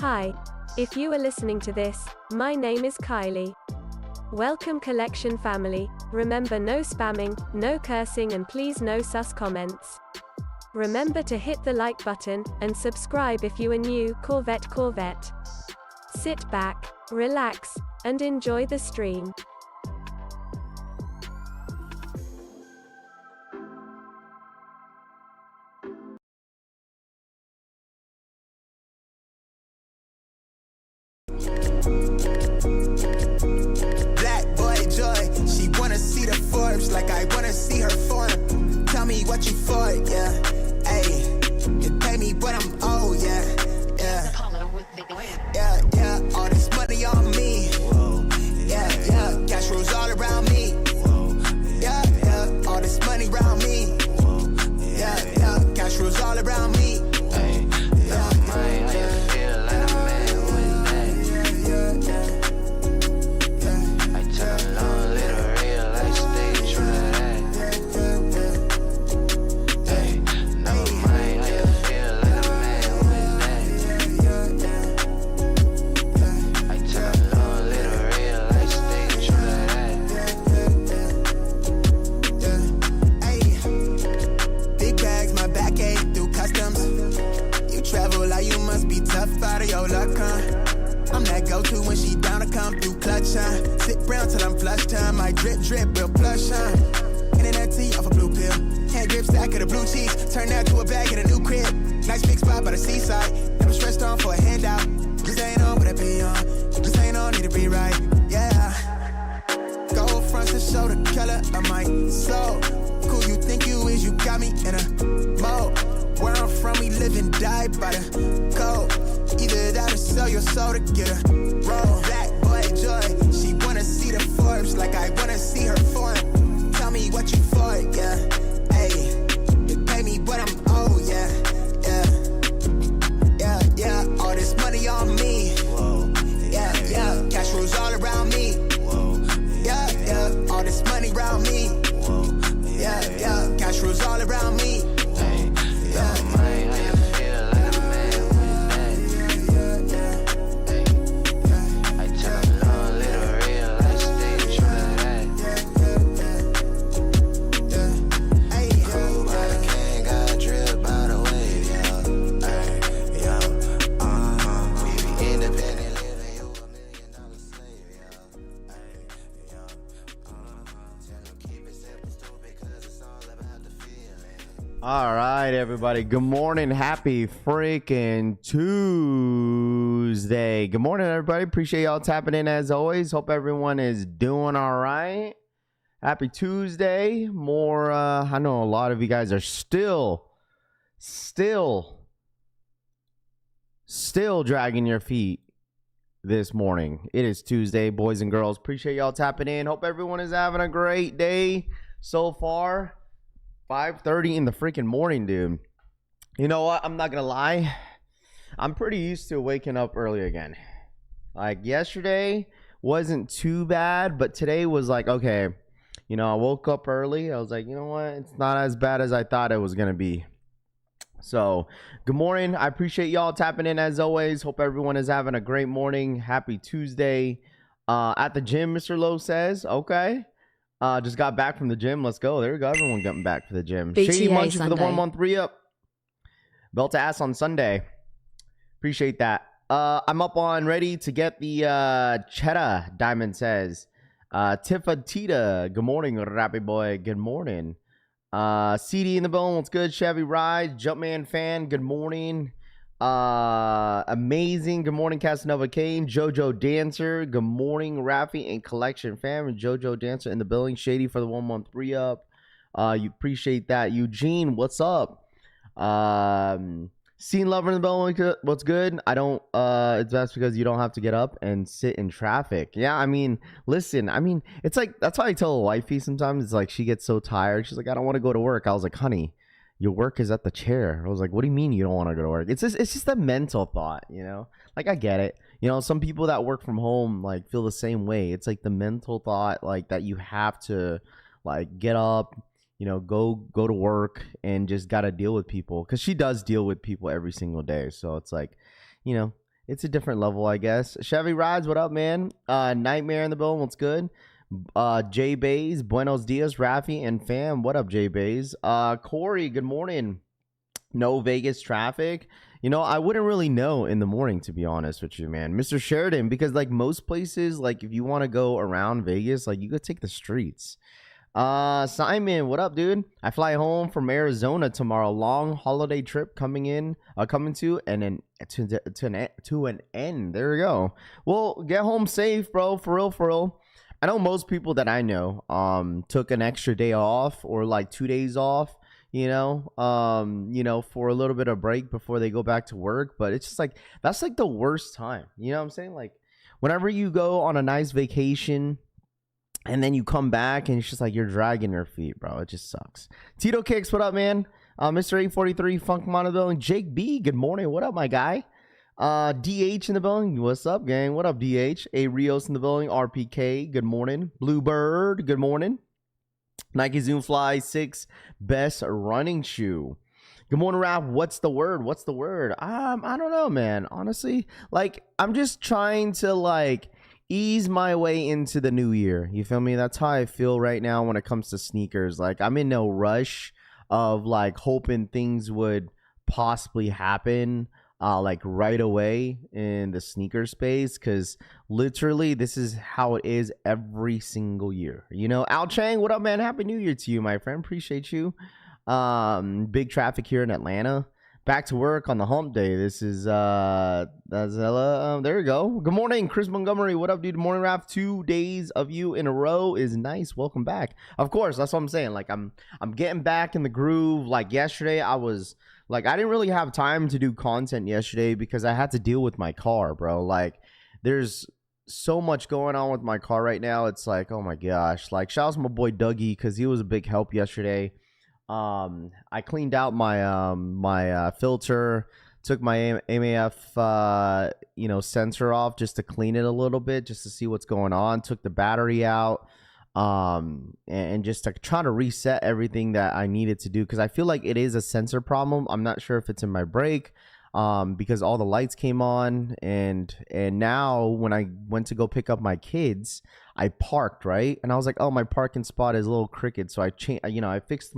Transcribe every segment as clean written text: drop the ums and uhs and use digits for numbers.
Hi. If you are listening to this, my name is Kylie. Welcome collection family. Remember, no spamming, no cursing, and please no sus comments. Remember to hit the like button and subscribe if you are new. Corvette. Sit back, relax, and enjoy the stream. Black boy joy, she wanna see the Forbes like I wanna see her form. Tell me what you for, yeah. Ayy, you pay me but I'm old, yeah. Yeah, all this money on me. Yeah, cash rules all around me. Yeah, all this money around me. Yeah, cash rules all around me. I'm that go-to when she down to come through clutch, huh? Sit brown till I'm flush time. My drip, real plush, huh? Internet tea off a blue pill. Hand grip stack of the blue cheese. Turn that to a bag in a new crib. Nice big spot by the seaside. Never stressed on for a handout. Just ain't on what I be on. Just ain't on, need to be right, yeah. Gold fronts to show the color of my soul. Cool you think you is, you got me in a mode. Where I'm from, we live and die by the code. Either that or sell your soul to get a roll. Black boy joy, she wanna see the Forbes like I wanna see her form. Tell me what you for, yeah. Ayy, you pay me but I'm old, yeah. Yeah, all this money on me. Yeah, cash rules all around me. Yeah, all this money around me. Yeah, cash rules all around me. All right, everybody. Good morning. Happy freaking Tuesday. Good morning, everybody. Appreciate y'all tapping in as always. Hope everyone is doing all right. Happy Tuesday. More, I know a lot of you guys are still dragging your feet this morning. It is Tuesday, boys and girls. Appreciate y'all tapping in. Hope everyone is having a great day so far. 5:30 in the freaking morning, dude. You know what? I'm not gonna lie. I'm pretty used to waking up early again. Like yesterday wasn't too bad, but today was like, okay, you know, I woke up early. I was like, you know what? It's not as bad as I thought it was gonna be. So, good morning. I appreciate y'all tapping in as always. Hope everyone is having a great morning. Happy Tuesday. At the gym, Mr. Lowe says. Okay. Just got back from the gym. Let's go. There we go. Everyone getting back to the gym. BTA Shady Munchie for Sunday. the 1 month re-up. Belt to ass on Sunday. Appreciate that. I'm up on ready to get the cheddar, Diamond says. Tifa Tita. Good morning, Rappy Boy. Good morning. CD in the bone. What's good? Chevy Ride. Jumpman fan. Good morning. Amazing. Good morning, Casanova Kane. Jojo Dancer. Good morning, Raffy and Collection fam. And Jojo Dancer in the building. Shady for the 1 month re-up. You appreciate that. Eugene, what's up? Scene lover in the building. What's good? I don't. It's best because you don't have to get up and sit in traffic. Yeah, I mean, listen. I mean, it's like that's why I tell a wifey sometimes. It's like she gets so tired. She's like, I don't want to go to work. I was like, honey, your work is at the chair. I was like, what do you mean you don't want to go to work? It's just a mental thought, you know? Like, I get it. You know, some people that work from home, like, feel the same way. It's like the mental thought, like, that you have to, like, get up, you know, go to work and just got to deal with people. Because she does deal with people every single day. So it's like, you know, it's a different level, I guess. Chevy Rides, what up, man? Nightmare in the building, what's good? Jay Bays, buenos dias, Rafi and fam. What up, Jay Bays? Corey, good morning. No Vegas traffic. You know, I wouldn't really know in the morning, to be honest with you, man. Mr. Sheridan, because like most places, like if you want to go around Vegas, like you could take the streets. Simon, what up, dude? I fly home from Arizona tomorrow. Long holiday trip coming to, and then to an end. There we go. Well, get home safe, bro. For real, for real. I know most people that I know took an extra day off or like 2 days off, you know, for a little bit of break before they go back to work. But it's just like, that's like the worst time. You know what I'm saying? Like whenever you go on a nice vacation and then you come back and it's just like you're dragging your feet, bro. It just sucks. Tito Kicks, what up, man? Mr. 843 Funk Mono, Jake B, good morning. What up, my guy? DH in the building. What's up, gang? What up, DH? A Rios in the building. RPK, good morning. Bluebird, good morning. Nike Zoom Fly 6, best running shoe. Good morning, Rap. What's the word? What's the word? I don't know, man. Honestly, like I'm just trying to like ease my way into the new year. You feel me? That's how I feel right now when it comes to sneakers. Like I'm in no rush of like hoping things would possibly happen like right away in the sneaker space, because literally this is how it is every single year. You know, Al Chang, what up, man? Happy New Year to you, my friend. Appreciate you. Big traffic here in Atlanta. Back to work on the hump day. This is there you go. Good morning, Chris Montgomery. What up, dude? Morning, Rap. 2 days of you in a row is nice. Welcome back. Of course, that's what I'm saying. Like I'm getting back in the groove. Like yesterday I was like, I didn't really have time to do content yesterday because I had to deal with my car, bro. Like there's so much going on with my car right now. It's like, oh my gosh. Like shout out to my boy Dougie, because he was a big help yesterday. I cleaned out my filter, took my MAF sensor off just to clean it a little bit, just to see what's going on. Took the battery out, and just to try to reset everything that I needed to do, because I feel like it is a sensor problem. I'm not sure if it's in my brake, because all the lights came on, and now when I went to go pick up my kids, I parked right, and I was like, oh, my parking spot is a little crooked, so I fixed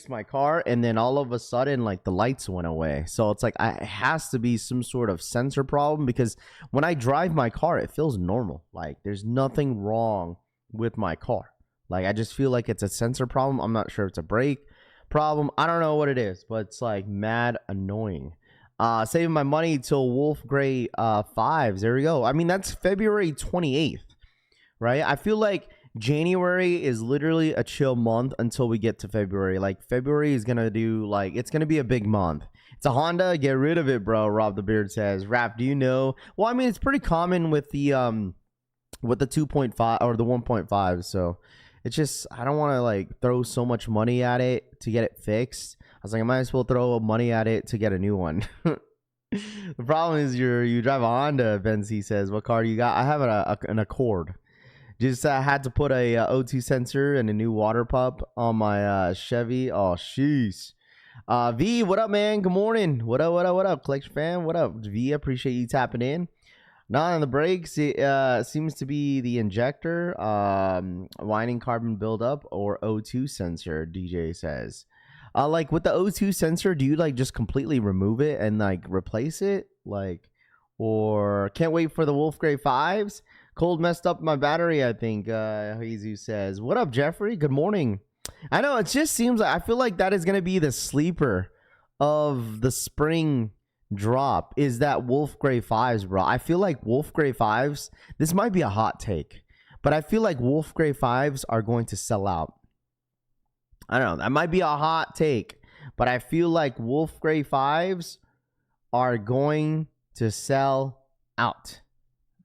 my car, and then all of a sudden like the lights went away. So it's like it has to be some sort of sensor problem, because when I drive my car it feels normal. Like there's nothing wrong with my car. Like I just feel like it's a sensor problem. I'm not sure if it's a brake problem. I don't know what it is, but it's like mad annoying. Saving my money till Wolf Gray 5s. There we go. I mean, that's February 28th, right? I feel like January is literally a chill month until we get to February. Like February is gonna do like, it's gonna be a big month. It's a Honda, get rid of it, bro. Rob the Beard says. Rap, do you know? Well, I mean, it's pretty common with the 2.5 or the 1.5. So it's just, I don't want to like throw so much money at it to get it fixed. I was like, I might as well throw money at it to get a new one. The problem is you drive a Honda, Benzi says. What car do you got? I have an Accord. Just had to put a O2 sensor and a new water pump on my Chevy. Oh, sheesh. V, what up, man? Good morning. What up, what up, what up? Collection fan, what up? V, appreciate you tapping in. Not on the brakes. It seems to be the injector, winding carbon buildup, or O2 sensor, DJ says. Like with the O2 sensor, do you like just completely remove it and like replace it? Like, or can't wait for the Wolf Gray 5s? Cold messed up my battery, I think. Jesus says. What up, Jeffrey? Good morning. I know, it just seems like, I feel like that is going to be the sleeper of the spring drop, is that Wolf Gray 5s, bro. I feel like Wolf Gray 5s, this might be a hot take, but I feel like Wolf Gray 5s are going to sell out. I don't know, that might be a hot take, but I feel like Wolf Gray 5s are going to sell out.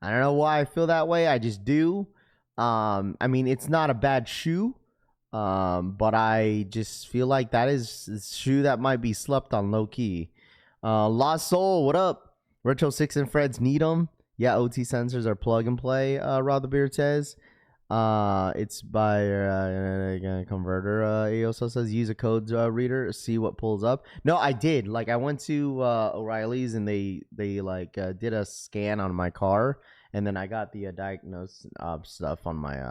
I don't know why I feel that way. I just do. I mean, it's not a bad shoe, but I just feel like that is a shoe that might be slept on low key. Lost Soul, what up? Retro 6 and Freds need them. Yeah, OT sensors are plug and play, Rob the Beard says. It's by converter. He also says use a code reader, see what pulls up. No, I did. Like I went to O'Reilly's and they like did a scan on my car, and then I got the diagnosis stuff on my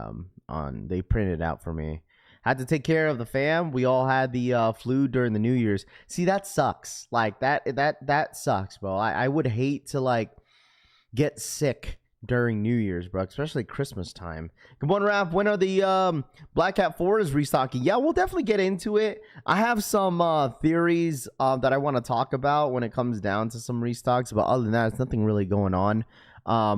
on. They printed it out for me. Had to take care of the fam. We all had the flu during the New Year's. See, that sucks. Like that sucks, bro. I would hate to like get sick during New Year's, bro, especially Christmas time. Good morning, Raph. When are the Black Cat 4s restocking? Yeah, we'll definitely get into it. I have some theories that I want to talk about when it comes down to some restocks, but other than that, it's nothing really going on.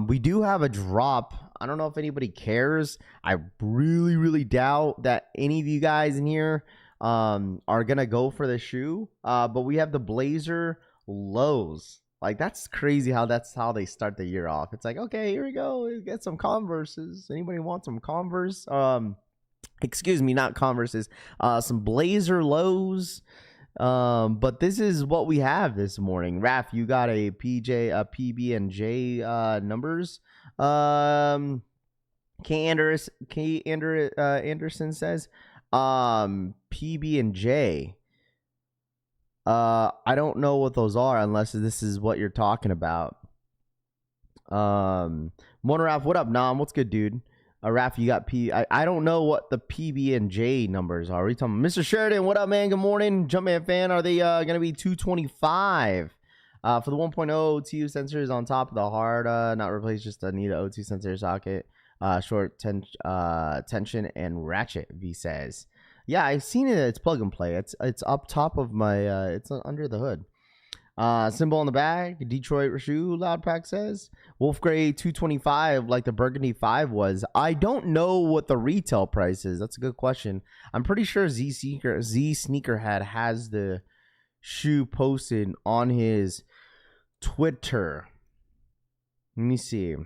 We do have a drop. I don't know if anybody cares. I really doubt that any of you guys in here are gonna go for the shoe. But we have the Blazer lows. Like, that's crazy that's how they start the year off. It's like, okay, here we go. Get some Converses. Anybody want some Converse? Excuse me, not Converses. Some Blazer lows. But this is what we have this morning. Raph, you got a PB and J numbers. Anderson says PB and J. I don't know what those are unless this is what you're talking about. Raph, what up, Nam? What's good, dude? Raph, you got I don't know what the PB and J numbers are. What are you talking about? Mr. Sheridan, what up, man? Good morning. Jumpman fan, are they gonna be 225? For the 1.0 OTU sensors on top of the hard, not replaced, just need an O2 sensor socket, short tension and ratchet, V says. Yeah, I've seen it. It's plug and play. It's up top of my. It's under the hood. Symbol on the back. Detroit shoe. Loudpack says Wolf Gray 225, like the Burgundy 5 was. I don't know what the retail price is. That's a good question. I'm pretty sure Z Sneakerhead has the shoe posted on his Twitter. Let me see.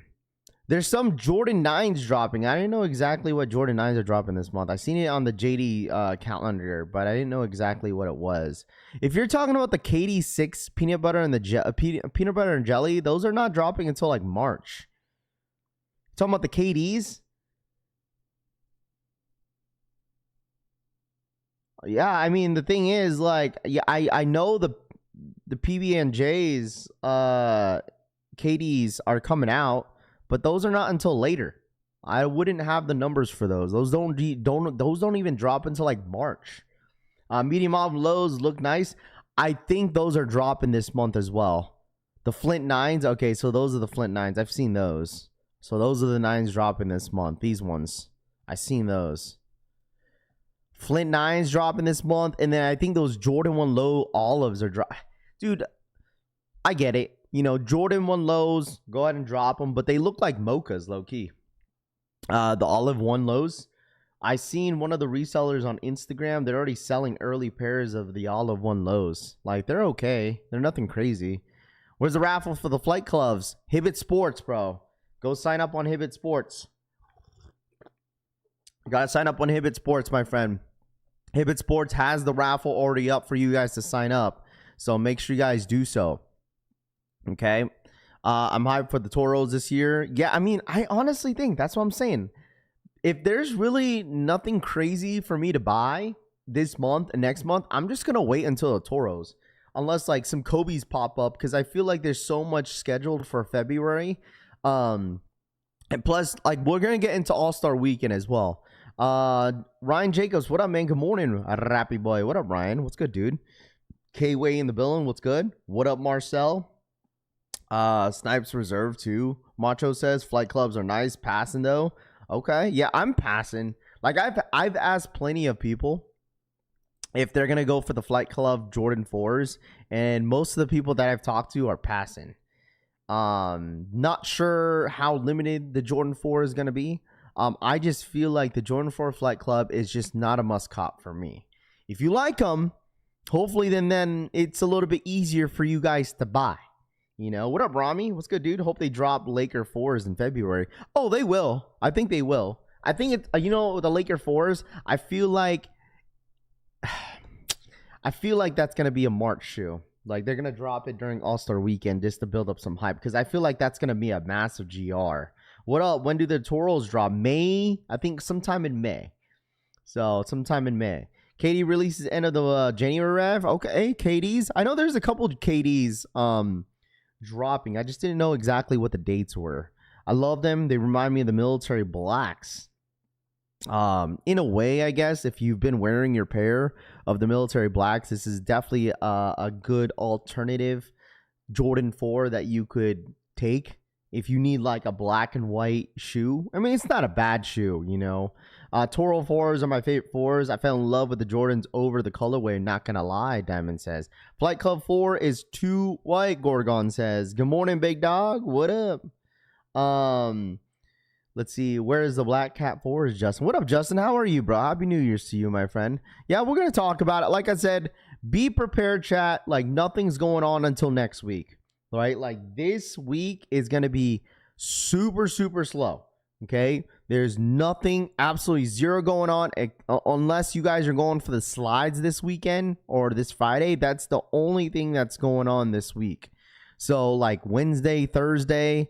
There's some Jordan 9s dropping. I didn't know exactly what Jordan 9s are dropping this month. I seen it on the JD calendar, but I didn't know exactly what it was. If you're talking about the KD6 peanut butter and the peanut butter and jelly, those are not dropping until like March. Talking about the KDs? Yeah, I mean, the thing is, like, yeah, I know the PB&J's KDs are coming out, but those are not until later. I wouldn't have the numbers for those. Those don't even drop until like March. Medium olive lows look nice. I think those are dropping this month as well. The Flint 9s. Okay, so those are the Flint 9s. I've seen those. So those are the 9s dropping this month. These ones. I've seen those. Flint 9s dropping this month. And then I think those Jordan 1 low olives are dropping. Dude, I get it. You know, Jordan 1 lows, go ahead and drop them, but they look like mochas, low key. The olive 1 lows. I seen one of the resellers on Instagram. They're already selling early pairs of the olive 1 lows. Like, they're okay. They're nothing crazy. Where's the raffle for the flight clubs? Hibbett Sports, bro. Go sign up on Hibbett Sports. Gotta sign up on Hibbett Sports, my friend. Hibbett Sports has the raffle already up for you guys to sign up. So make sure you guys do so. Okay. I'm hyped for the Toros this year. Yeah, I mean, I honestly think that's what I'm saying. If there's really nothing crazy for me to buy this month and next month, I'm just going to wait until the Toros. Unless like some Kobe's pop up, because I feel like there's so much scheduled for February. And plus, like, we're going to get into All-Star Weekend as well. Ryan Jacobs, what up, man? Good morning, Rappy boy. What up, Ryan? What's good, dude? K-Way in the building. What's good? What up, Marcel? Snipes Reserve too. Macho says flight clubs are nice. Passing though. Okay. Yeah, I'm passing. Like, I've asked plenty of people if they're gonna go for the flight club Jordan 4s, and most of the people that I've talked to are passing. Not sure how limited the Jordan 4 is gonna be. I just feel like the Jordan 4 flight club is just not a must cop for me. If you like them, hopefully then it's a little bit easier for you guys to buy. You know, what up, Rami? What's good, dude? Hope they drop Laker 4s in February. Oh, they will. I think they will. I think it's, you know, the Laker 4s, I feel like that's going to be a March shoe. Like, they're going to drop it during All-Star Weekend just to build up some hype, because I feel like that's going to be a massive GR What up? When do the Toros drop? May? I think sometime in May. So sometime in May. KD releases end of the January rev. Okay, KDs. I know there's a couple of KDs dropping. I just didn't know exactly what the dates were. I love them. They remind me of the military blacks. In a way, I guess, if you've been wearing your pair of the military blacks, this is definitely a good alternative Jordan 4 that you could take if you need like a black and white shoe. I mean, it's not a bad shoe, you know. Toro 4s are my favorite 4s. I fell in love with the Jordans over the colorway, not gonna lie, Diamond says. Flight Club 4 is too white, Gorgon says. Good morning, big dog. What up? Let's see. Where is the Black Cat 4 is Justin? What up, Justin? How are you, bro? Happy New Year's to you, my friend. Yeah, we're gonna talk about it. Like I said, be prepared, chat. Like nothing's going on until next week, right? Like this week is gonna be super slow. Okay, there's nothing, absolutely zero going on unless you guys are going for the slides this weekend or this Friday. That's the only thing that's going on this week. So like Wednesday, Thursday,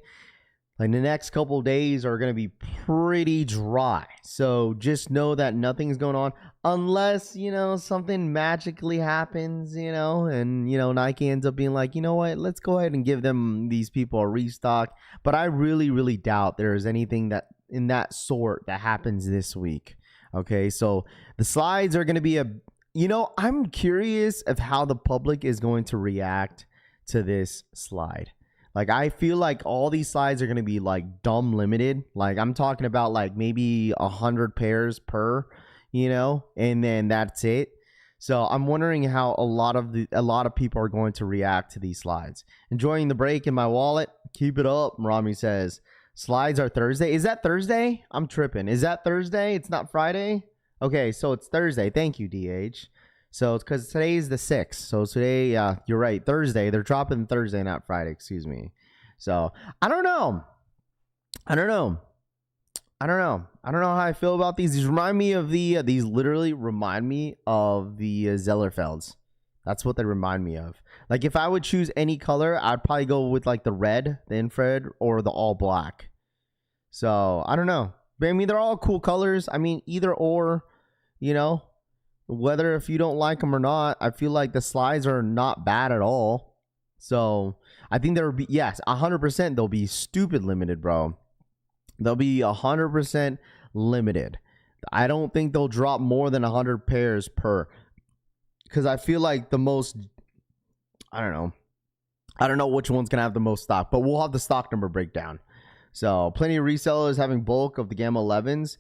like the next couple days are going to be pretty dry. So just know that nothing's going on unless, you know, something magically happens, you know, and, you know, Nike ends up being like, you know what, let's go ahead and give these people a restock. But I really doubt there is anything that in that sort that happens this week. Okay, so the slides are going to be I'm curious of how the public is going to react to this slide. Like, I feel like all these slides are going to be like dumb limited. Like, I'm talking about like maybe 100 pairs per, you know, and then that's it. So I'm wondering how a lot of people are going to react to these slides. Enjoying the break in my wallet. Keep it up, Rami says. Slides are Thursday. Is that Thursday? I'm tripping. Is that Thursday? It's not Friday? Okay, so it's Thursday. Thank you, DH. So it's because today is the 6th. So today, you're right. Thursday. They're dropping Thursday, not Friday. Excuse me. So I don't know. I don't know how I feel about these. These remind me of these literally remind me of the Zellerfelds. That's what they remind me of. Like if I would choose any color, I'd probably go with like the red, the infrared, or the all black. So I don't know. But I mean, they're all cool colors. I mean, either or, you know, whether if you don't like them or not, I feel like the slides are not bad at all. So I think there will be, yes, 100% they'll be stupid limited, bro. They'll be 100% limited. I don't think they'll drop more than 100 pairs per. Because I feel like the most, I don't know which one's going to have the most stock, but we'll have the stock number breakdown. So plenty of resellers having bulk of the Gamma 11s.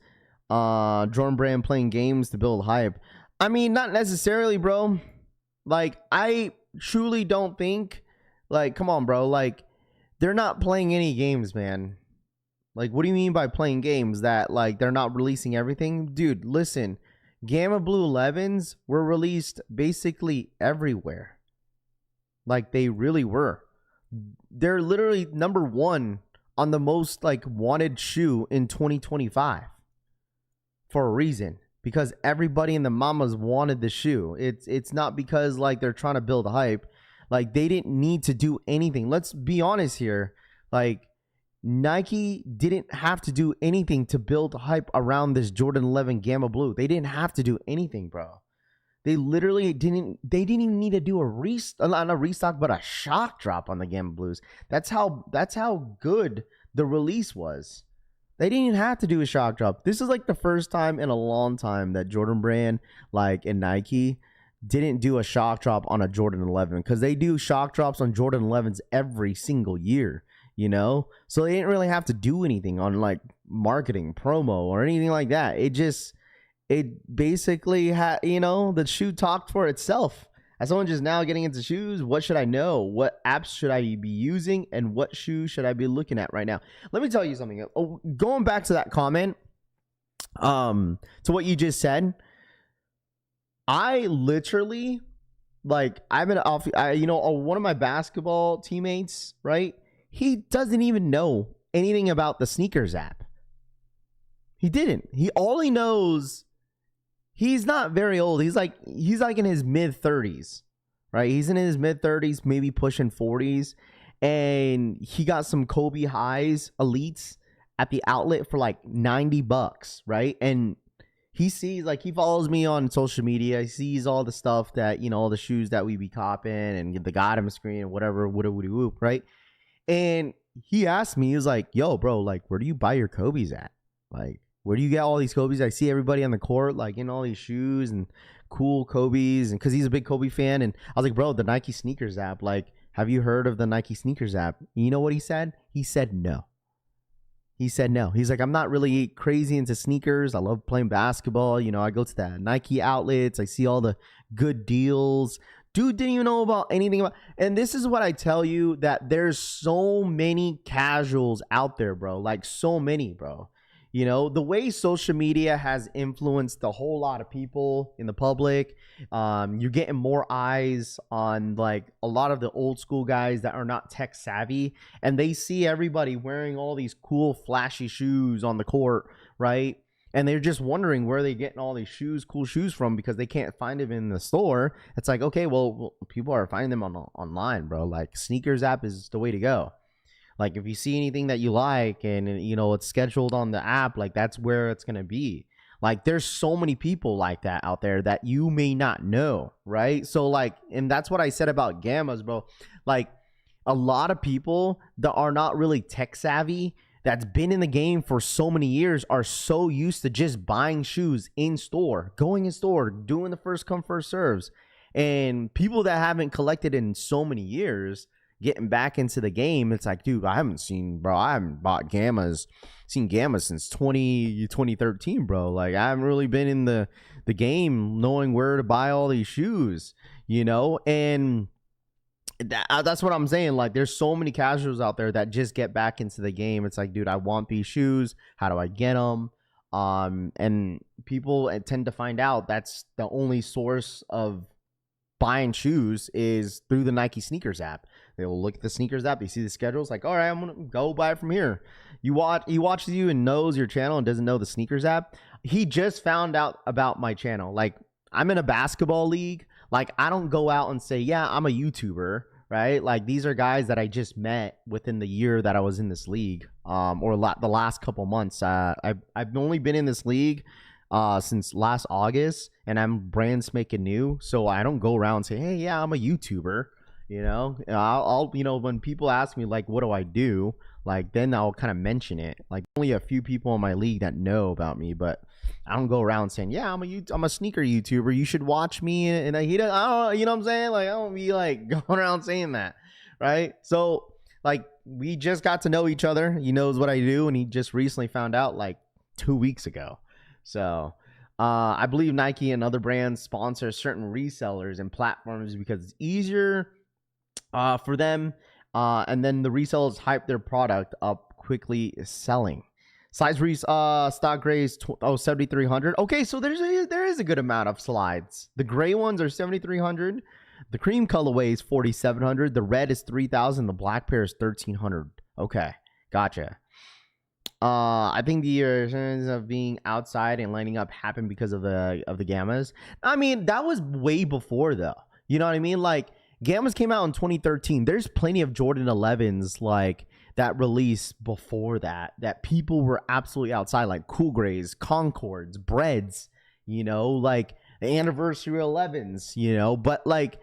Jordan Brand playing games to build hype. I mean, not necessarily, bro. Like, I truly don't think, like, come on, bro. Like, they're not playing any games, man. Like, what do you mean by playing games? That, like, they're not releasing everything? Dude, listen. Gamma Blue 11s were released basically everywhere. Like, they really were. They're literally number one on the most, like, wanted shoe in 2025. For a reason. Because everybody in the mamas wanted the shoe. It's not because, like, they're trying to build hype. Like, they didn't need to do anything. Let's be honest here. Like, Nike didn't have to do anything to build hype around this Jordan 11 Gamma Blue. They didn't have to do anything, bro. They literally didn't. They didn't even need to do not a restock, but a shock drop on the Gamma Blues. That's how good the release was. They didn't even have to do a shock drop. This is like the first time in a long time that Jordan Brand, like, and Nike didn't do a shock drop on a Jordan 11, because they do shock drops on Jordan 11s every single year. You know, so they didn't really have to do anything on like marketing, promo, or anything like that. It basically had, you know, the shoe talked for itself. As someone just now getting into shoes, what should I know? What apps should I be using? And what shoe should I be looking at right now? Let me tell you something. Going back to that comment, to what you just said, I literally, like, one of my basketball teammates, right? He doesn't even know anything about the sneakers app. He didn't. All he knows, he's not very old. He's like in his mid 30s, right? He's in his mid 30s, maybe pushing 40s, and he got some Kobe Highs elites at the outlet for like $90, right? And he sees, like, he follows me on social media. He sees all the stuff that, you know, all the shoes that we be copping and the Gotham screen and whatever, whoop, right? And he asked me, he was like, yo, bro, like, where do you buy your Kobe's at? Like, where do you get all these Kobe's? I see everybody on the court, like, in all these shoes and cool Kobe's, and because he's a big Kobe fan. And I was like, bro, the Nike sneakers app, like, have you heard of the Nike sneakers app? You know what he said? He said no. He said no. He's like, I'm not really crazy into sneakers. I love playing basketball. You know, I go to the Nike outlets. I see all the good deals. Dude didn't even know about anything about. And this is what I tell you, that there's so many casuals out there, bro. Like, so many, bro. You know, the way social media has influenced a whole lot of people in the public, you're getting more eyes on like a lot of the old school guys that are not tech savvy, and they see everybody wearing all these cool flashy shoes on the court, right? And they're just wondering where they're getting all these shoes, cool shoes from, because they can't find them in the store. It's like, okay, well, people are finding them online, bro. Like, sneakers app is the way to go. Like, if you see anything that you like and, you know, it's scheduled on the app, like, that's where it's going to be. Like, there's so many people like that out there that you may not know, right? So, like, and that's what I said about Gammas, bro. Like, a lot of people that are not really tech savvy, that's been in the game for so many years, are so used to just buying shoes in store, going in store, doing the first come, first serves. And people that haven't collected in so many years, getting back into the game, it's like, dude, I haven't bought Gammas, seen Gammas since 2013, bro. Like, I haven't really been in the game knowing where to buy all these shoes, you know? And that's what I'm saying. Like, there's so many casuals out there that just get back into the game. It's like, dude, I want these shoes. How do I get them? And people tend to find out that's the only source of buying shoes is through the Nike sneakers app. They will look at the sneakers app. They see the schedules, like, all right, I'm gonna go buy it from here. He watches you and knows your channel and doesn't know the sneakers app. He just found out about my channel. Like, I'm in a basketball league. Like, I don't go out and say, yeah, I'm a YouTuber, right? Like, these are guys that I just met within the year that I was in this league, or the last couple months. I've only been in this league since last August, and I'm brand spanking new, so I don't go around and say, hey, yeah, I'm a YouTuber. You know, I'll you know, when people ask me, like, what do I do? Like, then I'll kind of mention it. Like, only a few people in my league that know about me, but I don't go around saying, yeah, I'm a sneaker YouTuber. You should watch me. And I don't, you know what I'm saying? Like, I don't be like going around saying that, right? So, like, we just got to know each other. He knows what I do, and he just recently found out like 2 weeks ago. So, I believe Nike and other brands sponsor certain resellers and platforms because it's easier for them, and then the resellers hype their product up quickly selling. Size stock gray is 7,300. Okay, so there is a good amount of slides. The gray ones are 7,300. The cream colorway is 4,700. The red is 3,000. The black pair is 1,300. Okay, gotcha. I think the years of being outside and lining up happened because of the Gammas. I mean, that was way before though. You know what I mean? Like, Gammas came out in 2013. There's plenty of Jordan 11s like that released before that people were absolutely outside, like Cool Grays, Concords, Breads, you know, like the anniversary 11s, you know. But like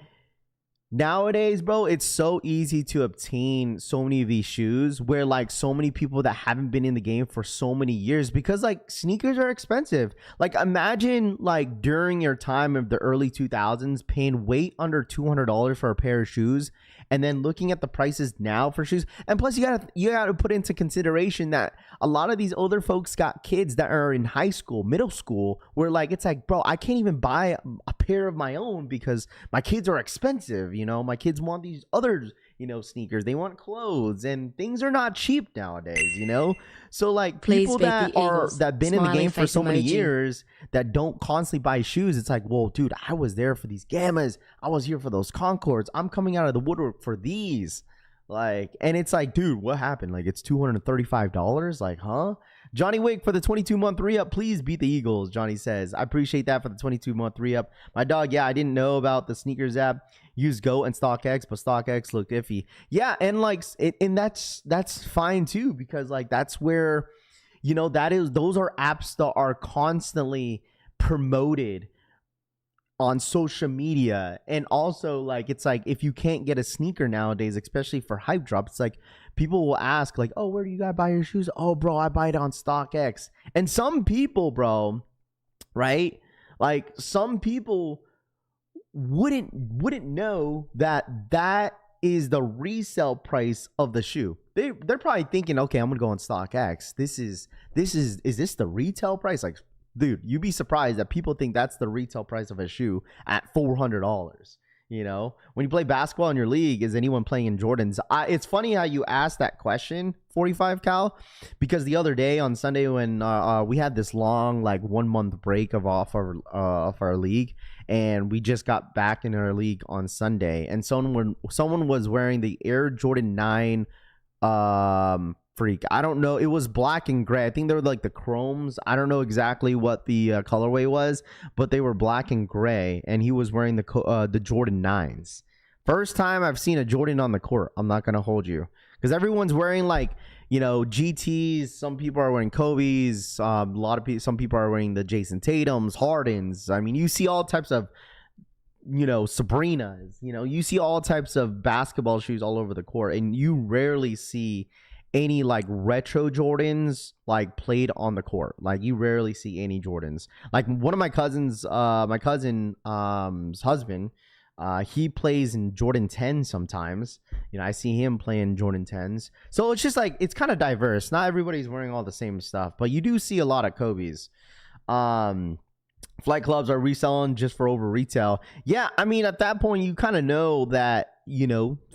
nowadays, bro, it's so easy to obtain so many of these shoes where like so many people that haven't been in the game for so many years, because like sneakers are expensive. Like, imagine like during your time of the early 2000s paying way under $200 for a pair of shoes, and then looking at the prices now for shoes. And plus you gotta put into consideration that a lot of these older folks got kids that are in high school, middle school, where like it's like, bro, I can't even buy a pair of my own because my kids are expensive. You know, my kids want these other, you know, sneakers. They want clothes, and things are not cheap nowadays, you know? So like people that been in the game for so many years that don't constantly buy shoes, it's like, well, dude, I was there for these Gammas. I was here for those Concords. I'm coming out of the woodwork for these. Like, and it's like, dude, what happened? Like, it's $235. Like, huh? Johnny Wick for the 22-month re-up. Please beat the Eagles, Johnny says. I appreciate that for the 22-month re-up. My dog, yeah, I didn't know about the sneakers app. Use Go and StockX, but StockX looked iffy. Yeah, and like, and that's fine too, because like that's where those are apps that are constantly promoted on social media. And also, like, it's like, if you can't get a sneaker nowadays, especially for hype drop, it's like people will ask, like, oh, where do you guys buy your shoes? Oh, bro, I buy it on StockX. And some people, bro, right, like, some people wouldn't know that is the resale price of the shoe. They're probably thinking, okay, I'm gonna go on StockX. Is this the retail price? Like, dude, you'd be surprised that people think that's the retail price of a shoe at $400. When you play basketball in your league, is anyone playing in Jordans? It's funny how you asked that question, 45 Cal, because the other day on Sunday when we had this long, like, 1 month break of our league, and we just got back in our league on Sunday, and someone was wearing the Air Jordan 9 freak. I don't know. It was black and gray. I think they were like the chromes. I don't know exactly what the colorway was, but they were black and gray, and he was wearing the Jordan 9s. First time I've seen a Jordan on the court. I'm not gonna hold you, because everyone's wearing, like, GTs. Some people are wearing Kobe's. Some people are wearing the Jason Tatum's, Harden's. I mean, you see all types of Sabrina's. You see all types of basketball shoes all over the court, and you rarely see any, like, retro Jordans, like, played on the court. Like, you rarely see any Jordans. Like, one of my cousin's husband, he plays in Jordan 10 sometimes. I see him playing Jordan 10s. So it's just like, it's kind of diverse. Not everybody's wearing all the same stuff, but you do see a lot of Kobe's. Flight clubs are reselling just for over retail. Yeah, I mean, at that point, you kind of know that,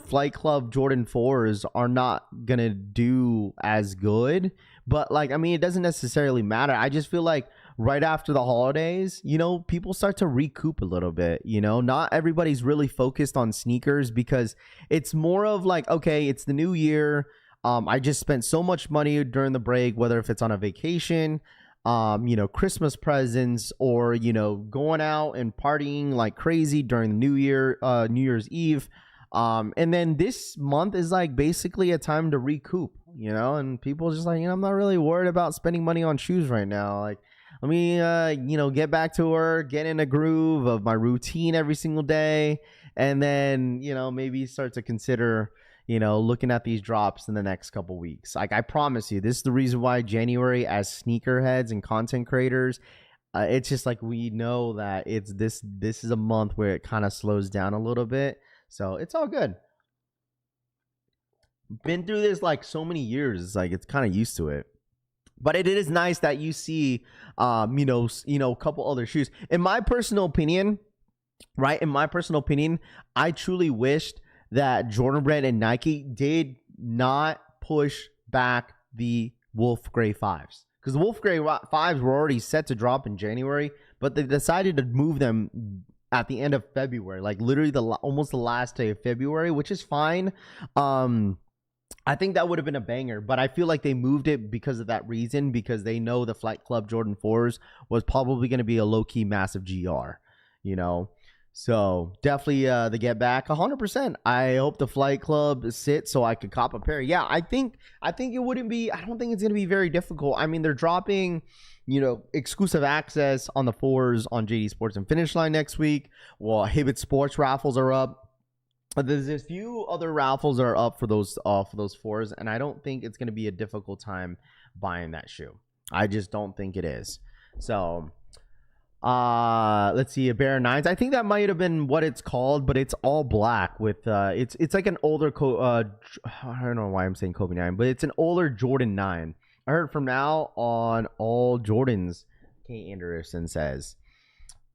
Flight Club Jordan 4s are not gonna do as good. But, like, I mean, it doesn't necessarily matter. I just feel like right after the holidays, people start to recoup a little bit. Not everybody's really focused on sneakers, because it's more of like, okay, it's the new year. I just spent so much money during the break, whether if it's on a vacation, Christmas presents, or, going out and partying like crazy during New Year's Eve. And then this month is like basically a time to recoup, and people just like, I'm not really worried about spending money on shoes right now. Like, let me, get back to work, get in a groove of my routine every single day. And then, maybe start to consider, looking at these drops in the next couple weeks. Like, I promise you, this is the reason why January, as sneakerheads and content creators, it's just like, we know that it's this is a month where it kind of slows down a little bit. So it's all good. Been through this like so many years. It's like, it's kind of used to it. But it is nice that you see, a couple other shoes. In my personal opinion, right? I truly wished that Jordan Brand and Nike did not push back the Wolf Gray 5s. Because the Wolf Gray 5s were already set to drop in January, but they decided to move them at the end of February, like literally almost the last day of February, which is fine. I think that would have been a banger, but I feel like they moved it because of that reason, because they know the Flight Club Jordan 4s was probably going to be a low-key massive GR, So definitely the get back 100%. I hope the Flight Club sits so I could cop a pair. Yeah, I think it wouldn't be, I don't think it's going to be very difficult. I mean, they're dropping, exclusive access on the 4s on JD Sports and Finish Line next week. Well, Hibbett Sports raffles are up. There's a few other raffles that are up for those 4s, and I don't think it's going to be a difficult time buying that shoe. I just don't think it is. So, let's see, a Bear 9s. I think that might have been what it's called, but it's all black with it's like an older I don't know why I'm saying Kobe 9, but it's an older Jordan 9. I heard from now on all Jordans, Kate Anderson says.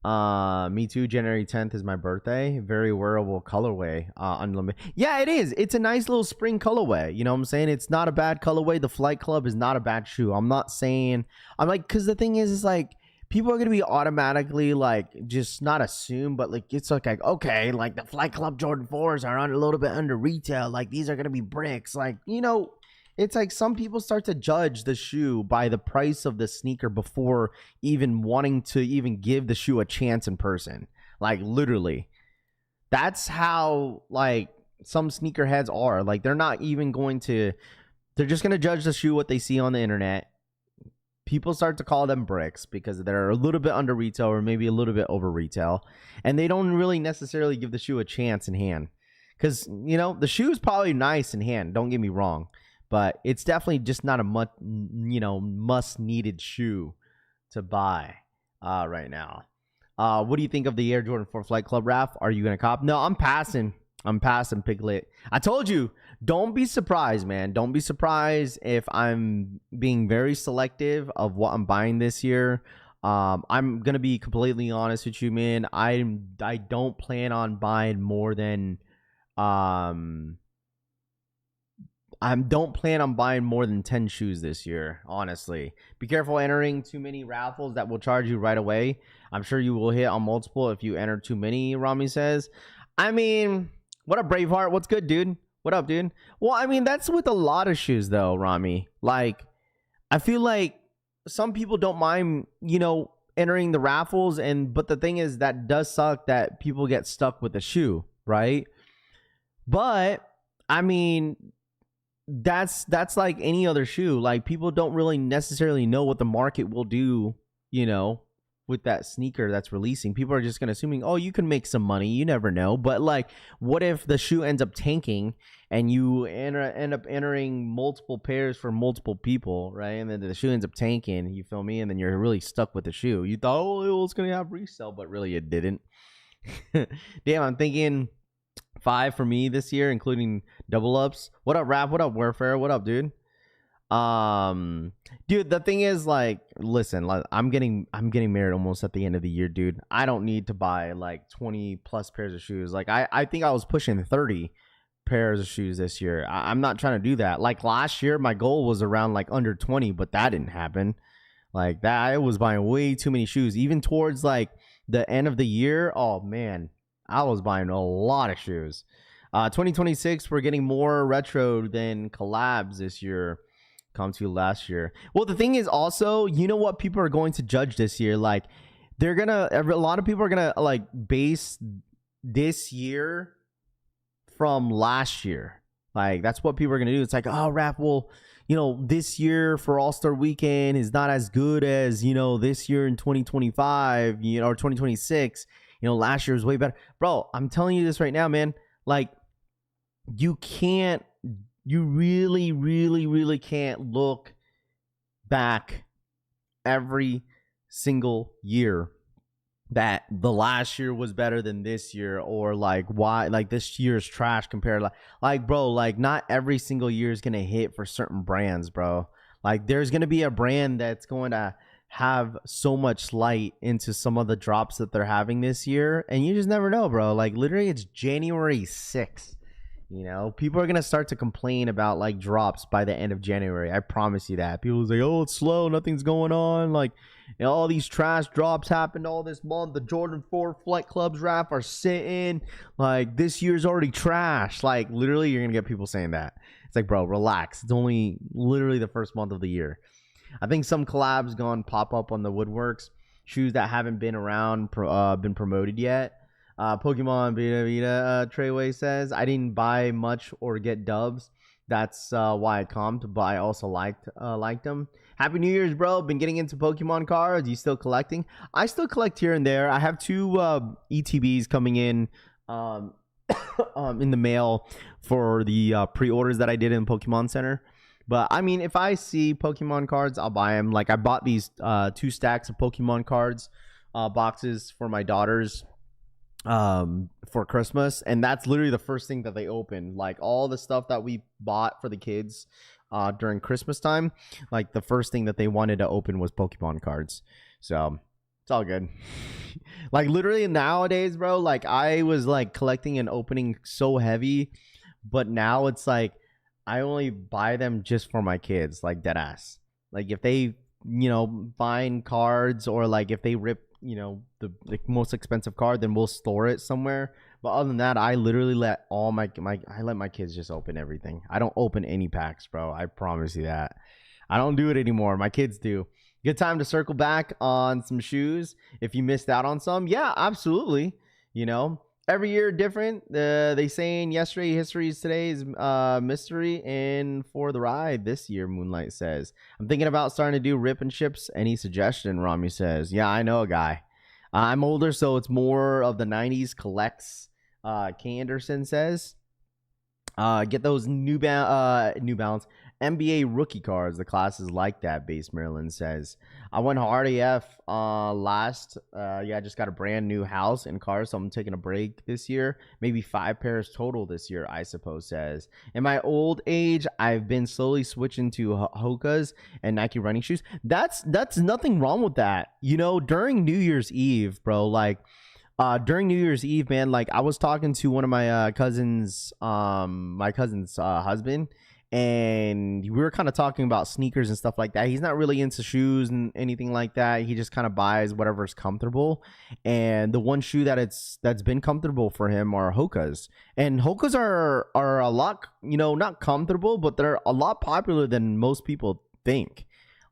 Me too. January 10th is my birthday. Very wearable colorway. Unlimited. Yeah, it is. It's a nice little spring colorway. You know what I'm saying? It's not a bad colorway. The Flight Club is not a bad shoe. I'm not saying, I'm like, because the thing is like, people are going to be automatically like, just not assume, but like, it's like, okay, like the Flight Club Jordan 4s are on a little bit under retail. Like, these are going to be bricks. Like, it's like some people start to judge the shoe by the price of the sneaker before even wanting to even give the shoe a chance in person. Like, literally. That's how, like, some sneakerheads are. Like, they're not even going to... They're just going to judge the shoe what they see on the internet. people start to call them bricks because they're a little bit under retail or maybe a little bit over retail, and they don't really necessarily give the shoe a chance in hand. Because, you know, the shoe is probably nice in hand, don't get me wrong, but it's definitely just not a must needed shoe to buy right now. What do you think of the Air Jordan 4 Flight Club, Raph? Are you gonna cop? No, I'm passing, Piglet. I told you, don't be surprised, man. Don't be surprised if I'm being very selective of what I'm buying this year. I'm gonna be completely honest with you, man. I don't plan on buying more than I don't plan on buying more than 10 shoes this year, honestly. Be careful entering too many raffles that will charge you right away. I'm sure you will hit on multiple if you enter too many, Rami says. I mean, what up, Braveheart? What's good, dude? What up, dude? Well, I mean, that's with a lot of shoes, though, Rami. Like, I feel like some people don't mind, you know, entering the raffles, but the thing is that does suck that people get stuck with the shoe, right? But, I mean, that's like any other shoe. Like, people don't really necessarily know what the market will do, you know, with that sneaker that's releasing. People are just gonna assuming, oh, you can make some money, you never know. But like, what if the shoe ends up tanking and you end up entering multiple pairs for multiple people, right? And then the shoe ends up tanking, you feel me? And then you're really stuck with the shoe. You thought, oh, it was gonna have resale, but really it didn't. Damn, I'm thinking 5 for me this year, including double ups. What up, Rap? What up, Warfare? What up, dude? Dude, the thing is, like, listen, like, I'm getting married almost at the end of the year, dude. I don't need to buy like 20 plus pairs of shoes. Like, I think I was pushing 30 pairs of shoes this year. I'm not trying to do that. Like, last year my goal was around like under 20, but that didn't happen. Like, that I was buying way too many shoes. Even towards like the end of the year, oh man, I was buying a lot of shoes. 2026, we're getting more retro than collabs this year. Come to last year. Well, the thing is also, you know what people are going to judge this year? Like, a lot of people are gonna like base this year from last year. Like, that's what people are gonna do. It's like, oh, Rap, well, you know, this year for All-Star Weekend is not as good as, you know, this year in 2025, you know, or 2026. You know, last year was way better. Bro, I'm telling you this right now, man. Like, you really, really, really can't look back every single year that the last year was better than this year, or like why, like, this year's trash compared to like, bro, like, not every single year is gonna hit for certain brands, bro. Like, there's gonna be a brand that's going to have so much light into some of the drops that they're having this year, and you just never know, bro. Like, literally, it's January 6th. You know, people are going to start to complain about like drops by the end of January. I promise you that. People say, oh, it's slow, nothing's going on. Like, you know, all these trash drops happened all this month. The Jordan 4 Flight Clubs wrap are sitting. Like, this year's already trash. Like, literally, you're going to get people saying that. It's like, bro, relax. It's only literally the first month of the year. I think some collabs gone pop up on the woodworks. Shoes that haven't been around, been promoted yet. Pokemon Vita Treyway says, I didn't buy much or get dubs. That's why I comped, but I also liked them. Happy New Year's, bro. Been getting into Pokemon cards. You still collecting? I still collect here and there. I have 2 ETBs coming in the mail for the pre-orders that I did in Pokemon Center. But I mean, if I see Pokemon cards, I'll buy them. Like, I bought these 2 stacks of Pokemon cards boxes for my daughters for Christmas, and that's literally the first thing that they opened. Like, all the stuff that we bought for the kids during Christmas time, like, the first thing that they wanted to open was Pokemon cards. So it's all good. Like, literally nowadays, bro, like, I was like collecting and opening so heavy, but now it's like I only buy them just for my kids, like, dead ass. Like, if they, you know, find cards, or like if they rip, you know, the most expensive card, then we'll store it somewhere. But other than that, I literally let all my kids just open everything. I don't open any packs, bro. I promise you that. I don't do it anymore. My kids do. Good time to circle back on some shoes if you missed out on some. Yeah, absolutely. You know, every year different. They saying yesterday history is today's mystery, and for the ride this year, Moonlight says. I'm thinking about starting to do rip and ships. Any suggestion? Rami says. Yeah, I know a guy. I'm older, so it's more of the 90s collects. K. Anderson says. Get those New Balance NBA rookie cards. The class is like that, Base Maryland says. I went hard AF last. I just got a brand new house and car, so I'm taking a break this year. Maybe 5 pairs total this year, I suppose, says. In my old age, I've been slowly switching to Hoka's and Nike running shoes. That's nothing wrong with that. You know, during New Year's Eve, bro, like, during New Year's Eve, man, like I was talking to one of my cousin's husband, and we were kind of talking about sneakers and stuff like that. He's not really into shoes and anything like that. He just kind of buys whatever's comfortable. And the one shoe that's been comfortable for him are Hoka's. And Hoka's are a lot, you know, not comfortable, but they're a lot popular than most people think.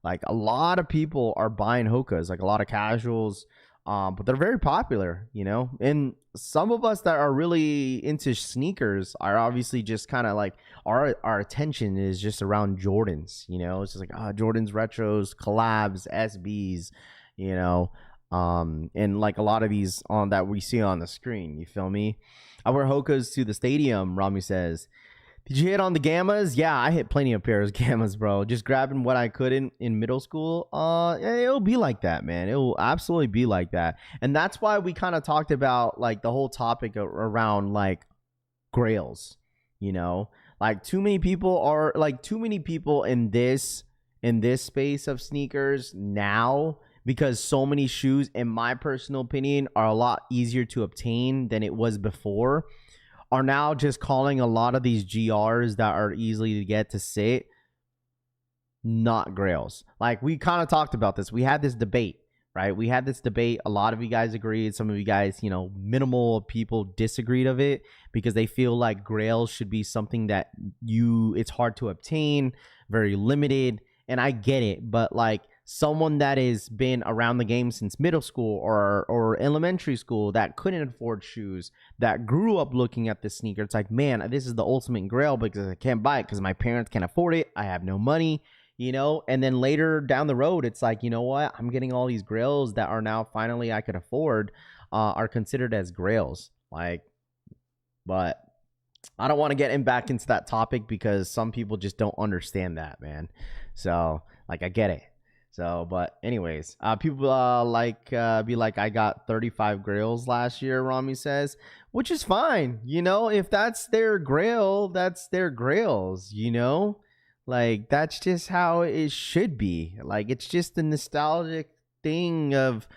Like a lot of people are buying Hoka's, like a lot of casuals. But they're very popular, you know, and some of us that are really into sneakers are obviously just kind of like our attention is just around Jordans, you know, it's just like Jordans retros, collabs, SBs, you know, and like a lot of these on that we see on the screen, you feel me? I wear Hoka's to the stadium, Rami says. Did you hit on the Gammas? Yeah, I hit plenty of pairs of Gammas, bro. Just grabbing what I could in middle school. It'll be like that, man. It will absolutely be like that. And that's why we kind of talked about like the whole topic around like grails, you know? Like too many people in this space of sneakers now, because so many shoes, in my personal opinion, are a lot easier to obtain than it was before, are now just calling a lot of these GRs that are easily to get to sit not grails. Like we kind of talked about this. We had this debate, right? We had this debate. A lot of you guys agreed. Some of you guys, you know, minimal people disagreed of it because they feel like grails should be something that it's hard to obtain, very limited. And I get it, but like someone that has been around the game since middle school or elementary school that couldn't afford shoes, that grew up looking at this sneaker, it's like, man, this is the ultimate grail because I can't buy it because my parents can't afford it. I have no money, you know? And then later down the road, it's like, you know what? I'm getting all these grails that are now finally I could afford, are considered as grails. Like, but I don't want to get back into that topic because some people just don't understand that, man. So like, I get it. So, but anyways, people be like, I got 35 grails last year, Rami says, which is fine. You know, if that's their grail, that's their grails, you know, like that's just how it should be. Like, it's just a nostalgic thing of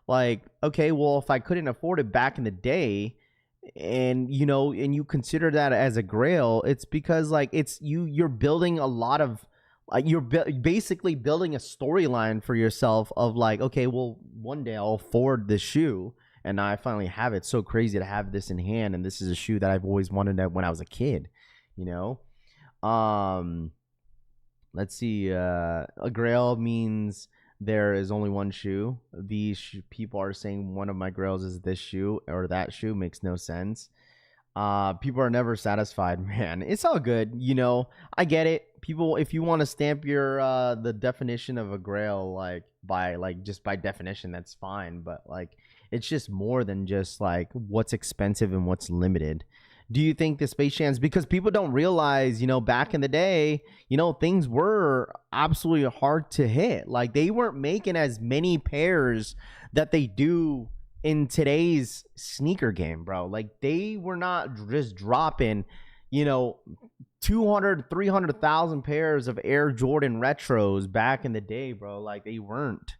like, okay, well, if I couldn't afford it back in the day and, you know, and you consider that as a grail, it's because like you're building a lot of, you're basically building a storyline for yourself of like, okay, well, one day I'll afford this shoe, and now I finally have it. It's so crazy to have this in hand, and this is a shoe that I've always wanted when I was a kid, you know? Let's see. A grail means there is only one shoe. These people are saying one of my grails is this shoe or that shoe. Makes no sense. People are never satisfied, man. It's all good, you know. I get it. People, if you want to stamp your the definition of a grail like just by definition, that's fine, but like it's just more than just like what's expensive and what's limited. Do you think the Space Jams, because people don't realize, you know, back in the day, you know, things were absolutely hard to hit. Like they weren't making as many pairs that they do in today's sneaker game, bro. Like they were not just dropping, you know, 200, 300,000 pairs of Air Jordan retros back in the day, bro. Like they weren't.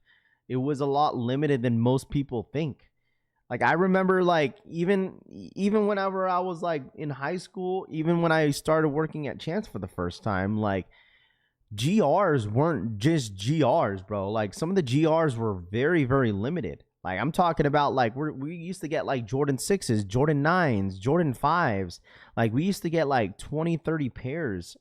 It was a lot limited than most people think. Like I remember like even whenever I was like in high school, even when I started working at Chance for the first time, like GRs weren't just GRs, bro. Like some of the GRs were very, very limited. Like I'm talking about like we used to get like Jordan 6s, Jordan 9s, Jordan 5s. Like we used to get like 20, 30 pairs.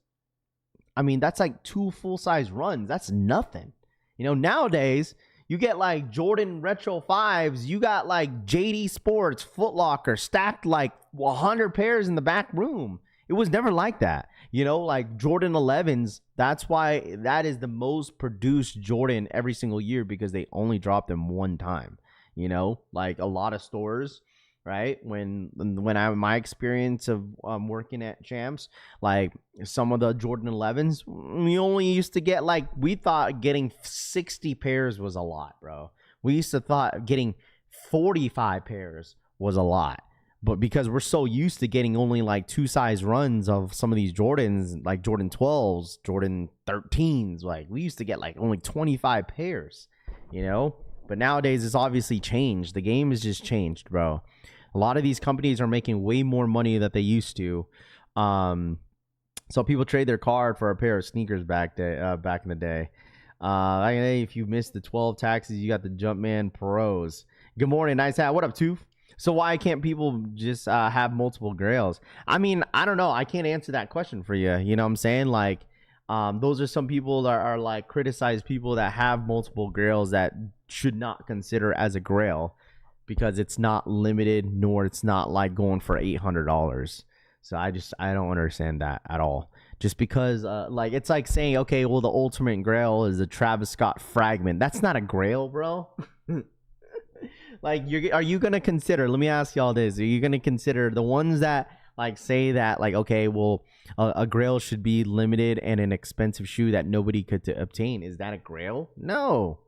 I mean, that's like 2 full-size runs. That's nothing. You know, nowadays You get like Jordan Retro 5s. You got like JD Sports, Foot Locker stacked like 100 pairs in the back room. It was never like that. You know, like Jordan 11s. That's why that is the most produced Jordan every single year, because they only drop them one time. You know, like a lot of stores, right? When I my experience of working at Champs, like some of the Jordan 11s, we only used to get like, we thought getting 60 pairs was a lot, bro. We used to thought getting 45 pairs was a lot. But because we're so used to getting only like 2 size runs of some of these Jordans, like Jordan 12s, Jordan 13s, like we used to get like only 25 pairs, you know? But nowadays it's obviously changed. The game has just changed, bro. A lot of these companies are making way more money than they used to. So people trade their card for a pair of sneakers back in the day. If you missed the 12 taxes, you got the Jumpman Pros. Good morning, nice hat. What up, Tooth? So why can't people just have multiple grails? I mean, I don't know. I can't answer that question for you. You know what I'm saying? Like, those are some people that are like criticize people that have multiple grails that should not consider as a grail, because it's not limited, nor it's not like going for $800. So I don't understand that at all. Just because like it's like saying, okay, well, the ultimate grail is a Travis Scott fragment. That's not a grail, bro. Like, are you gonna consider, let me ask y'all this, are you gonna consider the ones that like say that like, okay, well, a grail should be limited and an expensive shoe that nobody could obtain? Is that a grail? No,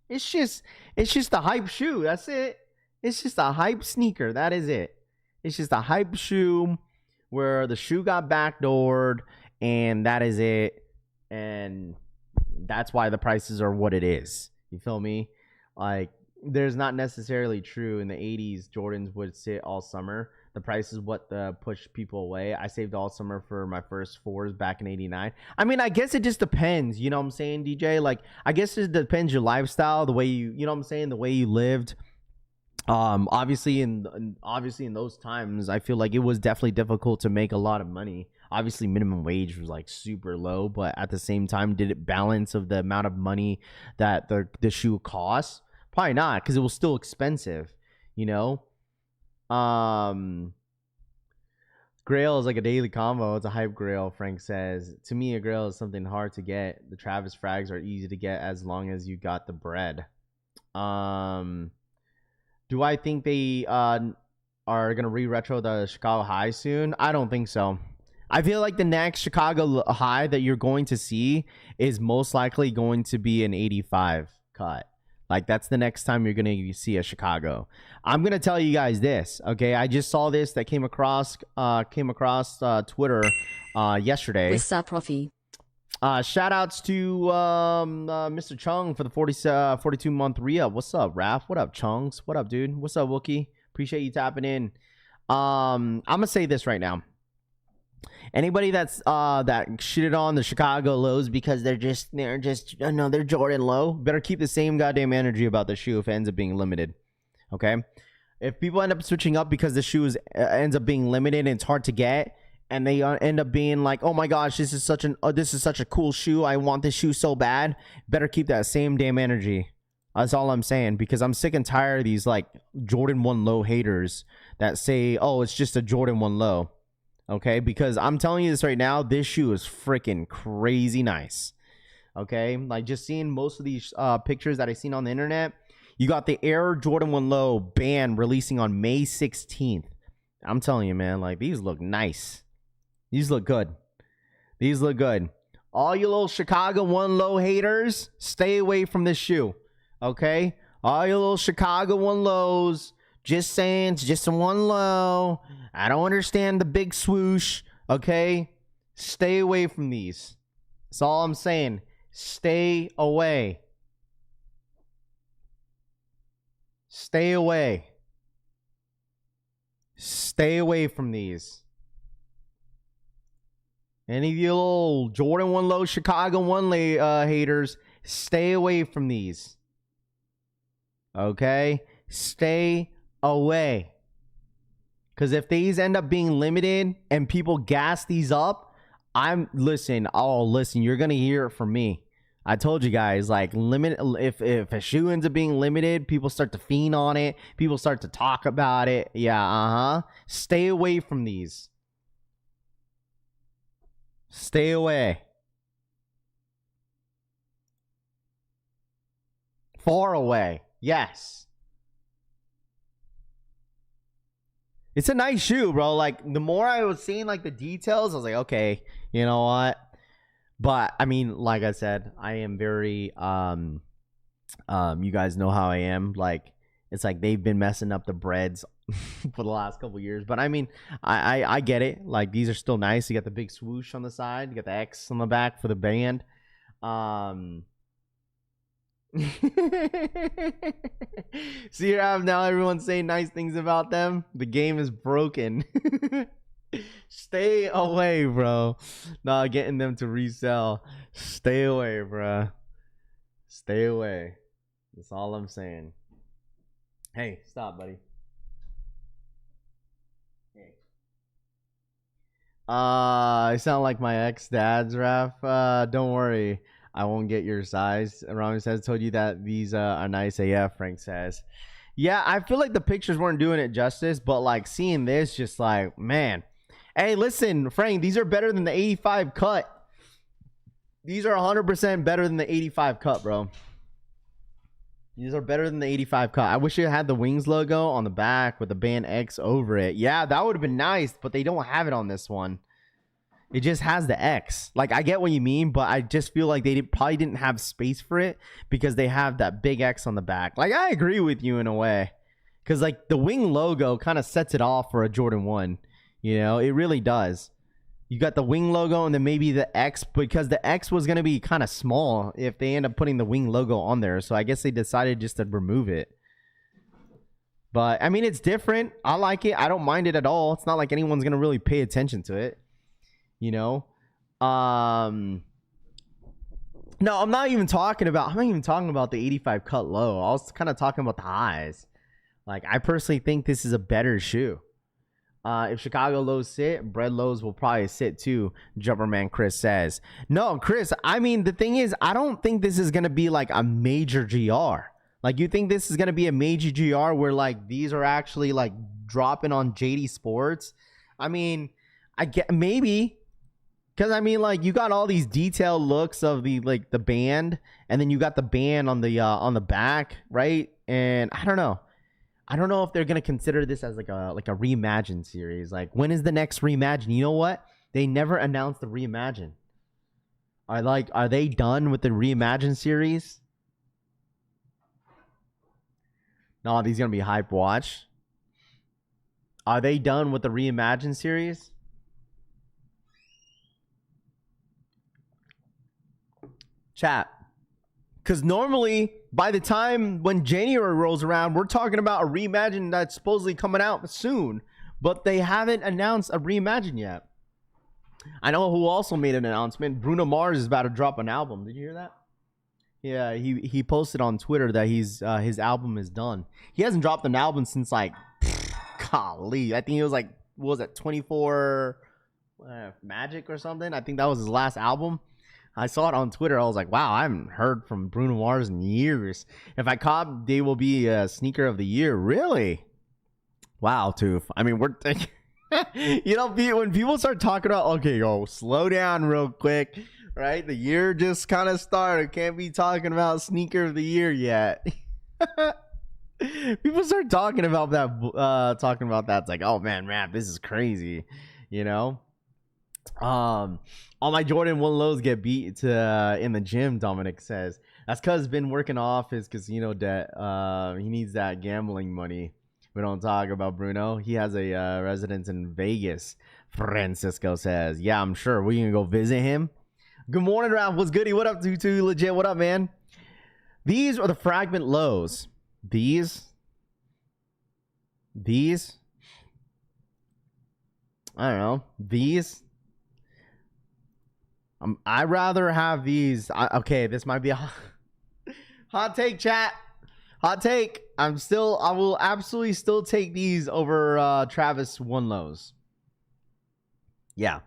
it's just a hype shoe. That's it. It's just a hype sneaker. That is it. It's just a hype shoe where the shoe got backdoored, and that is it. And that's why the prices are what it is. You feel me? Like, there's not necessarily true in the 80s Jordans would sit all summer. The price is what pushed people away. I saved all summer for my first 4s back in 89. I mean, I guess it just depends. You know what I'm saying, DJ? Like, I guess it depends your lifestyle, the way you know what I'm saying, the way you lived. Obviously in those times, I feel like it was definitely difficult to make a lot of money. Obviously, minimum wage was like super low, but at the same time, did it balance of the amount of money that the shoe costs? Probably not, because it was still expensive, you know. Grail is like a daily combo. It's a hype grail, Frank says. To me, a grail is something hard to get. The Travis frags are easy to get as long as you got the bread. Do I think they are going to re-retro the Chicago High soon? I don't think so. I feel like the next Chicago High that you're going to see is most likely going to be an 85 cut. Like, that's the next time you're going to see a Chicago. I'm going to tell you guys this, okay? I just saw this that came across Twitter yesterday. What's up, Profi? Shout outs to Mr. Chung for the 42-month re-up. What's up, Raph? What up, Chunks? What up, dude? What's up, Wookie? Appreciate you tapping in. I'm going to say this right now. Anybody that shitted on the Chicago lows because they're Jordan low, better keep the same goddamn energy about the shoe if it ends up being limited. Okay? If people end up switching up because the shoe ends up being limited and it's hard to get, and they end up being like, oh my gosh, this is such a cool shoe, I want this shoe so bad, better keep that same damn energy. That's all I'm saying, because I'm sick and tired of these like Jordan 1 low haters that say, oh, it's just a Jordan 1 low. Okay, because I'm telling you this right now, this shoe is freaking crazy nice. Okay, like just seeing most of these pictures that I've seen on the internet, you got the Air Jordan 1 Low band releasing on May 16th. I'm telling you, man, like these look nice. These look good. These look good. All you little Chicago 1 Low haters, stay away from this shoe. Okay, all you little Chicago 1 Lows. Just saying, it's just a 1 low. I don't understand the big swoosh. Okay? Stay away from these. That's all I'm saying. Stay away. Stay away. Stay away from these. Any of you little Jordan 1 Low, Chicago 1 haters, stay away from these. Okay? Stay away. Because if these end up being limited and people gas these up, listen, you're gonna hear it from me. I told you guys, like, if a shoe ends up being limited, people start to fiend on it. People start to talk about it. Yeah, stay away from these. Stay away. Far away. Yes. It's a nice shoe, bro. Like, the more I was seeing, like, the details, I was like, okay, you know what? But I mean, like I said, I am very you guys know how I am. Like, it's like they've been messing up the breads for the last couple years. But I mean, I get it. Like, these are still nice. You got the big swoosh on the side, you got the X on the back for the band. See, now everyone's saying nice things about them. The game is broken. Stay away, bro. Not getting them to resell. Stay away, bro. Stay away. That's all I'm saying. Hey, stop, buddy. Hey. I sound like my ex-dad's, Raph. Don't worry. I won't get your size. Rami says, told you that these are nice AF, Frank says. Yeah, I feel like the pictures weren't doing it justice, but like seeing this, just like, man. Hey, listen, Frank, these are better than the 85 cut. These are 100% better than the 85 cut, bro. These are better than the 85 cut. I wish it had the Wings logo on the back with the band X over it. Yeah, that would have been nice, but they don't have it on this one. It just has the X. Like, I get what you mean, but I just feel like they probably didn't have space for it because they have that big X on the back. Like, I agree with you in a way. Because, like, the Wing logo kind of sets it off for a Jordan 1. You know, it really does. You got the Wing logo and then maybe the X, because the X was going to be kind of small if they end up putting the Wing logo on there. So I guess they decided just to remove it. But, I mean, it's different. I like it. I don't mind it at all. It's not like anyone's going to really pay attention to it. You know? No, I'm not even talking about the 85 cut low. I was kind of talking about the highs. Like, I personally think this is a better shoe. If Chicago lows sit, bread lows will probably sit too, Jumperman Chris says. No, Chris, I mean, the thing is, I don't think this is going to be like a major GR. Like, you think this is going to be a major GR where like these are actually like dropping on JD Sports? I mean, I get maybe. Because, I mean, like, you got all these detailed looks of the, like, the band. And then you got the band on the back, right? And I don't know. I don't know if they're going to consider this as, like a Reimagined series. Like, when is the next Reimagined? You know what? They never announced the Reimagined. Are they done with the Reimagined series? No, these going to be hype watch. Are they done with the Reimagined series? Chat. Because normally, by the time when January rolls around, we're talking about a Reimagined that's supposedly coming out soon. But they haven't announced a Reimagined yet. I know who also made an announcement. Bruno Mars is about to drop an album. Did you hear that? Yeah, he posted on Twitter that his album is done. He hasn't dropped an album since like, golly, I think it was like, what was it, 24 Magic or something? I think that was his last album. I saw it on Twitter. I was like, wow, I haven't heard from Bruno Mars in years. If I cop, they will be a sneaker of the year. Really? Wow, Toof. I mean, we're thinking, you know, when people start talking about, okay, yo, slow down real quick, right? The year just kind of started. Can't be talking about sneaker of the year yet. People start talking about that. It's like, oh man, rap, this is crazy, you know? All my Jordan 1 lows get beat in the gym, Dominic says. That's because he's been working off his casino debt. He needs that gambling money. We don't talk about Bruno. He has a residence in Vegas, Francisco says. Yeah, I'm sure. We can go visit him. Good morning, Ralph. What's goody? What up, Tutu? Legit. What up, man? These are the fragment lows. These. I don't know. These. I'd rather have these. Okay, this might be a hot take, chat. Hot take. I will absolutely still take these over Travis 1 lows. Yeah.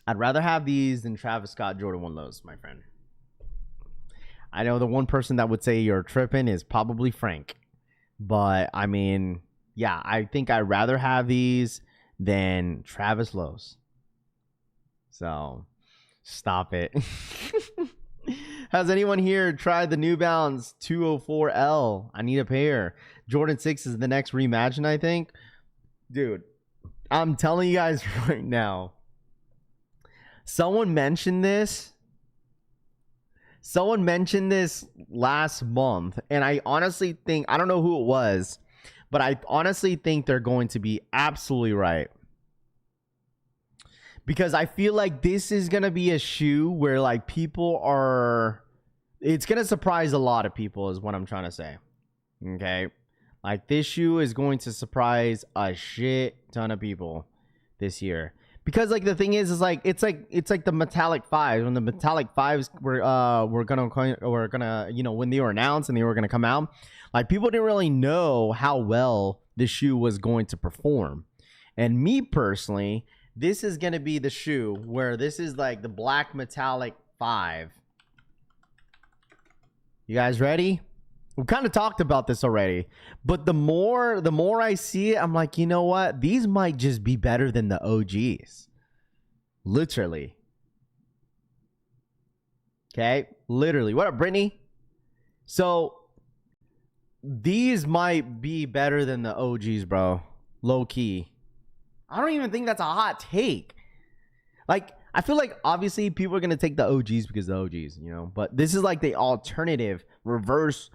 I'd rather have these than Travis Scott Jordan 1 lows, my friend. I know the one person that would say you're tripping is probably Frank. But, I mean, yeah, I think I'd rather have these than Travis Lowe's. So, stop it. Has anyone here tried the New Balance 204L? I need a pair. Jordan 6 is the next Reimagined, I think. Dude, I'm telling you guys right now. Someone mentioned this. Someone mentioned this last month. And I honestly think, I don't know who it was, but I honestly think they're going to be absolutely right. Because I feel like this is going to be a shoe where like people are, it's going to surprise a lot of people is what I'm trying to say. Okay. Like this shoe is going to surprise a shit ton of people this year. Because like the thing is like, it's like the metallic fives. When the metallic fives were gonna, you know, when they were announced and they were going to come out, like people didn't really know how well the shoe was going to perform. And me personally, this is going to be the shoe where this is like the black metallic 5. You guys ready? We kind of talked about this already. But the more I see it, I'm like, you know what? These might just be better than the OGs. Literally. Okay? Literally. What up, Brittany? So, these might be better than the OGs, bro. Low key. I don't even think that's a hot take. Like, I feel like obviously people are going to take the OGs because the OGs, you know. But this is like the alternative reverse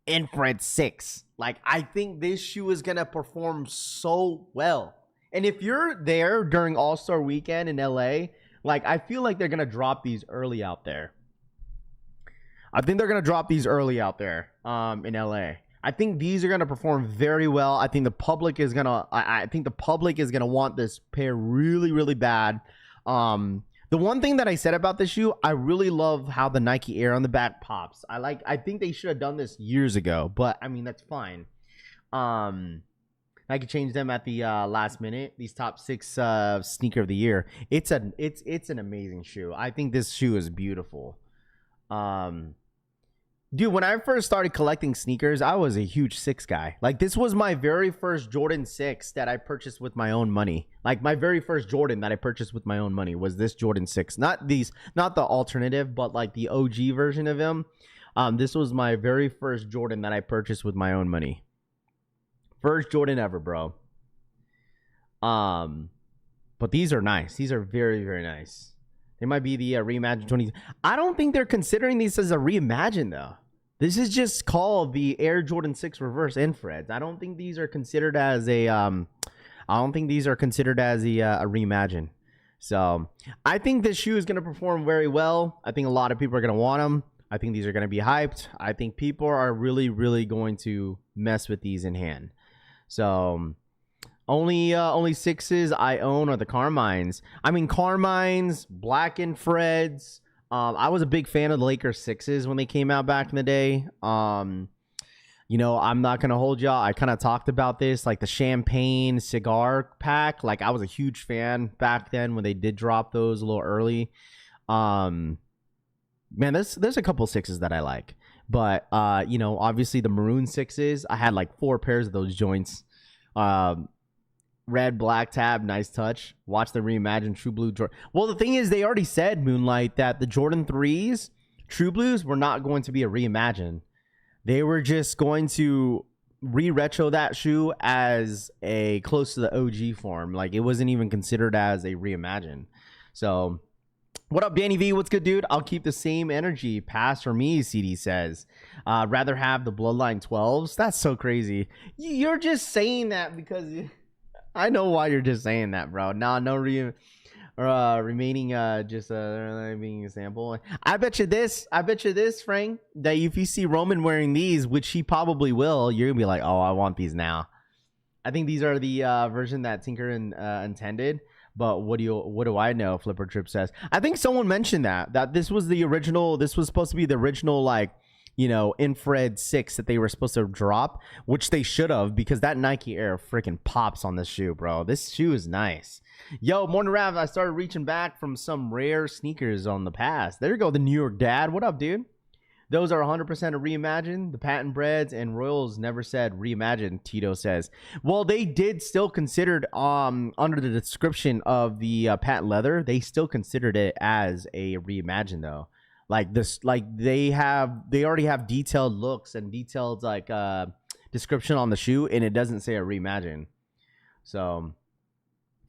infrared 6. Like, I think this shoe is going to perform so well. And if you're there during All-Star Weekend in LA, like, I feel like they're going to drop these early out there. I think they're going to drop these early out there in LA. I think these are going to perform very well. I think the public is going to want this pair really, really bad. The one thing that I said about this shoe, I really love how the Nike Air on the back pops. I think they should have done this years ago, but I mean, that's fine. Nike changed them at the last minute. These top 6 sneaker of the year. It's an amazing shoe. I think this shoe is beautiful. Dude, when I first started collecting sneakers, I was a huge 6 guy. Like, this was my very first Jordan 6 that I purchased with my own money. Like, my very first Jordan that I purchased with my own money was this Jordan 6. Not the alternative, but like the OG version of him. This was my very first Jordan that I purchased with my own money. First Jordan ever, bro. But these are nice. These are very, very nice. They might be the Reimagined 20. I don't think they're considering these as a Reimagined, though. This is just called the Air Jordan 6 Reverse Infrareds. I don't think these are considered as a Reimagined. So I think this shoe is going to perform very well. I think a lot of people are going to want them. I think these are going to be hyped. I think people are really, really going to mess with these in hand. So only 6s I own are the Carmines. I mean, Carmines, black infrareds. I was a big fan of the Lakers 6s when they came out back in the day. You know, I'm not going to hold y'all. I kind of talked about this, like the champagne cigar pack. Like, I was a huge fan back then when they did drop those a little early. Man, there's a couple 6s that I like. But, you know, obviously the maroon 6s, I had like 4 pairs of those joints. Red, black tab, nice touch. Watch the Reimagined True Blue Jordan. Well, the thing is, they already said, Moonlight, that the Jordan 3s, True Blues, were not going to be a Reimagined. They were just going to re-retro that shoe as a close to the OG form. Like, it wasn't even considered as a Reimagined. So, what up, Danny V? What's good, dude? I'll keep the same energy. Pass for me, CD says. Rather have the Bloodline 12s. That's so crazy. You're just saying that because... I know why you're just saying that, bro. No remaining just being a sample. I bet you this, Frank, that if you see Roman wearing these, which he probably will, you're gonna be like, oh, I want these now. I think these are the version that Tinker intended. But what do I know? Flipper Trip says. I think someone mentioned that this was the original. This was supposed to be the original, like, you know, infrared 6 that they were supposed to drop, which they should have, because that Nike Air freaking pops on this shoe, bro. This shoe is nice. Yo, Morning Rav, I started reaching back from some rare sneakers on the past. There you go, the New York Dad. What up, dude? Those are 100% a Reimagined. The patent breads and Royals never said Reimagined, Tito says. Well, they did still considered under the description of the patent leather, they still considered it as a Reimagined though. Like this, like they already have detailed looks and detailed like description on the shoe, and it doesn't say a Reimagined. So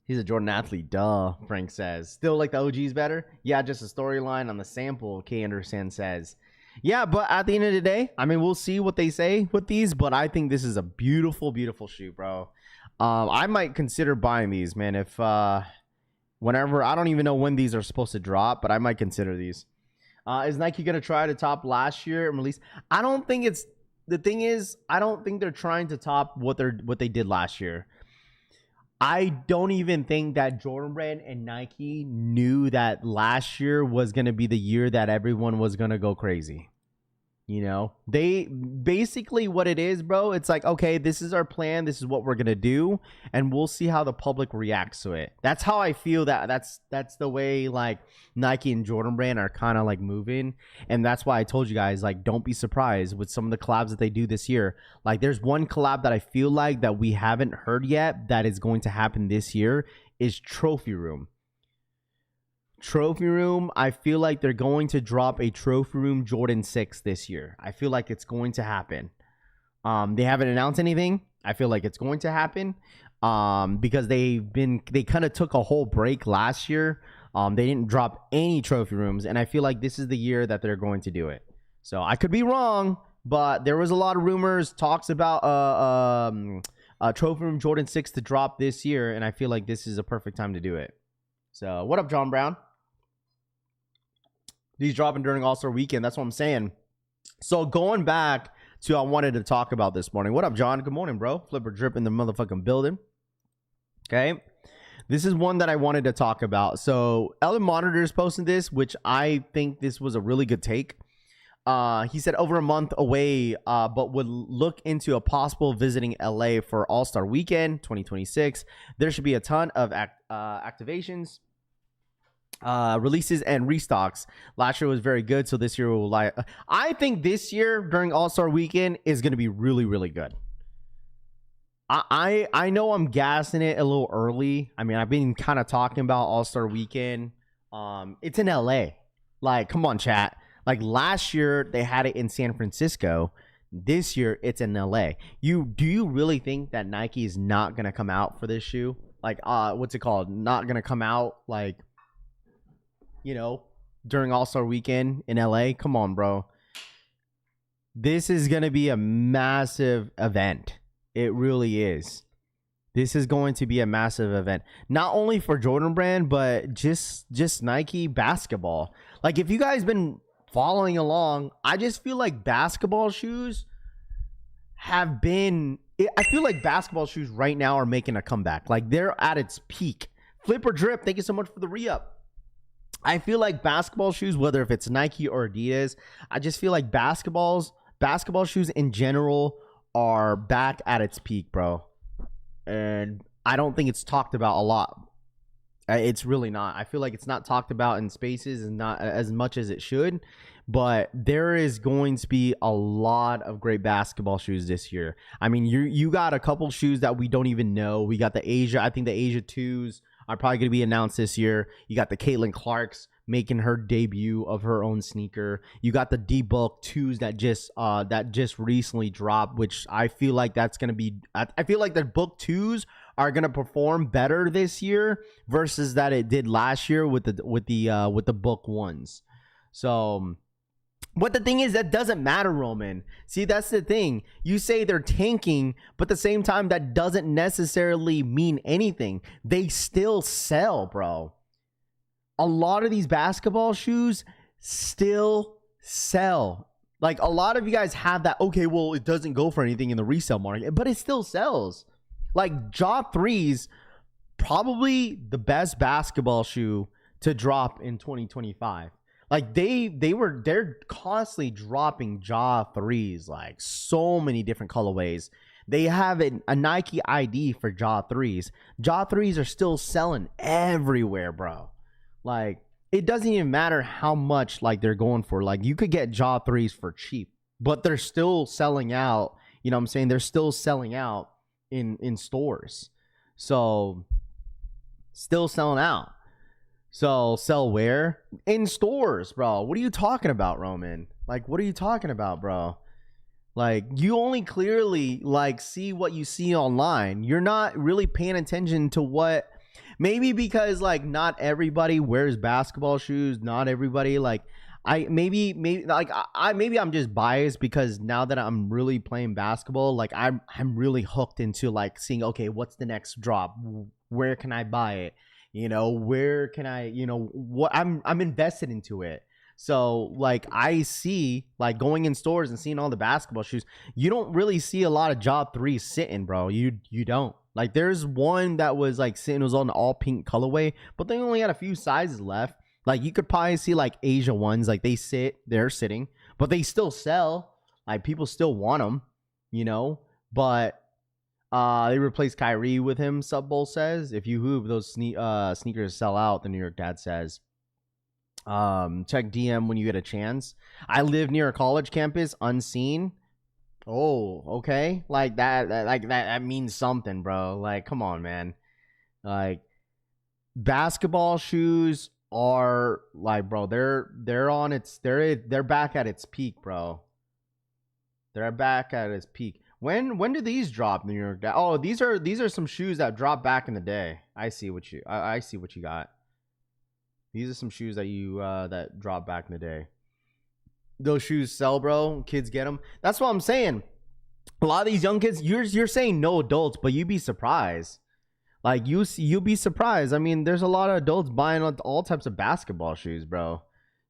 he's a Jordan athlete, duh, Frank says. Still like the OGs better? Yeah, just a storyline on the sample, K. Anderson says. Yeah, but at the end of the day, I mean, we'll see what they say with these, but I think this is a beautiful, beautiful shoe, bro. I might consider buying these, man, if whenever, I don't even know when these are supposed to drop, but I might consider these. Is Nike going to try to top last year and release? I don't think it's, the thing is, I don't think they're trying to top what they did last year. I don't even think that Jordan Brand and Nike knew that last year was going to be the year that everyone was going to go crazy. You know, they basically what it is, bro. It's like, okay, this is our plan. This is what we're going to do. And we'll see how the public reacts to it. That's how I feel that's the way like Nike and Jordan Brand are kind of like moving. And that's why I told you guys, like, don't be surprised with some of the collabs that they do this year. Like there's one collab that I feel like that we haven't heard yet that is going to happen this year is Trophy Room. Trophy Room, I feel like they're going to drop a Trophy Room Jordan 6 this year. I feel like it's going to happen. They haven't announced anything. I feel like it's going to happen because they kind of took a whole break last year. They didn't drop any Trophy Rooms, and I feel like this is the year that they're going to do it. So I could be wrong, but there was a lot of rumors, talks about Trophy Room Jordan 6 to drop this year, and I feel like this is a perfect time to do it. So what up, John Brown? These dropping during All-Star Weekend. That's what I'm saying. So going back to I wanted to talk about this morning. What up, John? Good morning, bro. Flipper Drip in the motherfucking building. Okay. This is one that I wanted to talk about. So Ellen Monitor is posting this, which I think this was a really good take. He said over a month away, but would look into a possible visiting LA for All-Star Weekend 2026. There should be a ton of activations, releases, and restocks. Last year was very good, so this year will lie. I think this year during All-Star Weekend is going to be really, really good. I know I'm gassing it a little early. I mean, I've been kind of talking about All-Star Weekend. It's in LA. Like, come on, chat. Like last year they had it in San Francisco. This year it's in LA. Do you really think that Nike is not gonna come out for this shoe? Like, what's it called? Not gonna come out like, you know, during All-Star Weekend in LA? Come on, bro. This is gonna be a massive event. It really is. This is going to be a massive event. Not only for Jordan Brand, but just Nike basketball. Like, if you guys been following along, I just feel like basketball shoes have been, I feel like basketball shoes right now are making a comeback. Like, they're at its peak. Flipper Drip, thank you so much for the re-up. I feel like basketball shoes, whether if it's Nike or Adidas, I just feel like basketball shoes in general are back at its peak, bro. And I don't think it's talked about a lot. It's really not. I feel like it's not talked about in spaces and not as much as it should. But there is going to be a lot of great basketball shoes this year. I mean, you got a couple shoes that we don't even know. We got the Asia. I think the Asia 2s are probably going to be announced this year. You got the Caitlin Clarks making her debut of her own sneaker. You got the D-Bulk 2s that just recently dropped, which I feel like that's going to be. I feel like the Bulk 2s are going to perform better this year versus that it did last year with the Bulk 1s. So, but the thing is, that doesn't matter, Roman. See, that's the thing. You say they're tanking, but at the same time, that doesn't necessarily mean anything. They still sell, bro. A lot of these basketball shoes still sell. Like, a lot of you guys have that, okay, well, it doesn't go for anything in the resale market, but it still sells. Like, Jaw 3's probably the best basketball shoe to drop in 2025. Like, they're constantly dropping Jaw 3's, like, so many different colorways. They have a Nike ID for Jaw 3's. Jaw 3's are still selling everywhere, bro. Like, it doesn't even matter how much like they're going for. Like you could get Jaw 3s for cheap, but they're still selling out. You know what I'm saying? They're still selling out in stores. So still selling out. So sell where? In stores, bro. What are you talking about, Roman? Like, what are you talking about, bro? Like, you only clearly like see what you see online. You're not really paying attention to what, maybe because like not everybody wears basketball shoes. Not everybody like, maybe I'm just biased because now that I'm really playing basketball, like I'm really hooked into like seeing, okay, what's the next drop? Where can I buy it? You know, where can I, you know, what I'm invested into it. So like I see like going in stores and seeing all the basketball shoes, you don't really see a lot of Job 3 sitting, bro. You don't. Like there's one that was like sitting, it was on the all pink colorway, but they only had a few sizes left. Like you could probably see like Asia ones, like they're sitting, but they still sell. Like people still want them, you know, but they replaced Kyrie with him, Sub Bowl says. If you hoop, those sneakers sell out, the New York Dad says. Check DM when you get a chance. I live near a college campus, unseen. Oh, okay. Like that means something, bro. Like, come on, man. Like, basketball shoes are like, bro, they're back at its peak, bro. They're back at its peak. When do these drop, New York? Oh, these are some shoes that dropped back in the day. I see what you got. These are some shoes that you that dropped back in the day. Those shoes sell, bro. Kids get them. That's what I'm saying. A lot of these young kids, you're saying no adults, but you'd be surprised. Like you'll be surprised. I mean, there's a lot of adults buying all types of basketball shoes, bro.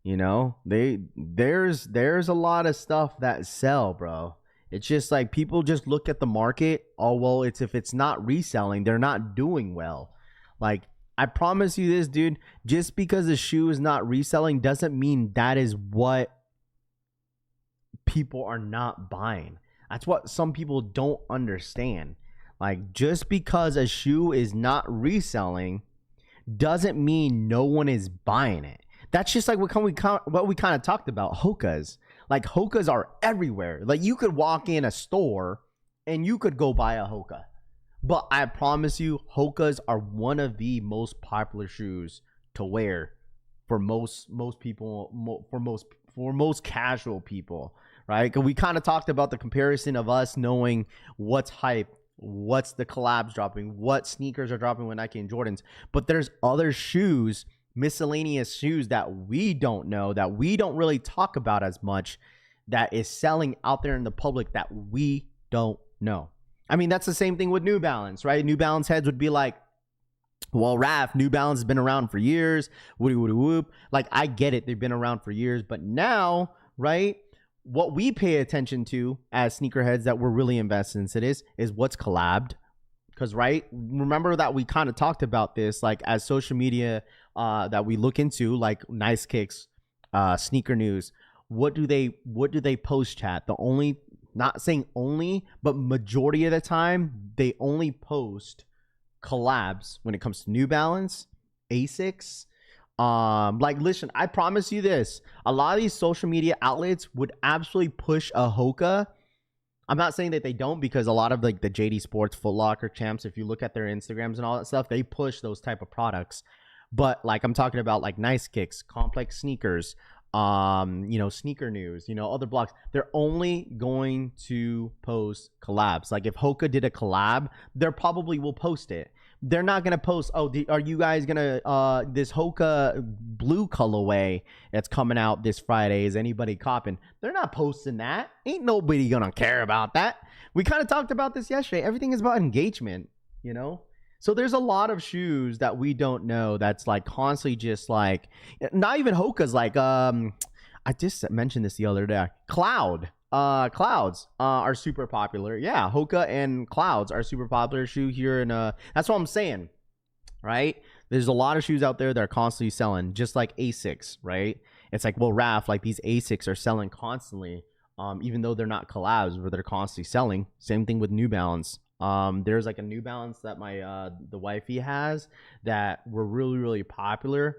You know, there's a lot of stuff that sell, bro. It's just like people just look at the market. Oh, well, if it's not reselling, they're not doing well. Like, I promise you this, dude, just because a shoe is not reselling doesn't mean that is what people are not buying. That's what some people don't understand. Like, just because a shoe is not reselling doesn't mean no one is buying it. That's just like what we kind of talked about, Hokas. Like, Hokas are everywhere. Like, you could walk in a store and you could go buy a Hoka. But I promise you, Hokas are one of the most popular shoes to wear for most people, for most casual people, right? Because we kind of talked about the comparison of us knowing what's hype, what's the collabs dropping, what sneakers are dropping with Nike and Jordans. But there's other shoes, miscellaneous shoes that we don't know, that we don't really talk about as much, that is selling out there in the public that we don't know. I mean, that's the same thing with New Balance, right? New Balance heads would be like, well, Raph, New Balance has been around for years. Woody whoop. Like, I get it. They've been around for years. But now, right, what we pay attention to as sneakerheads that we're really invested in is what's collabed. Because, right, remember that we kind of talked about this, like, as social media that we look into, like Nice Kicks, Sneaker News. What do they post, chat? The only, not saying only, but majority of the time, they only post collabs when it comes to New Balance, Asics. Like, listen, I promise you this. A lot of these social media outlets would absolutely push a Hoka. I'm not saying that they don't, because a lot of like the JD Sports, Foot Locker, Champs, if you look at their Instagrams and all that stuff, they push those type of products. But like, I'm talking about like Nice Kicks, Complex Sneakers, Sneaker News, other blogs. They're only going to post collabs. Like, if Hoka did a collab, they probably will post it. They're not going to post, are you guys going to, this Hoka blue colorway that's coming out this Friday, is anybody copping? They're not posting that. Ain't nobody going to care about that. We kind of talked about this yesterday. Everything is about engagement, So there's a lot of shoes that we don't know that's like constantly just like, not even Hoka's, like, I just mentioned this the other day. Clouds are super popular. Yeah, Hoka and Clouds are super popular shoe here, and that's what I'm saying, right? There's a lot of shoes out there that are constantly selling, just like Asics, right? It's like, well, Raph, like, these Asics are selling constantly, even though they're not collabs, but they're constantly selling. Same thing with New Balance. There's like a New Balance that my the wifey has that were really, really popular.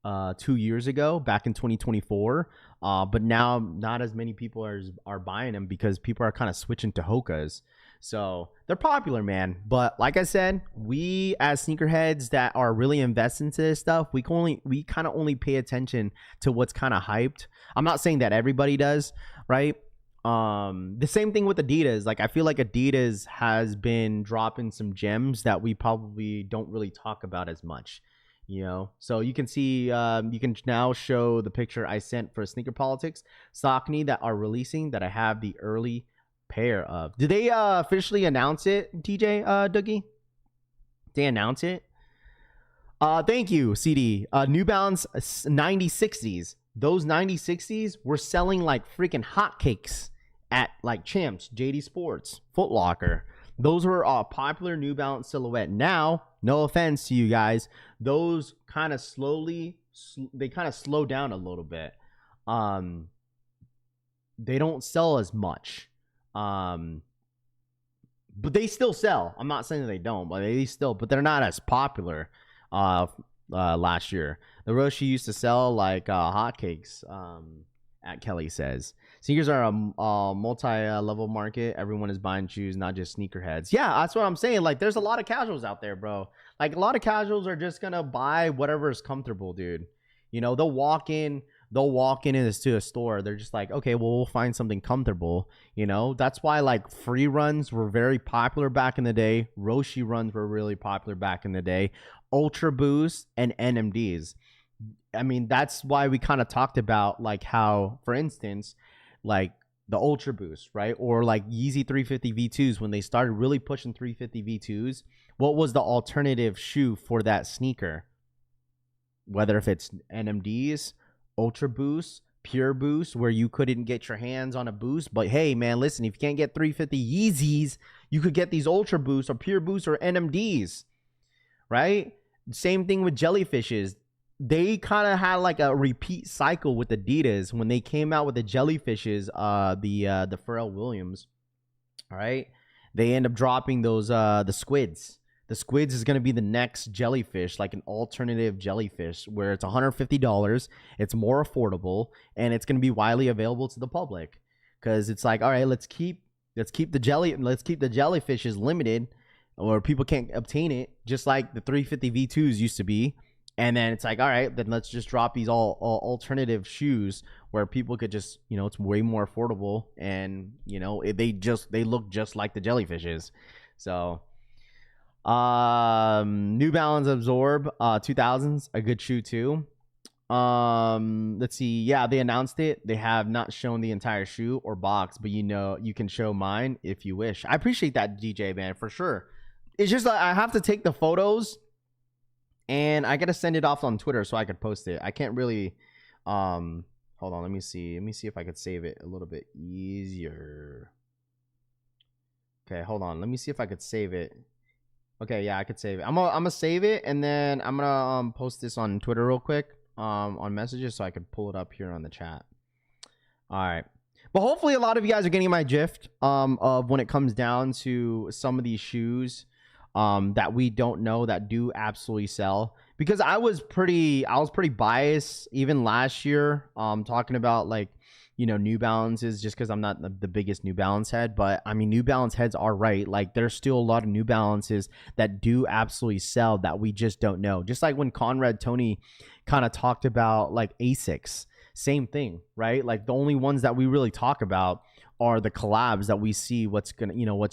2 years ago, back in 2024. But now not as many people are buying them because people are kind of switching to Hokas. So they're popular, man. But like I said, we as sneakerheads that are really invested into this stuff, we kind of only pay attention to what's kind of hyped. I'm not saying that everybody does, right? The same thing with Adidas. Like, I feel like Adidas has been dropping some gems that we probably don't really talk about as much, you know. So you can see, you can now show the picture I sent for Sneaker Politics, Saucony, that are releasing, that I have the early pair of. Did they officially announce it, DJ Doogie? They announce it? Thank you, CD. New Balance 9060s. Those 9060s were selling like freaking hotcakes at like Champs, JD Sports, Foot Locker. Those were a popular New Balance silhouette. Now, no offense to you guys, those kind of they kind of slow down a little bit. They don't sell as much. But they still sell. I'm not saying that they don't, but but they're not as popular last year. The Roshi used to sell like hotcakes, at Kelly says. Sneakers are a multi-level market. Everyone is buying shoes, not just sneakerheads. Yeah, that's what I'm saying. Like, there's a lot of casuals out there, bro. Like, a lot of casuals are just gonna buy whatever is comfortable, dude. You know, they'll walk into a store. They're just like, okay, well, we'll find something comfortable. You know, that's why like free runs were very popular back in the day. Roshi runs were really popular back in the day. Ultra Boost and NMDs. I mean, that's why we kind of talked about like how, for instance, like the Ultra Boost, right? Or like Yeezy 350 V2s, when they started really pushing 350 V2s, what was the alternative shoe for that sneaker? Whether if it's NMDs, Ultra Boost, Pure Boost, where you couldn't get your hands on a boost. But hey, man, listen, if you can't get 350 Yeezys, you could get these Ultra Boosts or Pure Boosts or NMDs, right? Same thing with Jellyfishes. They kind of had like a repeat cycle with Adidas when they came out with the Jellyfishes, the Pharrell Williams. All right, they end up dropping those the Squids. The Squids is going to be the next jellyfish, like an alternative jellyfish, where it's $150. It's more affordable, and it's going to be widely available to the public. Because it's like, all right, let's keep the jellyfishes limited, or people can't obtain it, just like the 350 V2s used to be. And then it's like, all right, then let's just drop these all alternative shoes where people could just, you know, it's way more affordable, and you know, they look just like the jellyfishes. So New Balance Absorb 2000s, a good shoe too. Let's see. Yeah, they announced it. They have not shown the entire shoe or box, but you know, you can show mine if you wish. I appreciate that, DJ, man, for sure. It's just like I have to take the photos and I gotta send it off on Twitter so I could post it. I can't really hold on, let me see if I could save it a little bit easier. Okay, hold on, let me see if I could save it. Okay, yeah, I could save it. I'm gonna save it, and then I'm gonna post this on Twitter real quick, on messages, so I could pull it up here on the chat. All right, but hopefully a lot of you guys are getting my drift of when it comes down to some of these shoes that we don't know that do absolutely sell. Because I was pretty biased even last year, talking about like, you know, New Balances, just because I'm not the biggest New Balance head. But I mean, New Balance heads are right. Like, there's still a lot of New Balances that do absolutely sell that we just don't know. Just like when Conrad Tony kind of talked about like Asics, same thing, right? Like, the only ones that we really talk about are the collabs that we see what's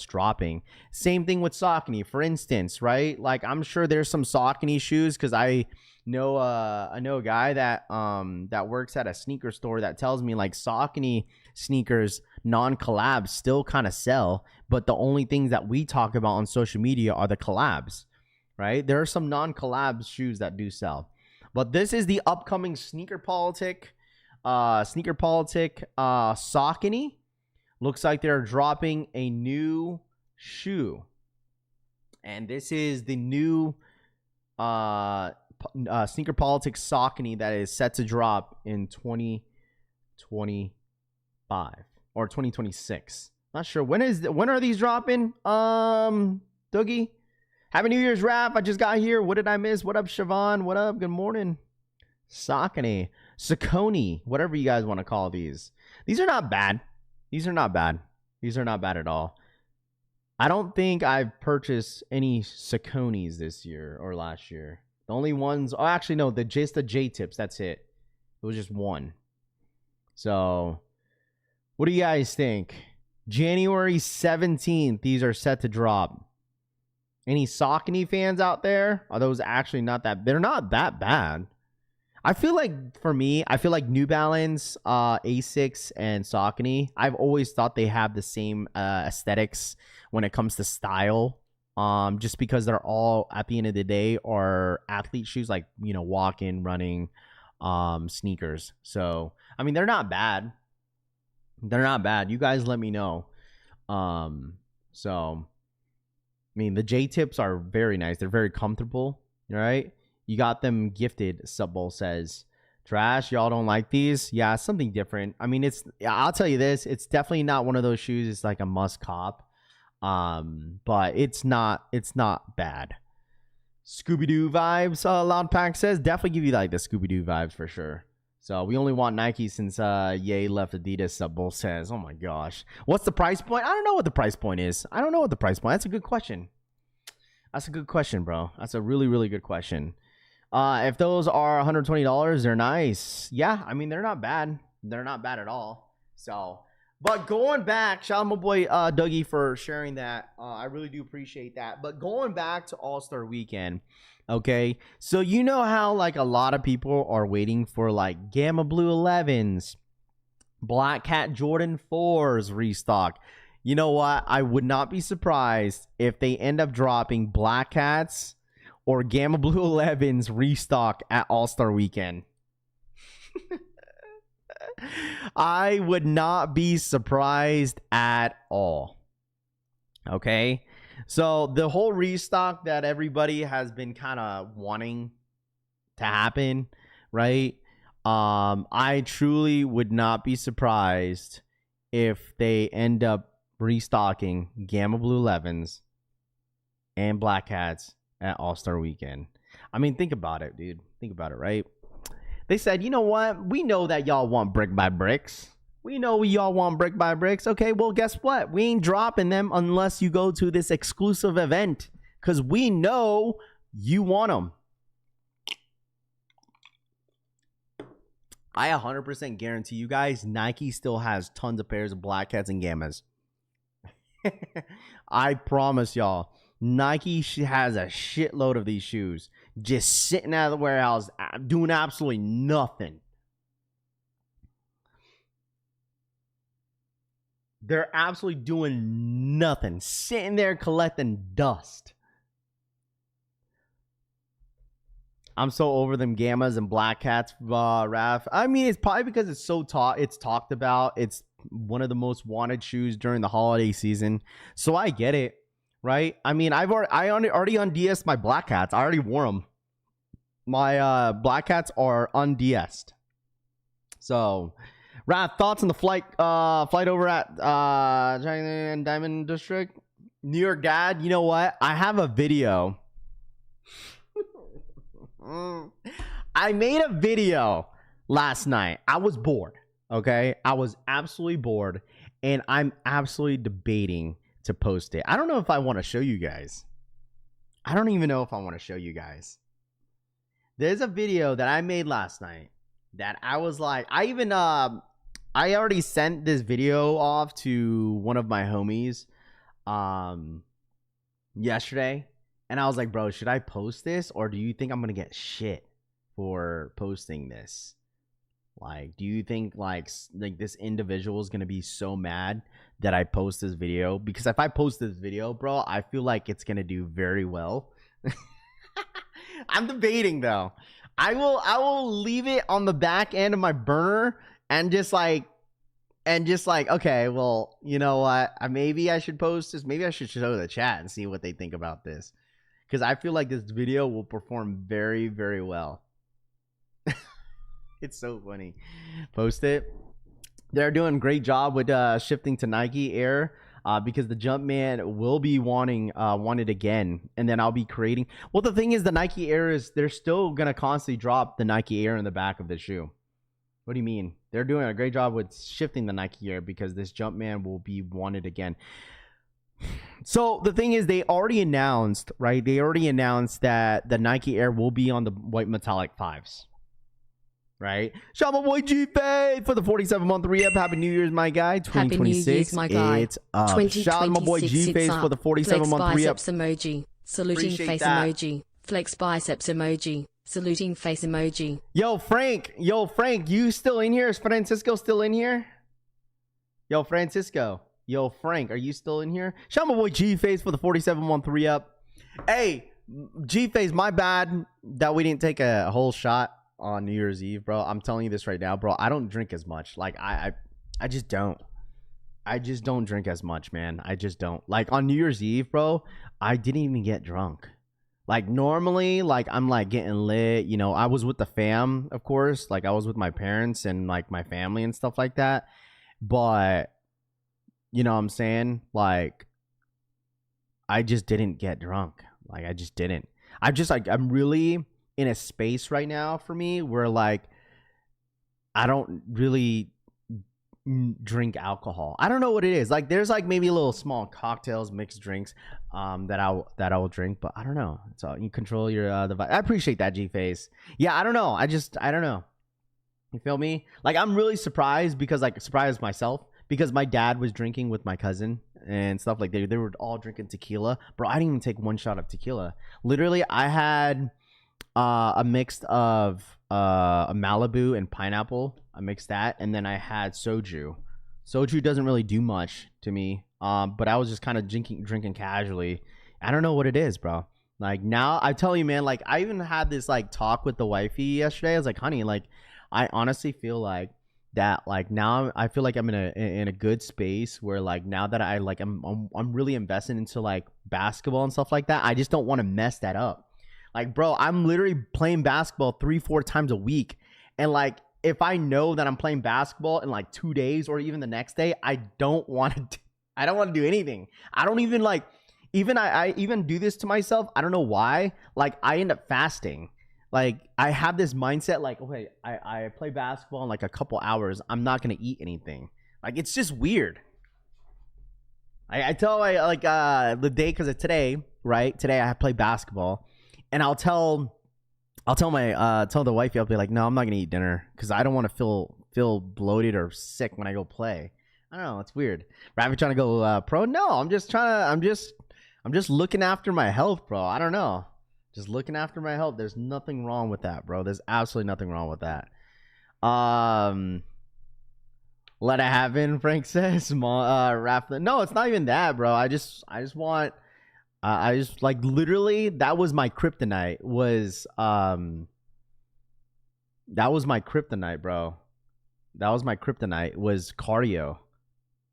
dropping. Same thing with Saucony, for instance, right? Like, I'm sure there's some Saucony shoes, because I know a guy that works at a sneaker store that tells me like Saucony sneakers non-collabs still kind of sell, but the only things that we talk about on social media are the collabs, right? There are some non-collab shoes that do sell, but this is the upcoming Sneaker Politic Saucony. Looks like they're dropping a new shoe, and this is the new Sneaker Politics Saucony that is set to drop in 2025 or 2026. Not sure when are these dropping. Doogie, happy New Year's, Rap. I just got here. What did I miss? What up, Siobhan? What up? Good morning. Saucony, whatever you guys want to call these. These are not bad. These are not bad. These are not bad at all. I don't think I've purchased any Sauconys this year or last year. The only ones, oh, actually, no, just the J tips. That's it. It was just one. So, what do you guys think? January 17th, these are set to drop. Any Saucony fans out there? Are those actually not that? They're not that bad. I feel like, for me, I feel like New Balance, Asics, and Saucony, I've always thought they have the same aesthetics when it comes to style. Just because they're all, at the end of the day, are athlete shoes, like, you know, walking, running, sneakers. So, I mean, they're not bad. They're not bad. You guys let me know. So, I mean, the J tips are very nice. They're very comfortable, right? You got them gifted, Subbowl says. Trash, y'all don't like these? Yeah, something different. I mean, I'll tell you this, it's definitely not one of those shoes. It's like a must cop. But it's not bad. Scooby-Doo vibes, Loud Pack says. Definitely give you like the Scooby-Doo vibes for sure. So we only want Nike since Ye left Adidas, Subbowl says. Oh my gosh. What's the price point? I don't know what the price point is. I don't know what the price point. That's a good question. That's a good question, bro. That's a really, really good question. If those are $120, they're nice. Yeah, I mean, they're not bad. They're not bad at all. So, but going back, shout out my boy Dougie for sharing that. I really do appreciate that. But going back to All-Star Weekend, okay? So you know how like a lot of people are waiting for like Gamma Blue 11s, Black Cat Jordan 4s restock. You know what? I would not be surprised if they end up dropping Black Cats or Gamma Blue 11s restock at All-Star Weekend. I would not be surprised at all. Okay? So the whole restock that everybody has been kind of wanting to happen, right? I truly would not be surprised if they end up restocking Gamma Blue 11s and Black Cats at All-Star Weekend. I mean, think about it, dude. Think about it, right? They said, you know what? We know that y'all want brick by bricks. We know y'all want brick by bricks. Okay, well, guess what? We ain't dropping them unless you go to this exclusive event because we know you want them. I 100% guarantee you guys, Nike still has tons of pairs of Black Cats and Gammas. I promise y'all, Nike has a shitload of these shoes just sitting out of the warehouse doing absolutely nothing. They're absolutely doing nothing, sitting there collecting dust. I'm so over them Gammas and Black Cats, Raph. I mean, it's probably because it's so it's talked about. It's one of the most wanted shoes during the holiday season. So I get it, right? I mean, I already unDS'd my Black Cats. I already wore them. My Black Cats are unDS'd. So, Raph, thoughts on the flight over at Diamond District? New York Dad, you know what? I have a video. I made a video last night. I was bored. Okay, I was absolutely bored, and I'm absolutely debating to post it. I don't know if I want to show you guys. I don't even know if I want to show you guys. There's a video that I made last night that I was like, I already sent this video off to one of my homies yesterday, and I was like, bro, should I post this, or do you think I'm gonna get shit for posting this? Like, do you think like this individual is gonna be so mad that I post this video? Because if I post this video, bro, I feel like it's gonna do very well. I'm debating though. I will leave it on the back end of my burner and just like, okay, well, you know what? Maybe I should post this. Maybe I should show the chat and see what they think about this, because I feel like this video will perform very, very well. It's so funny. Post it. They're doing a great job with shifting to Nike Air. because the Jumpman will be wanted again, and then I'll be creating. Well, the thing is, the Nike Air they're still gonna constantly drop the Nike Air in the back of the shoe. What do you mean? They're doing a great job with shifting the Nike Air because this Jumpman will be wanted again. So the thing is, they already announced, right? They already announced that the Nike Air will be on the white metallic 5s. Right? Shout out my boy G-Face for the 47-month re-up. Happy New Year's, my guy. 2026. Happy New Year's, my guy. It's up. Shout out my boy G-Face for the 47-month re-up. Flex biceps emoji. Saluting Appreciate face that. emoji. Flex biceps emoji. Saluting face emoji. Yo, Frank, you still in here? Is Francisco still in here? Yo, Francisco. Yo, Frank, are you still in here? Shout out my boy G-Face for the 47-month re-up. Hey, G-Face, my bad that we didn't take a whole shot on New Year's Eve, bro. I'm telling you this right now, bro. I don't drink as much. Like, I just don't. I just don't drink as much, man. I just don't. Like, on New Year's Eve, bro, I didn't even get drunk. Like, normally, like, I'm, like, getting lit. You know, I was with the fam, of course. Like, I was with my parents and, like, my family and stuff like that. But, you know what I'm saying? Like, I just didn't get drunk. Like, I just didn't. I'm really in a space right now for me where, like, I don't really drink alcohol. I don't know what it is. Like, there's like maybe a little small cocktails, mixed drinks that I will drink, but I don't know. So you control your the vibe. I appreciate that, G-Face. Yeah, I don't know. I don't know. You feel me? Like, I'm really surprised because, like, surprised myself because my dad was drinking with my cousin and stuff. Like, they were all drinking tequila. Bro, I didn't even take one shot of tequila. Literally, I had a mix of a Malibu and pineapple. I mixed that, and then I had soju. Soju doesn't really do much to me, but I was just kind of drinking casually. I don't know what it is, bro. Like, now I tell you, man, like, I even had this like talk with the wifey yesterday. I was like, honey, like, I honestly feel like that, like, now I feel like I'm in a good space where, like, now that I'm really invested into like basketball and stuff like that, I just don't want to mess that up. Like, bro, I'm literally playing basketball 3-4 times a week. And, like, if I know that I'm playing basketball in, like, 2 days or even the next day, I don't want to do anything. I don't even, like, I even do this to myself. I don't know why. Like, I end up fasting. Like, I have this mindset, like, okay, I play basketball in, like, a couple hours. I'm not going to eat anything. Like, it's just weird. I tell, the day, because of today, right? Today I have played basketball. And I'll tell the wifey, I'll be like, no, I'm not gonna eat dinner because I don't want to feel bloated or sick when I go play. I don't know, it's weird. Ravi trying to go pro? No, I'm just looking after my health, bro. I don't know, just looking after my health. There's nothing wrong with that, bro. There's absolutely nothing wrong with that. Let it happen, Frank says. Raph, no, it's not even that, bro. I just want. I just, like, literally, that was my kryptonite, that was my kryptonite, bro. That was my kryptonite, was cardio.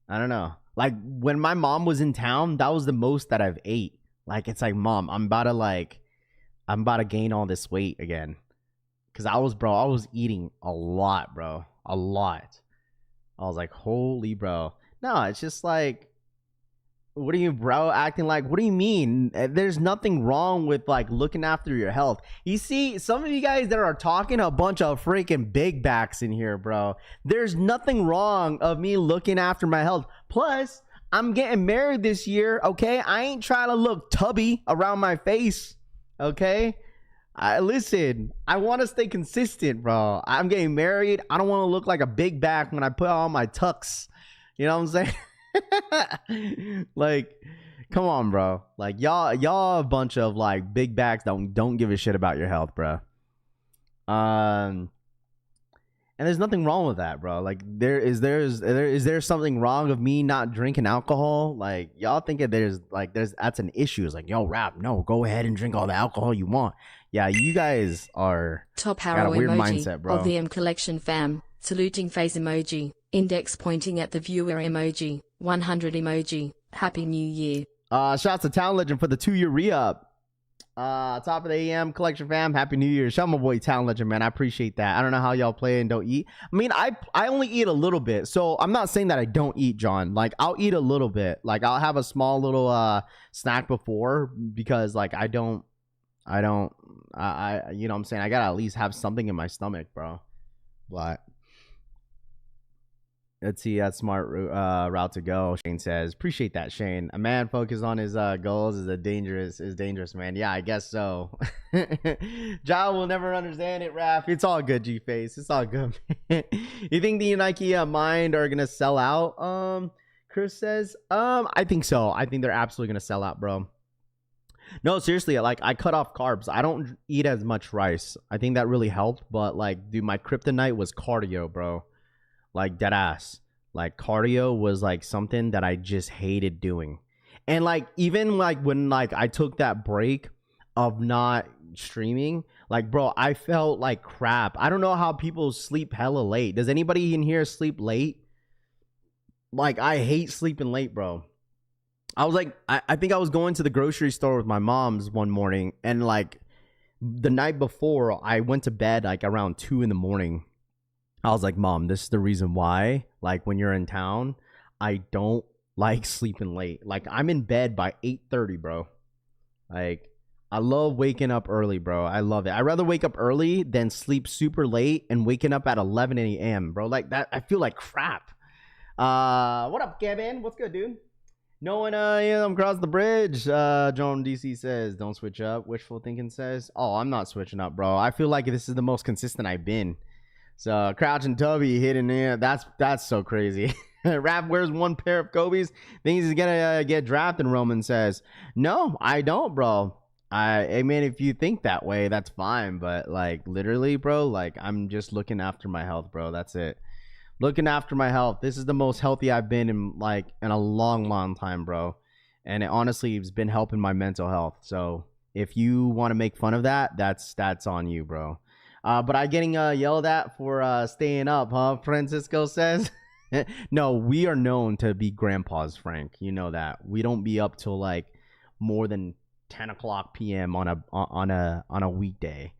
I don't know. Like, when my mom was in town, that was the most that I've ate. Like, it's like, Mom, I'm about to gain all this weight again. Because I was eating a lot, bro. A lot. I was like, holy, bro. No, it's just like, what are you, bro, acting like? What do you mean? There's nothing wrong with, like, looking after your health. You see, some of you guys that are talking a bunch of freaking big backs in here, bro. There's nothing wrong of me looking after my health. Plus, I'm getting married this year, okay? I ain't trying to look tubby around my face, okay? Listen, I want to stay consistent, bro. I'm getting married. I don't want to look like a big back when I put on my tux. You know what I'm saying? Like, come on, bro. Like, y'all a bunch of, like, big backs don't give a shit about your health, bro. And there's nothing wrong with that, bro. Like, is there something wrong of me not drinking alcohol? Like, y'all think there's that's an issue. It's like, yo, Rap, no, go ahead and drink all the alcohol you want. Yeah, you guys are Top got arrow a weird emoji mindset, bro. of the M collection fam. Saluting face emoji. Index pointing at the viewer emoji. 100 emoji. Happy New Year. Shouts to Town Legend for the 2-year re-up. Top of the AM collection fam. Happy New Year. Shout out my boy Talent Legend, man. I appreciate that. I don't know how y'all play and don't eat. I mean, I only eat a little bit. So I'm not saying that I don't eat, John. Like, I'll eat a little bit. Like, I'll have a small little snack before, because like I you know what I'm saying? I gotta at least have something in my stomach, bro. But let's see, that's smart route to go. Shane says, appreciate that, Shane. A man focused on his goals is dangerous, man. Yeah, I guess so. John will never understand it, Raph. It's all good, G-Face. It's all good. You think the Nike Mind are gonna sell out? Chris says, I think so. I think they're absolutely gonna sell out, bro. No, seriously, like, I cut off carbs. I don't eat as much rice. I think that really helped. But like, dude, my kryptonite was cardio, bro. Like, dead ass. Like, cardio was like something that I just hated doing. And like, even like when like I took that break of not streaming, like, bro, I felt like crap. I don't know how people sleep hella late. Does anybody in here sleep late? Like, I hate sleeping late, bro. I was like, I think I was going to the grocery store with my mom's one morning, and like the night before I went to bed like around 2 a.m. I was like, Mom, this is the reason why, like, when you're in town, I don't like sleeping late. Like, I'm in bed by 8:30, bro. Like, I love waking up early, bro. I love it. I'd rather wake up early than sleep super late and waking up at 11 a.m., bro. Like, that, I feel like crap. What up, Kevin? What's good, dude? No one, I'm crossing the bridge. John DC says, don't switch up. Wishful thinking says, oh, I'm not switching up, bro. I feel like this is the most consistent I've been. So Crouch and Tubby hitting in. That's so crazy. Rap wears one pair of Kobe's. Thinks he's gonna get drafted. Roman says, no, I don't, bro. I mean, if you think that way, that's fine. But like, literally, bro, like, I'm just looking after my health, bro. That's it. Looking after my health. This is the most healthy I've been in a long time, bro. And it honestly has been helping my mental health. So if you want to make fun of that, that's on you, bro. But I getting yelled at for staying up, huh? Francisco says. No, we are known to be grandpas, Frank. You know that. We don't be up till like more than 10 o'clock p.m. on a weekday.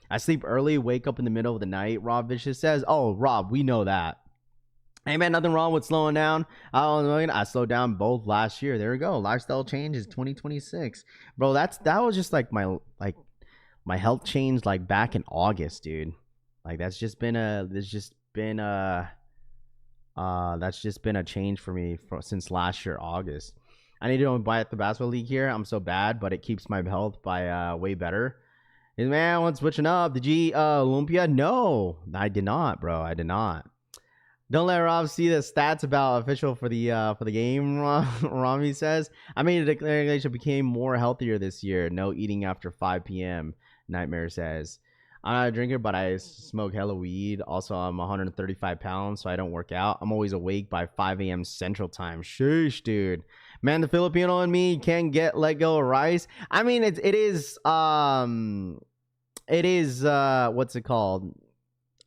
I sleep early, wake up in the middle of the night. Rob Vicious says, oh, Rob, we know that. Hey, man, nothing wrong with slowing down. I slowed down both last year. There we go. Lifestyle change is 2026. Bro, that was just like my health changed like back in August, dude. Like, that's just been a change for me since last year, August. I need to buy at the basketball league here. I'm so bad, but it keeps my health by way better. Hey, man, what's switching up? Did you Olympia? No, I did not, bro. I did not. Don't let Rob see the stats about official for the game. Rami says, I made a declaration, became more healthier this year. No eating after 5 p.m. Nightmare says, I'm not a drinker, but I smoke hella weed. Also, I'm 135 pounds, so I don't work out. I'm always awake by 5 a.m. Central Time. Sheesh, dude. Man, the Filipino in me can't let go of rice. I mean, it is what's it called?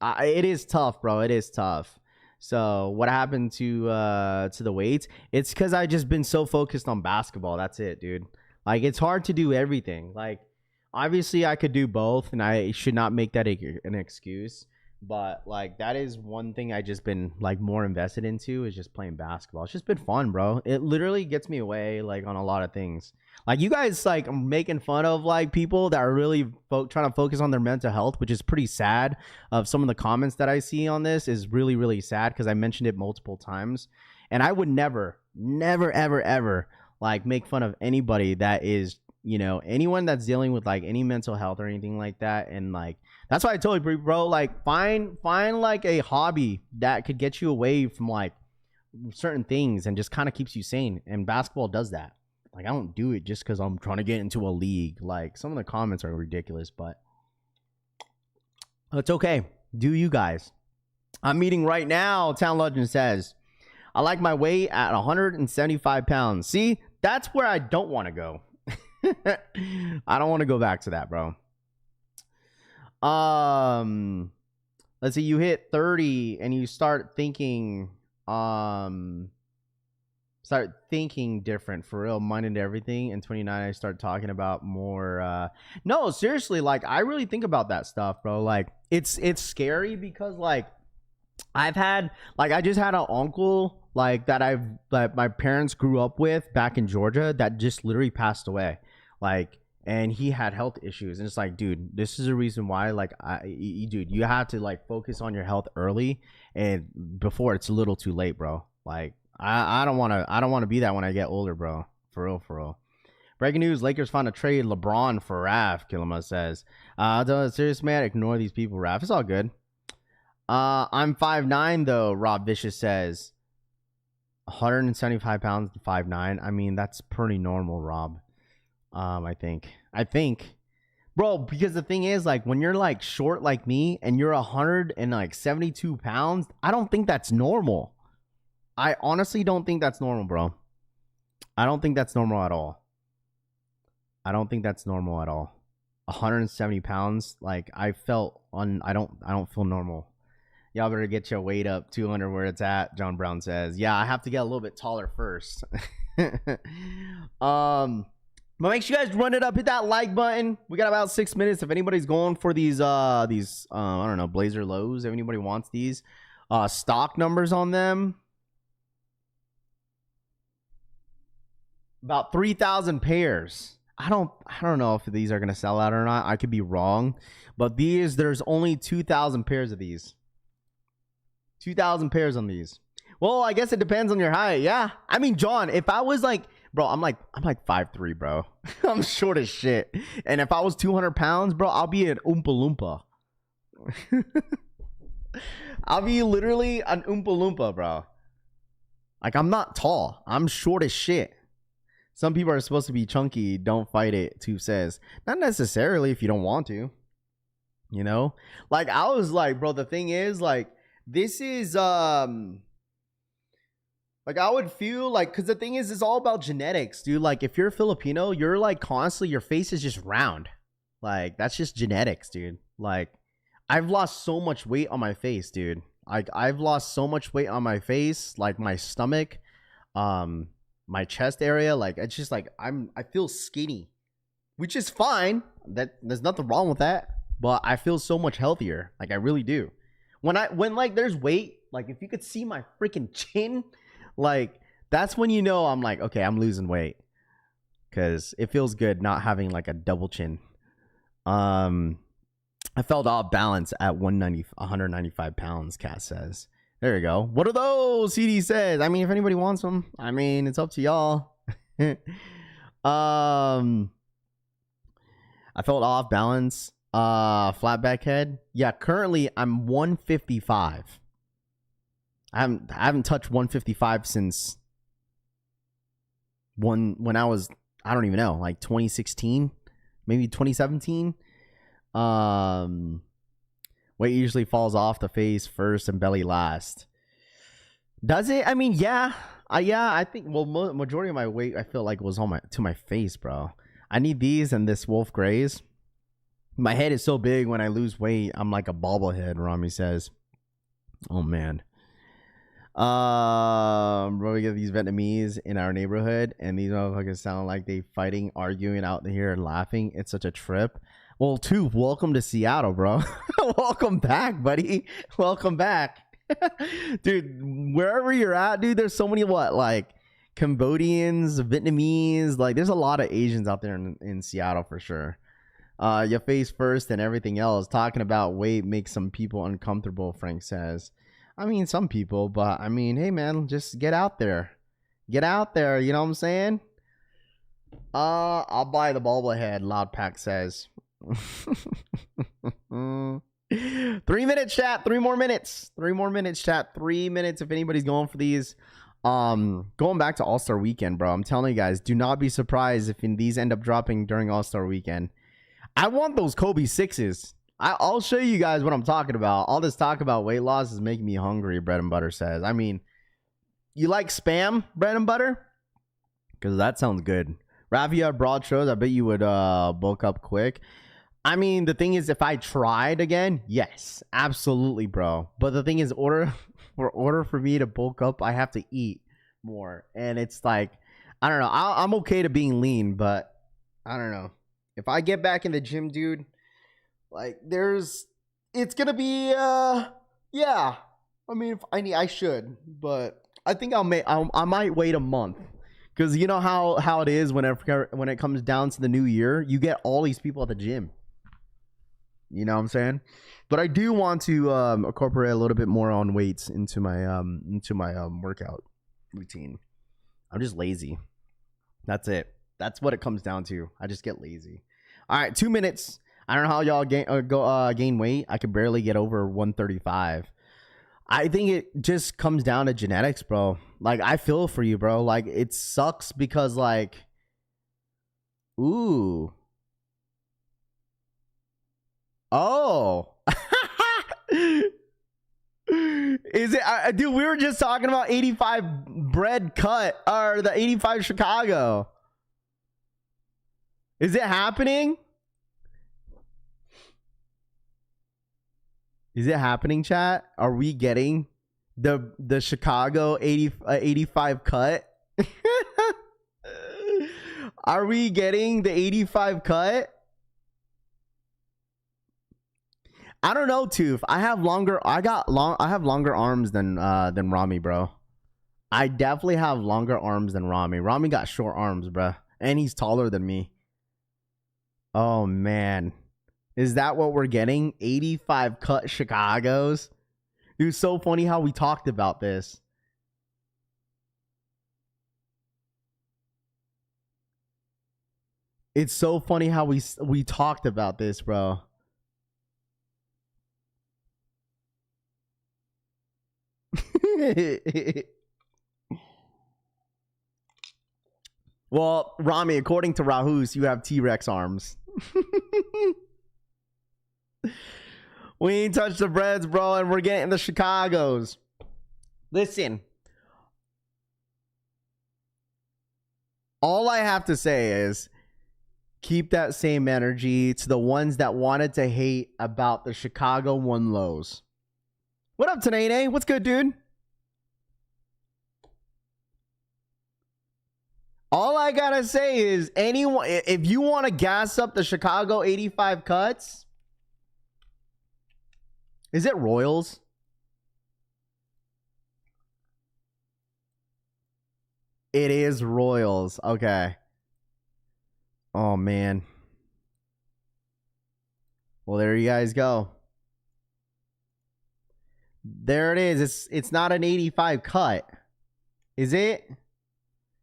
It is tough, bro. It is tough. So what happened to the weights? It's because I just been so focused on basketball. That's it, dude. Like, it's hard to do everything. Like, obviously I could do both, and I should not make that an excuse. But like, that is one thing I just been like more invested into, is just playing basketball. It's just been fun, bro. It literally gets me away like on a lot of things. Like, you guys like making fun of like people that are really trying to focus on their mental health, which is pretty sad. Of some of the comments that I see on this is really, really sad, because I mentioned it multiple times, and I would never, ever like make fun of anybody that is, you know, anyone that's dealing with like any mental health or anything like that. And like, that's why I told you, bro, like find like a hobby that could get you away from like certain things and just kind of keeps you sane. And basketball does that. Like, I don't do it just because I'm trying to get into a league. Like, some of the comments are ridiculous, but it's okay. Do you guys? I'm eating right now, Town Legend says. I like my weight at 175 pounds. See, that's where I don't want to go. I don't want to go back to that, bro. Let's see, you hit 30 and you start thinking, start thinking different for real, minding everything. And 29, I start talking about more. No, seriously, like I really think about that stuff, bro. Like it's scary because like I just had an uncle like that my parents grew up with back in Georgia that just literally passed away. Like, and he had health issues, and it's like, dude, this is a reason why, like, dude, you have to like focus on your health early and before it's a little too late, bro. Like, I don't want to be that when I get older, bro. For real. Breaking news: Lakers found a trade LeBron for Raph. Kilima says, serious man, ignore these people, Raph. It's all good. I'm 5'9", though. Rob Vicious says, 175 pounds, 5'9". I mean, that's pretty normal, Rob. I think, bro, because the thing is, like, when you're like short like me and you're 172 pounds, I don't think that's normal. I honestly don't think that's normal, bro. I don't think that's normal at all. 170 pounds, like I don't feel normal. Y'all better get your weight up 200 where it's at, John Brown says. Yeah, I have to get a little bit taller first. But make sure you guys run it up, hit that like button. We got about 6 minutes. If anybody's going for these I don't know, Blazer lows, if anybody wants these, stock numbers on them, about 3,000 pairs. I don't know if these are gonna sell out or not. I could be wrong, but there's only 2,000 pairs of these. 2,000 pairs on these. Well, I guess it depends on your height. Yeah, I mean, John, if I was like, bro, I'm like 5'3", bro. I'm short as shit. And if I was 200 pounds, bro, I'll be an Oompa Loompa. I'll be literally an Oompa Loompa, bro. Like, I'm not tall. I'm short as shit. Some people are supposed to be chunky. Don't fight it, Tooth says. Not necessarily if you don't want to. You know? Like, I was like, bro, the thing is, like, this is, like, I would feel like, because the thing is, it's all about genetics, dude. Like, if you're Filipino, you're like constantly, your face is just round. Like, that's just genetics, dude. Like, I've lost so much weight on my face, dude. Like, I've lost so much weight on my face, like my stomach, my chest area. Like, it's just like, I feel skinny, which is fine. There's nothing wrong with that. But I feel so much healthier. Like, I really do. When like there's weight, like if you could see my freaking chin, like that's when you know I'm like, okay, I'm losing weight, because it feels good not having like a double chin. I felt off balance at 195 pounds, Kat says. There you go. What are those? CD says. I mean, if anybody wants them, I mean, it's up to y'all. I felt off balance. Flat back head. Yeah, currently I'm 155. I haven't touched 155 since when I was, I don't even know, like 2016, maybe 2017. Weight usually falls off the face first and belly last. Does it? I mean, yeah. I think, well, majority of my weight I feel like was on to my face, bro. I need these and this wolf grays. My head is so big when I lose weight, I'm like a bobblehead, Rami says. Oh, man. Bro, we get these Vietnamese in our neighborhood, and these motherfuckers sound like they fighting, arguing out here and laughing. It's such a trip. Well, Tooth, welcome to Seattle, bro. Welcome back, buddy. Welcome back. Dude, wherever you're at, dude, there's so many, like, Cambodians, Vietnamese. Like, there's a lot of Asians out there in Seattle for sure. Your face first and everything else. Talking about weight makes some people uncomfortable, Frank says. I mean, some people, but I mean, hey, man, just get out there. Get out there, you know what I'm saying? I'll buy the bobblehead, Loud Pack says. 3 minutes, chat. 3 more minutes. 3 more minutes, chat. 3 minutes if anybody's going for these. Going back to All-Star Weekend, bro. I'm telling you guys, do not be surprised if these end up dropping during All-Star Weekend. I want those Kobe 6s. I'll show you guys what I'm talking about. All this talk about weight loss is making me hungry, Bread and Butter says. I mean, you like spam, Bread and Butter? Because that sounds good. Rav, you have broad shoulders. I bet you would bulk up quick. I mean, the thing is, if I tried again, yes, absolutely, bro. But the thing is, for me to bulk up, I have to eat. more. And it's like, I don't know. I'm okay to being lean, but I don't know. If I get back in the gym, dude, like it's gonna be yeah. I mean, I should, but I think I might wait a month. Because you know how it is when it comes down to the new year, you get all these people at the gym. You know what I'm saying? But I do want to incorporate a little bit more on weights into my workout routine. I'm just lazy. That's it. That's what it comes down to. I just get lazy. All right, 2 minutes. I don't know how y'all gain weight. I could barely get over 135. I think it just comes down to genetics, bro. Like, I feel for you, bro. Like, it sucks because, like, ooh. Oh. Is it, dude, we were just talking about 85 bread cut, or the 85 Chicago. Is it happening? Is it happening, chat? Are we getting the Chicago 85 cut? Are we getting the 85 cut? I don't know, Toof. I have longer arms than Rami, bro. I definitely have longer arms than Rami. Rami got short arms, bro. And he's taller than me. Oh man. Is that what we're getting? 85 cut Chicagos? It was so funny how we talked about this. It's so funny how we talked about this, bro. Well, Rami, according to Rahus, you have T-Rex arms. We ain't touched the breads, bro, and we're getting the Chicagos. Listen. All I have to say is keep that same energy to the ones that wanted to hate about the Chicago 1 lows. What up, Tanene? What's good, dude? All I gotta say is, anyone, if you want to gas up the Chicago 85 cuts, is it Royals? It is Royals. Okay. Oh man. Well, there you guys go. There it is. It's not an 85 cut. Is it?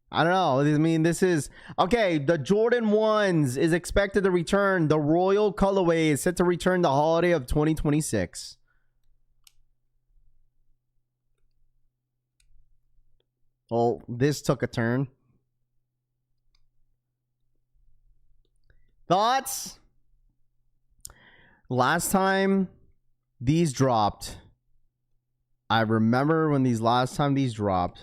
I don't know. I mean, this is okay. The Jordan 1s is expected to return. The Royal colorway is set to return the holiday of 2026. Oh, this took a turn. Thoughts? Last time these dropped, I remember when these dropped.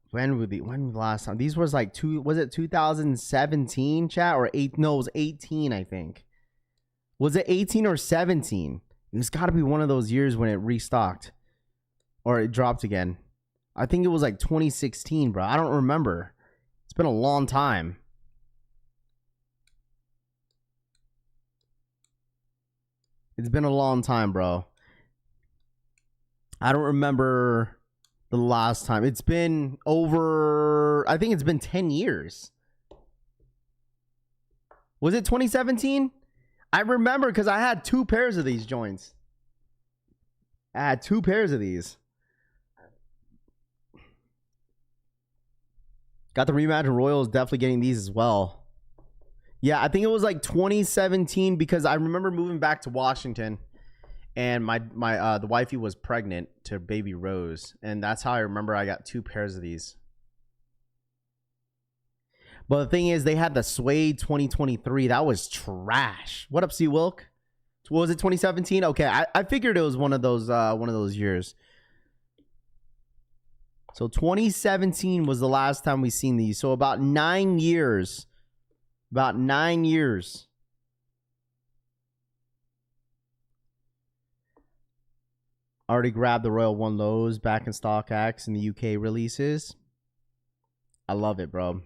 When was the last time? These was like was it 2017, chat, or 8? No, it was 18, I think. Was it 18 or 17? It's got to be one of those years when it restocked or it dropped again. I think it was like 2016, bro. I don't remember. It's been a long time. It's been a long time, bro. I don't remember the last time. It's been over, I think it's been 10 years. Was it 2017? I remember because I had 2 pairs of these joints. I had 2 pairs of these. Got the Reimagined Royals, definitely getting these as well. Yeah, I think it was like 2017 because I remember moving back to Washington and the wifey was pregnant to baby Rose, and that's how I remember I got 2 pairs of these. But the thing is, they had the Suede 2023. That was trash. What up, C Wilk? What was it, 2017? Okay, I figured it was one of those years. So 2017 was the last time we seen these. So about 9 years. About 9 years. Already grabbed the Royal One Lows back in StockX in the UK releases. I love it, bro.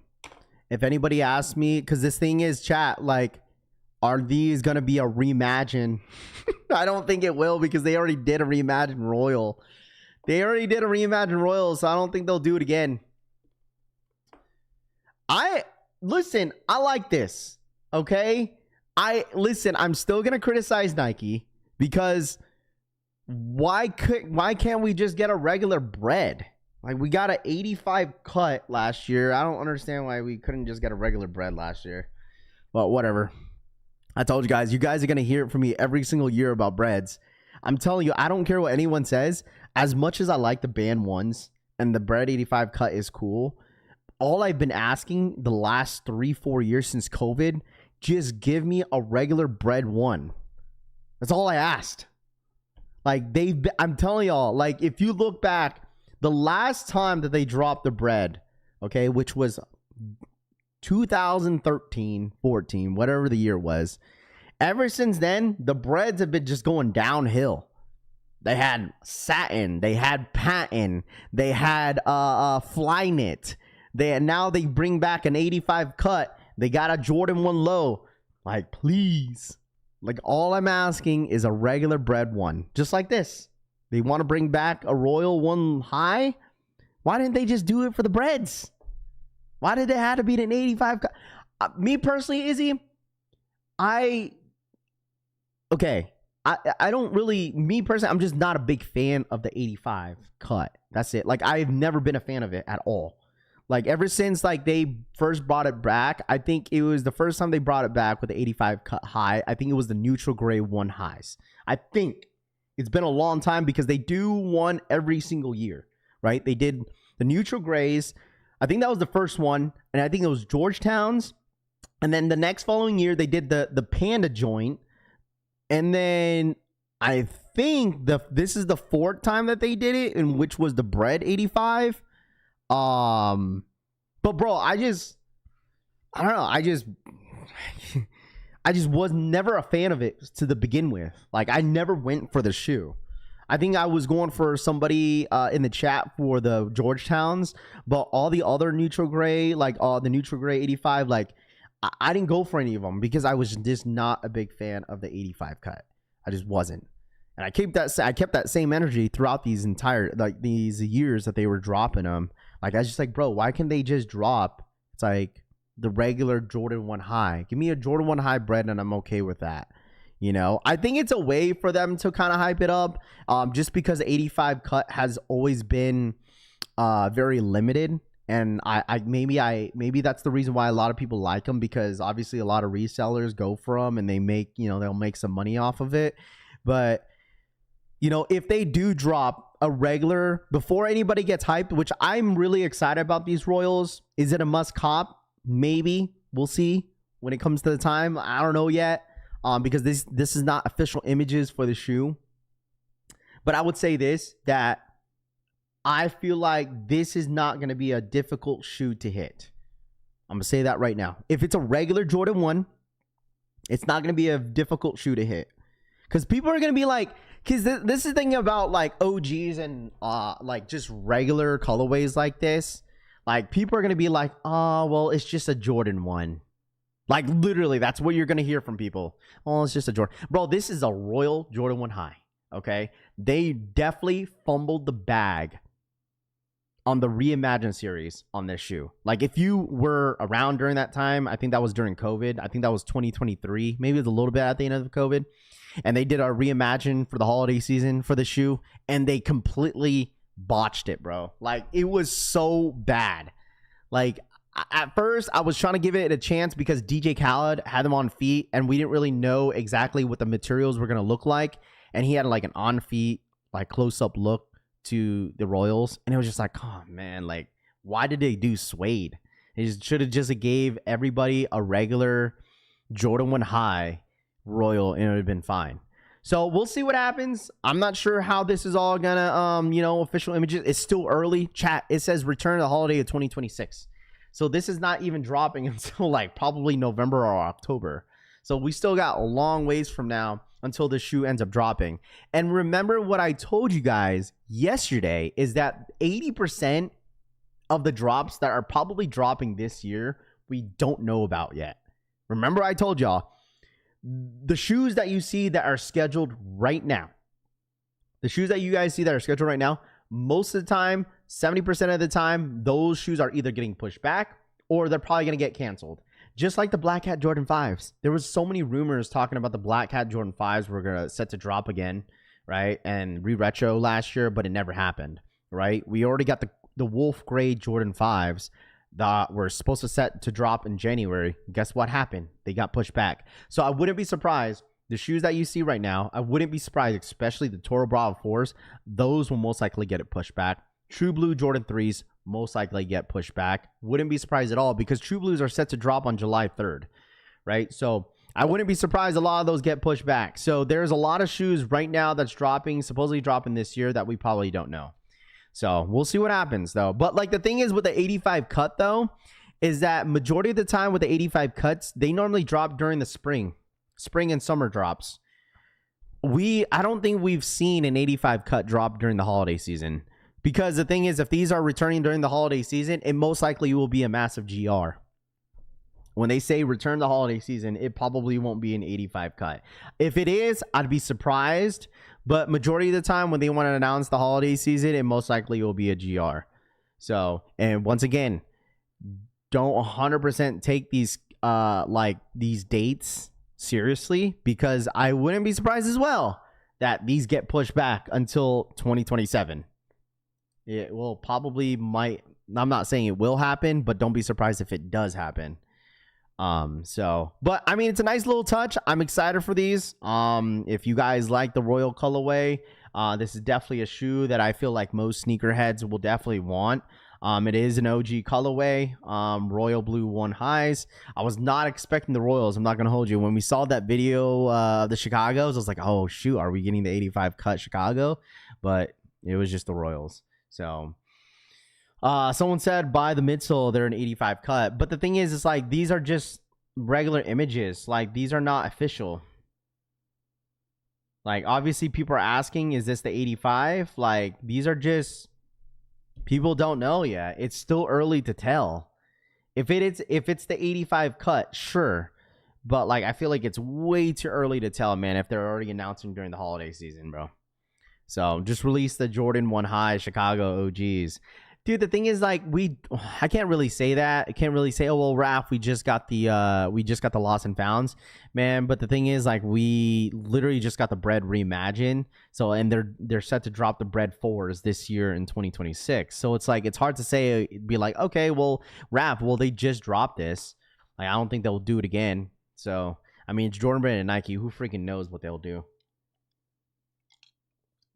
If anybody asks me, because this thing is, chat, like, are these going to be a Reimagined? I don't think it will, because they already did a Reimagined Royal. They already did a Reimagined Royal, so I don't think they'll do it again. Listen, I like this, okay? Listen, I'm still going to criticize Nike, because why can't we just get a regular bread? Like, we got an 85 cut last year. I don't understand why we couldn't just get a regular bread last year. But whatever. I told you guys are going to hear it from me every single year about breads. I'm telling you, I don't care what anyone says. As much as I like the band ones and the bread 85 cut is cool, all I've been asking the last 3-4 years since COVID, just give me a regular bread one. That's all I asked. Like, I'm telling y'all, like, if you look back, the last time that they dropped the bread, okay, which was 2013, 14, whatever the year was, ever since then, the breads have been just going downhill. They had satin, they had patent, they had Flyknit. Now they bring back an 85 cut. They got a Jordan 1 low. Like, please. Like, all I'm asking is a regular bread one, just like this. They want to bring back a Royal 1 high. Why didn't they just do it for the breads? Why did it have to be an 85 cut? Me personally, Izzy, I don't really, me personally, I'm just not a big fan of the 85 cut. That's it. Like, I've never been a fan of it at all. Like, ever since, like, they first brought it back, I think it was the first time they brought it back with the 85 cut high. I think it was the neutral gray 1 highs. I think it's been a long time, because they do one every single year, right? They did the neutral grays. I think that was the first one, and I think it was Georgetown's. And then the next following year, they did the Panda joint. And then I think this is the 4th time that they did it, and which was the bread 85. But bro, I don't know. I just was never a fan of it to begin with. Like, I never went for the shoe. I think I was going for somebody in the chat for the Georgetowns, but all the other neutral gray, like the neutral gray 85, like I didn't go for any of them, because I was just not a big fan of the 85 cut. I just wasn't. And I kept that same energy throughout these years that they were dropping them. Like, I was just like, bro, why can't they just drop? It's like the regular Jordan 1 high. Give me a Jordan 1 high bread, and I'm okay with that. You know, I think it's a way for them to kind of hype it up, just because the 85 cut has always been very limited. And maybe that's the reason why a lot of people like them, because obviously a lot of resellers go for them and they make, they'll make some money off of it. But, if they do drop a regular before anybody gets hyped, which I'm really excited about these Royals, is it a must cop? Maybe. We'll see when it comes to the time. I don't know yet, because this is not official images for the shoe. But I would say this, that I feel like this is not going to be a difficult shoe to hit. I'm going to say that right now. If it's a regular Jordan 1, it's not going to be a difficult shoe to hit. Because people are going to be like, because this is the thing about like OGs and like just regular colorways like this. Like, people are going to be like, oh, well, it's just a Jordan 1. Like, literally, that's what you're going to hear from people. Oh, it's just a Jordan. Bro, this is a Royal Jordan 1 high, okay? They definitely fumbled the bag on the Reimagined series on this shoe. Like, if you were around during that time, I think that was during COVID. I think that was 2023. Maybe it was a little bit at the end of COVID. And they did a Reimagined for the holiday season for the shoe, and they completely botched it, bro. Like, it was so bad. Like, at first, I was trying to give it a chance because DJ Khaled had them on feet, and we didn't really know exactly what the materials were going to look like. And he had like an on feet, like close-up look to the Royals, and it was just like, oh man, like, why did they do suede? They should have just gave everybody a regular Jordan 1 high Royal, and it would have been fine. So we'll see what happens. I'm not sure how this is all gonna official images. It's still early. Chat, it says return to the holiday of 2026. So this is not even dropping until like probably November or October. So we still got a long ways from now. until the shoe ends up dropping. And remember what I told you guys yesterday is that 80% of the drops that are probably dropping this year, we don't know about yet. Remember I told y'all, the shoes that you see that are scheduled right now, the shoes that you guys see that are scheduled right now, most of the time, 70% of the time, those shoes are either getting pushed back or they're probably going to get canceled. Just like the Black Hat Jordan 5s. There was so many rumors talking about the Black Hat Jordan 5s were going to set to drop again, right? And re-retro last year, but it never happened, right? We already got the Wolf Gray Jordan 5s that were supposed to set to drop in January. Guess what happened? They got pushed back. So I wouldn't be surprised. The shoes that you see right now, I wouldn't be surprised, especially the Toro Bravo 4s. Those will most likely get it pushed back. True Blue Jordan 3s most likely get pushed back. Wouldn't be surprised at all because True Blues are set to drop on July 3rd, right? So I wouldn't be surprised a lot of those get pushed back. So there's a lot of shoes right now that's dropping, supposedly dropping this year that we probably don't know. So we'll see what happens though. But like the thing is with the 85 cut though, is that majority of the time with the 85 cuts, they normally drop during the spring and summer drops. I don't think we've seen an 85 cut drop during the holiday season. Because the thing is, if these are returning during the holiday season, it most likely will be a massive GR. When they say return the holiday season, it probably won't be an 85 cut. If it is, I'd be surprised. But majority of the time when they want to announce the holiday season, it most likely will be a GR. So, and once again, don't 100% take these these dates seriously, because I wouldn't be surprised as well that these get pushed back until 2027. It will probably might. I'm not saying it will happen, but don't be surprised if it does happen. But I mean, it's a nice little touch. I'm excited for these. If you guys like the royal colorway, this is definitely a shoe that I feel like most sneakerheads will definitely want. It is an OG colorway, royal blue 1 highs. I was not expecting the royals. I'm not going to hold you. When we saw that video of the Chicagos, I was like, oh shoot, are we getting the 85 cut Chicago? But it was just the royals. So someone said buy the midsole, they're an 85 cut. But the thing is, it's like these are just regular images. Like these are not official. Like obviously people are asking, is this the 85? Like these are just, people don't know yet. It's still early to tell. If it's the 85 cut, sure. But like I feel like it's way too early to tell, man, if they're already announcing during the holiday season, bro. So just release the Jordan 1 high Chicago OGs. Dude, the thing is, like, I can't really say that. I can't really say, oh well, Raph, we just got the lost and founds, man. But the thing is, like, we literally just got the bread reimagined. So, and they're set to drop the bread 4s this year in 2026. So it's like, it's hard to say, be like, okay, well, Raph, well, they just dropped this. Like, I don't think they'll do it again. So, I mean, it's Jordan Brand and Nike. Who freaking knows what they'll do?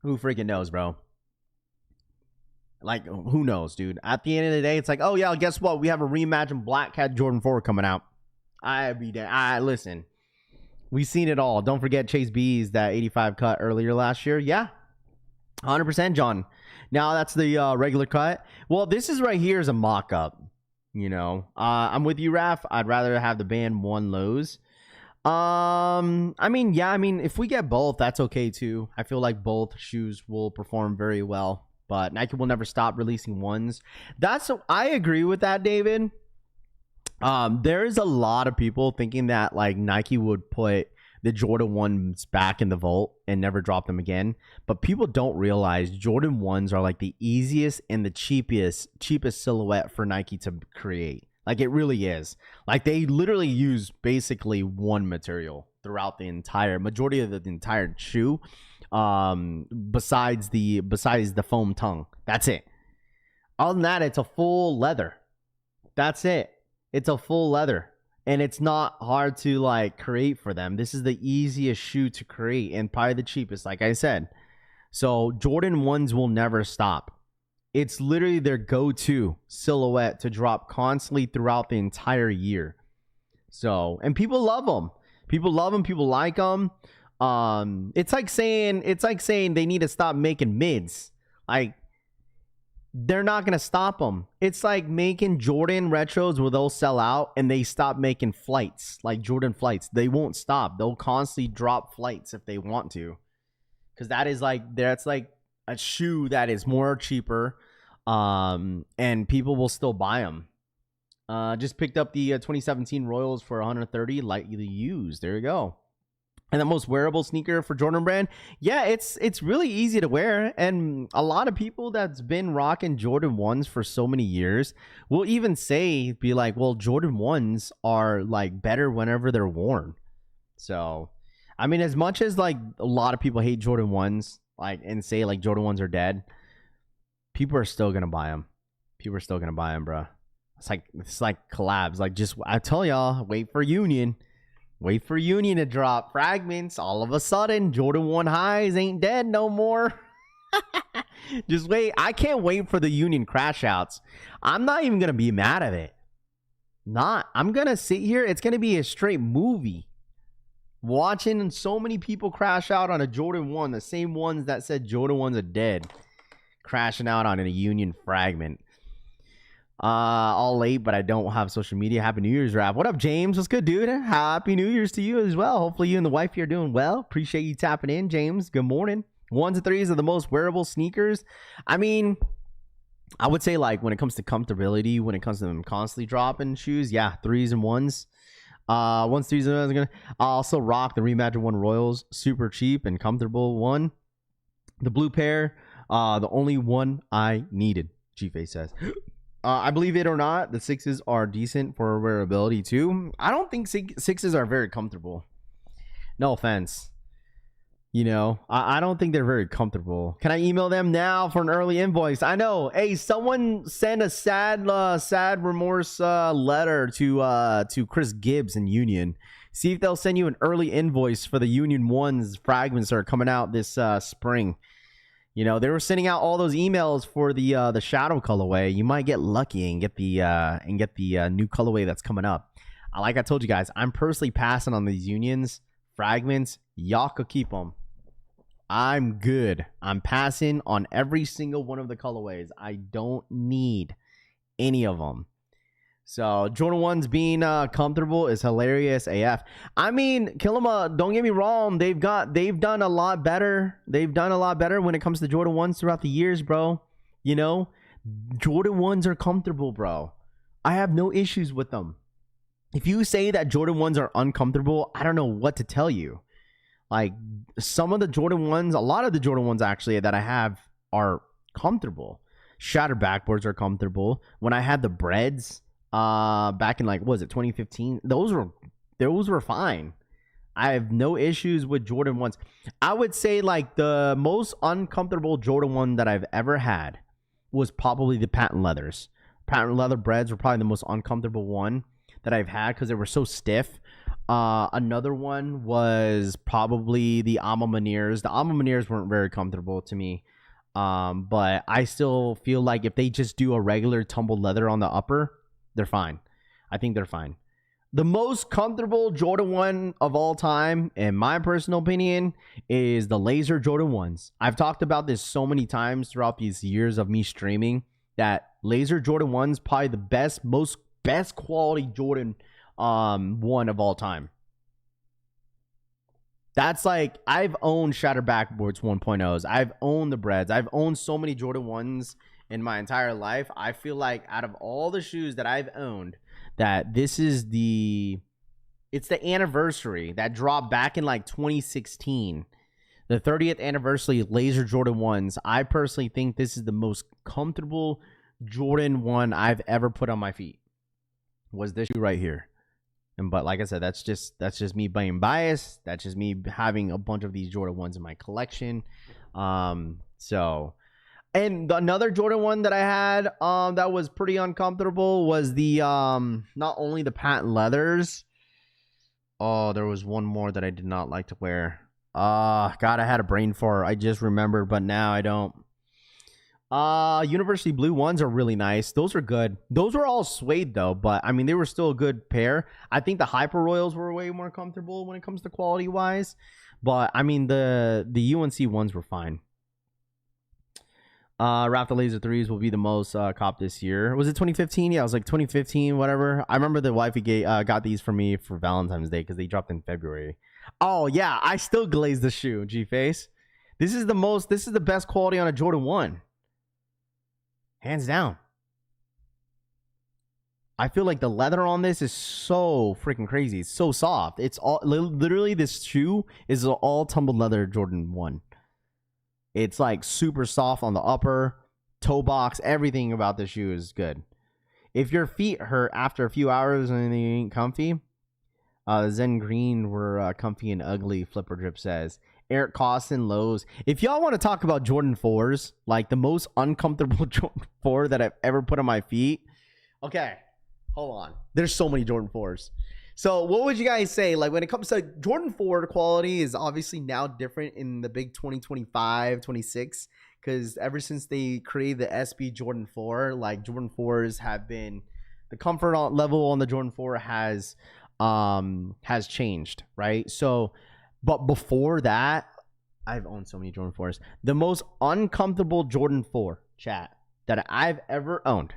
Who freaking knows, bro? Like, who knows, dude? At the end of the day, it's like, oh, yeah, guess what? We have a reimagined Black Hat Jordan 4 coming out. Listen, we've seen it all. Don't forget Chase B's, that 85 cut earlier last year. Yeah, 100%, John. Now that's the regular cut. Well, this is right here is a mock-up, you know. I'm with you, Raph. I'd rather have the band 1 lows. I mean, yeah, I mean, if we get both, that's okay too. I feel like both shoes will perform very well, but Nike will never stop releasing ones. I agree with that, David. There's a lot of people thinking that like Nike would put the Jordan 1s back in the vault and never drop them again. But people don't realize Jordan 1s are like the easiest and the cheapest silhouette for Nike to create. Like it really is. Like they literally use basically one material throughout the entire majority of the entire shoe. Besides the foam tongue. That's it. Other than that, it's a full leather. That's it. It's a full leather. And it's not hard to like create for them. This is the easiest shoe to create and probably the cheapest, like I said. So Jordan 1s will never stop. It's literally their go-to silhouette to drop constantly throughout the entire year. So, and people love them. People love them. People like them. It's like saying they need to stop making mids. Like they're not going to stop them. It's like making Jordan retros where they'll sell out and they stop making flights, like Jordan flights. They won't stop. They'll constantly drop flights if they want to. Because that's like a shoe that is more cheaper, and people will still buy them. Just picked up the 2017 Royals for 130, lightly used. There you go. And the most wearable sneaker for Jordan Brand. Yeah, it's really easy to wear. And a lot of people that's been rocking Jordan 1s for so many years will even be like, well, Jordan 1s are like better whenever they're worn. So, I mean, as much as like a lot of people hate Jordan 1s, like, and say like Jordan 1s are dead, people are still gonna buy them. People are still gonna buy them, bro. It's like collabs. Like, just, I tell y'all, wait for Union to drop fragments. All of a sudden, Jordan 1 highs ain't dead no more. Just wait. I can't wait for the Union crash outs. I'm not even gonna be mad at it. I'm gonna sit here. It's gonna be a straight movie. Watching so many people crash out on a Jordan 1, the same ones that said Jordan 1s are dead, crashing out on a Union fragment. All late, but I don't have social media. Happy New Year's, Rap. What up, James? What's good, dude? Happy New Year's to you as well. Hopefully you and the wife here are doing well. Appreciate you tapping in, James. Good morning. 1s and 3s are the most wearable sneakers. I mean, I would say, like, when it comes to comfortability, when it comes to them constantly dropping shoes, yeah, 3s and 1s. 1s, 3s, and 1s. I'll also rock the Reimagined 1 Royals. Super cheap and comfortable one. The blue pair, the only one I needed, G-Face says. I believe it or not, the 6s are decent for wearability too. I don't think 6s are very comfortable. No offense. You know, I don't think they're very comfortable. Can I email them now for an early invoice? I know. Hey, someone send a sad remorse letter to Chris Gibbs in Union. See if they'll send you an early invoice for the Union 1s fragments that are coming out this spring. You know, they were sending out all those emails for the shadow colorway. You might get lucky and get the new colorway that's coming up. Like I told you guys, I'm personally passing on these Unions fragments. Y'all could keep them. I'm good. I'm passing on every single one of the colorways. I don't need any of them. So Jordan 1s being comfortable is hilarious AF. I mean, Killama, don't get me wrong. They've done a lot better. They've done a lot better when it comes to Jordan 1s throughout the years, bro. You know, Jordan 1s are comfortable, bro. I have no issues with them. If you say that Jordan 1s are uncomfortable, I don't know what to tell you. Like, some of the Jordan 1s, a lot of the Jordan 1s actually that I have are comfortable. Shattered backboards are comfortable. When I had the breads, back in, like, what was it, 2015? Those were fine. I have no issues with Jordan 1s. I would say, like, the most uncomfortable Jordan 1 that I've ever had was probably the patent leathers. Patent leather breads were probably the most uncomfortable one that I've had because they were so stiff. Another one was probably the Alma Maniers. The Alma Maniers weren't very comfortable to me. But I still feel like if they just do a regular tumbled leather on the upper, they're fine. I think they're fine. The most comfortable Jordan 1 of all time, in my personal opinion, is the Laser Jordan 1s. I've talked about this so many times throughout these years of me streaming that Laser Jordan 1s probably the best quality Jordan 1 of all time. That's like, I've owned Shattered Backboards 1.0s. I've owned the breads. I've owned so many Jordan 1s in my entire life. I feel like out of all the shoes that I've owned, that this is it's the anniversary that dropped back in like 2016. The 30th anniversary Laser Jordan 1s. I personally think this is the most comfortable Jordan 1 I've ever put on my feet. Was this shoe right here. But like I said, that's just me being biased. That's just me having a bunch of these Jordan 1s in my collection. And another Jordan 1 that I had that was pretty uncomfortable was the not only the patent leathers. Oh, there was one more that I did not like to wear. God, I had a brain fart. I just remembered, but now I don't. University Blue 1s are really nice. Those are good. Those were all suede though, but I mean they were still a good pair. I think the Hyper Royals were way more comfortable when it comes to quality wise, but I mean the UNC 1s were fine. Raptor Laser 3s will be the most cop this year. Was it 2015? Yeah, it was like 2015, whatever. I remember the wifey got these for me for Valentine's Day because they dropped in February. Oh, yeah, I still glaze the shoe, G-Face. This is the best quality on a Jordan 1. Hands down. I feel like the leather on this is so freaking crazy. It's so soft. It's all literally this shoe is all tumbled leather Jordan 1. It's like super soft on the upper, toe box. Everything about the shoe is good. If your feet hurt after a few hours and they ain't comfy, Zen Green were comfy and ugly, Flipper Drip says. Eric Costin, Lowe's. If y'all want to talk about Jordan 4s, like the most uncomfortable Jordan 4 that I've ever put on my feet. Okay, hold on. There's so many Jordan 4s. So what would you guys say? Like when it comes to Jordan 4 quality is obviously now different in the big 2025, 26. Because ever since they created the SB Jordan 4, like Jordan 4s have been, the comfort level on the Jordan 4 has changed, right? So, but before that, I've owned so many Jordan 4s. The most uncomfortable Jordan 4, chat, that I've ever owned.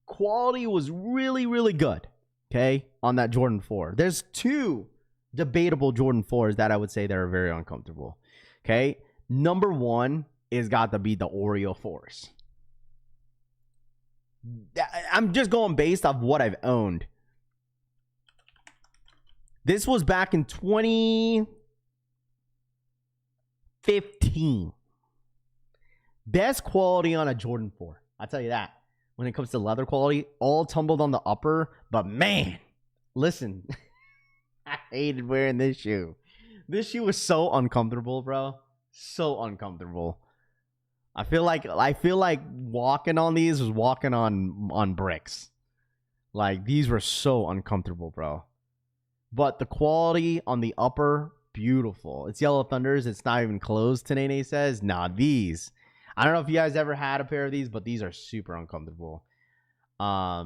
Quality was really, really good. Okay, on that Jordan 4. There's two debatable Jordan 4s that I would say that are very uncomfortable. Okay, number one is got to be the Oreo 4s. I'm just going based off what I've owned. This was back in 2015. Best quality on a Jordan 4. I'll tell you that. When it comes to leather quality, all tumbled on the upper. But man, listen, I hated wearing this shoe. This shoe was so uncomfortable, bro. So uncomfortable. I feel like walking on these was walking on bricks. Like these were so uncomfortable, bro. But the quality on the upper, beautiful. It's Yellow Thunders. It's not even closed, Tanene says. Nah, these. I don't know if you guys ever had a pair of these, but these are super uncomfortable. Yeah.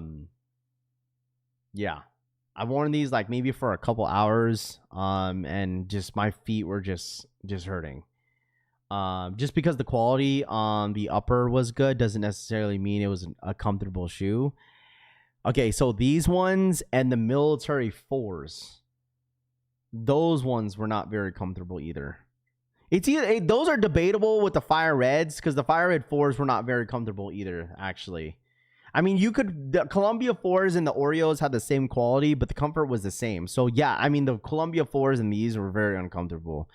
I've worn these like maybe for a couple hours. And just my feet were just hurting. Just because the quality on the upper was good doesn't necessarily mean it was a comfortable shoe. Okay, so these ones and the military 4s, those ones were not very comfortable either. It's either those are debatable with the Fire Reds because the Fire Red 4s were not very comfortable either, actually. I mean, the Columbia 4s and the Oreos had the same quality, but the comfort was the same. So, yeah, I mean, the Columbia 4s and these were very uncomfortable.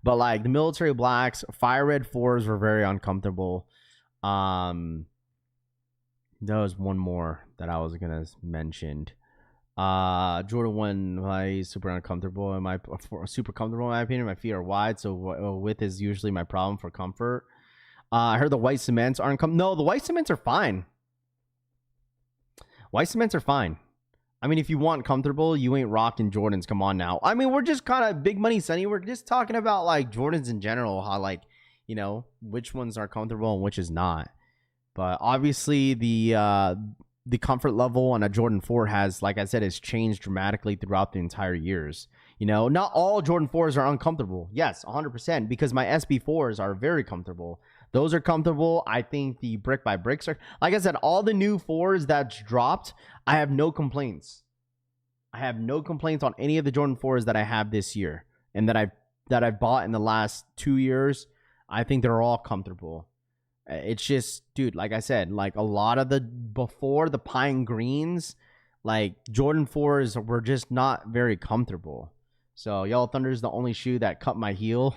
But, like, the Military Blacks, Fire Red 4s were very uncomfortable. There was one more that I was going to mention. Jordan 1 super uncomfortable super comfortable in my opinion. My feet are wide, so width is usually my problem for comfort. I heard the white cements aren't no, the white cements are fine. White cements are fine. I mean, if you want comfortable, you ain't rocking Jordans. Come on now. I mean, we're just kind of big money, Sonny. We're just talking about like Jordans in general, how like, you know, which ones are comfortable and which is not. But obviously the comfort level on a Jordan 4 has, like I said, has changed dramatically throughout the entire years. You know, not all Jordan 4s are uncomfortable. Yes, 100%, because my SB4s are very comfortable. Those are comfortable. I think the brick by bricks are, like I said, all the new 4s that's dropped, I have no complaints. I have no complaints on any of the Jordan 4s that I have this year and that I've bought in the last 2 years. I think they're all comfortable. It's just, dude, like I said, like a lot of the before the pine greens, like Jordan 4s were just not very comfortable. So Yellow Thunder is the only shoe that cut my heel.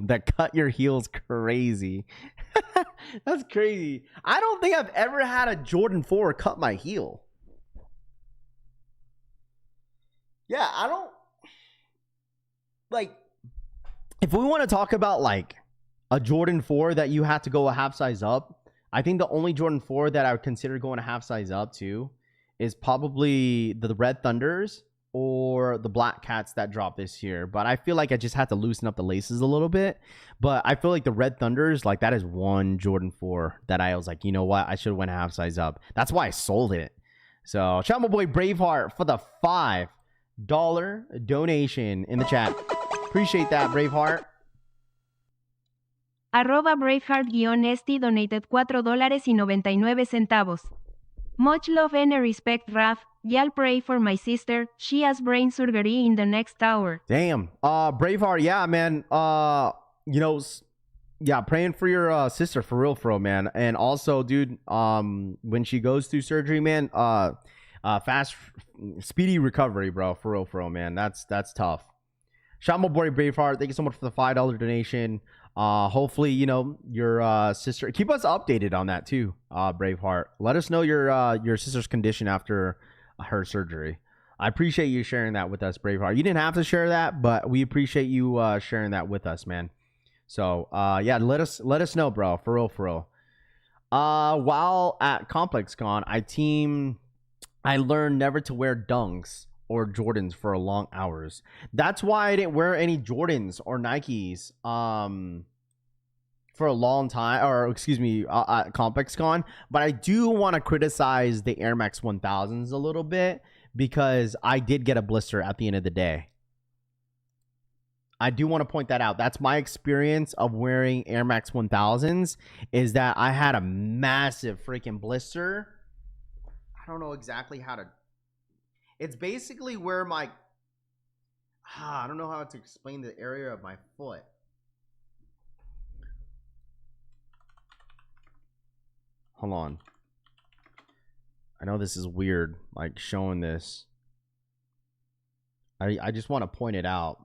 That cut your heel's crazy. That's crazy. I don't think I've ever had a Jordan 4 cut my heel. Yeah, I don't like, if we want to talk about like a Jordan 4 that you had to go a half size up, I think the only Jordan 4 that I would consider going a half size up to is probably the Red Thunders or the Black Cats that dropped this year. But I feel like I just had to loosen up the laces a little bit. But I feel like the Red Thunders, like that is one Jordan 4 that I was like, you know what? I should have went a half size up. That's why I sold it. So shout out my boy Braveheart for the $5 donation in the chat. Appreciate that, Braveheart. @Braveheart-Esti donated $4.99. Much love and respect, Raf. Y'all pray for my sister. She has brain surgery in the next hour. Damn. Braveheart, yeah, man. Yeah, praying for your sister for real, man. And also, dude, when she goes through surgery, man, fast, speedy recovery, bro. For real, man. That's tough. Shout out my boy Braveheart. Thank you so much for the $5 donation. Hopefully, your sister. Keep us updated on that too, Braveheart. Let us know your sister's condition after her surgery. I appreciate you sharing that with us, Braveheart. You didn't have to share that, but we appreciate you sharing that with us, man. So yeah, let us know, bro. For real. While at ComplexCon, I learned never to wear dunks or Jordans for long hours. That's why I didn't wear any Jordans or Nikes for a long time, or excuse me, at ComplexCon. But I do want to criticize the Air Max 1000s a little bit because I did get a blister at the end of the day. I do want to point that out. That's my experience of wearing Air Max 1000s, is that I had a massive freaking blister. I don't know exactly how to. It's basically where my. I don't know how to explain the area of my foot. Hold on. I know this is weird, like showing this. I just want to point it out.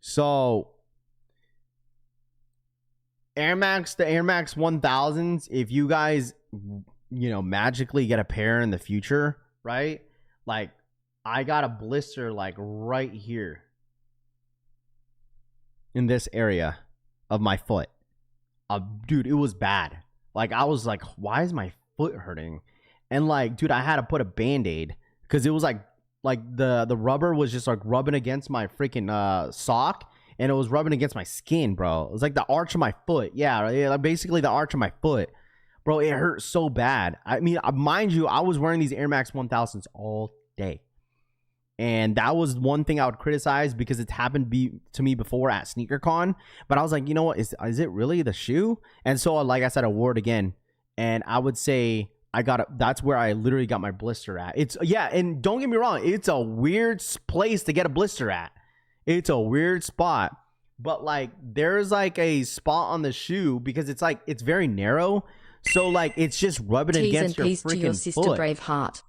So, the Air Max 1000s, if you guys, magically get a pair in the future, right? Like, I got a blister, like, right here. In this area of my foot. Dude, it was bad. Like, I was like, why is my foot hurting? And, like, dude, I had to put a Band-Aid. Because it was like the rubber was just like rubbing against my freaking sock, and it was rubbing against my skin, bro. It was like the arch of my foot. Yeah, basically the arch of my foot, bro. It hurt so bad. I mean, mind you, I was wearing these Air Max 1000s all day, and that was one thing I would criticize because it's happened to me before at SneakerCon. But I was like, you know what? Is it really the shoe? And so, like I said, I wore it again, and I would say. That's where I literally got my blister at. And don't get me wrong, it's a weird place to get a blister at. It's a weird spot, but like there's like a spot on the shoe because it's like it's very narrow, so like it's just rubbing it against your freaking to your sister, foot. Braveheart.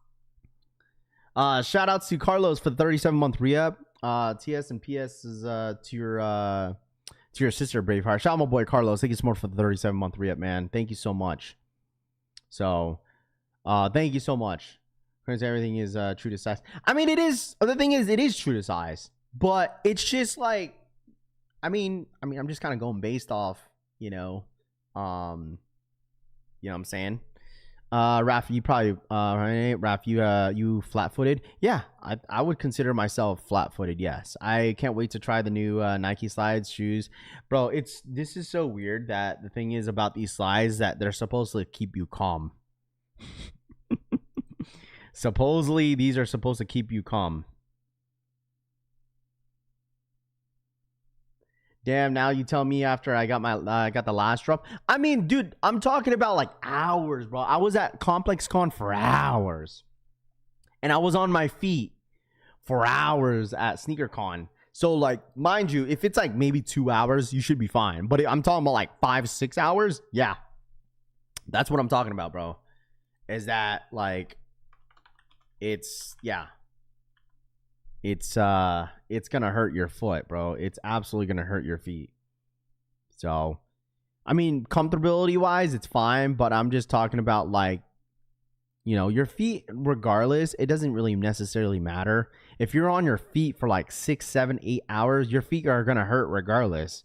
Shout out to Carlos for the 37-month re-up. TS and PS is to your sister, Braveheart. Shout out my boy Carlos. Thank you so much for the 37-month re-up, man. Thank you so much. So. Thank you so much. Because everything is true to size. I mean, it is. The thing is, it is true to size, but it's just like, I mean, I'm just kind of going based off, you know what I'm saying. Raph, you probably, right? Raph, you flat-footed? Yeah, I would consider myself flat-footed. Yes, I can't wait to try the new Nike slides shoes, bro. This is so weird that the thing is about these slides that they're supposed to keep you calm. Supposedly these are supposed to keep you calm. Damn, now you tell me after I got I got the last drop. I mean, dude, I'm talking about like hours, bro. I was at ComplexCon for hours, and I was on my feet for hours at SneakerCon. So like, mind you, if it's like maybe 2 hours, you should be fine. But I'm talking about like 5-6 hours. Yeah, that's what I'm talking about, bro. Is that like it's gonna hurt your foot, bro. It's absolutely gonna hurt your feet. So I mean, comfortability wise it's fine, but I'm just talking about like, your feet, regardless, it doesn't really necessarily matter. If you're on your feet for like 6, 7, 8 hours, your feet are gonna hurt regardless.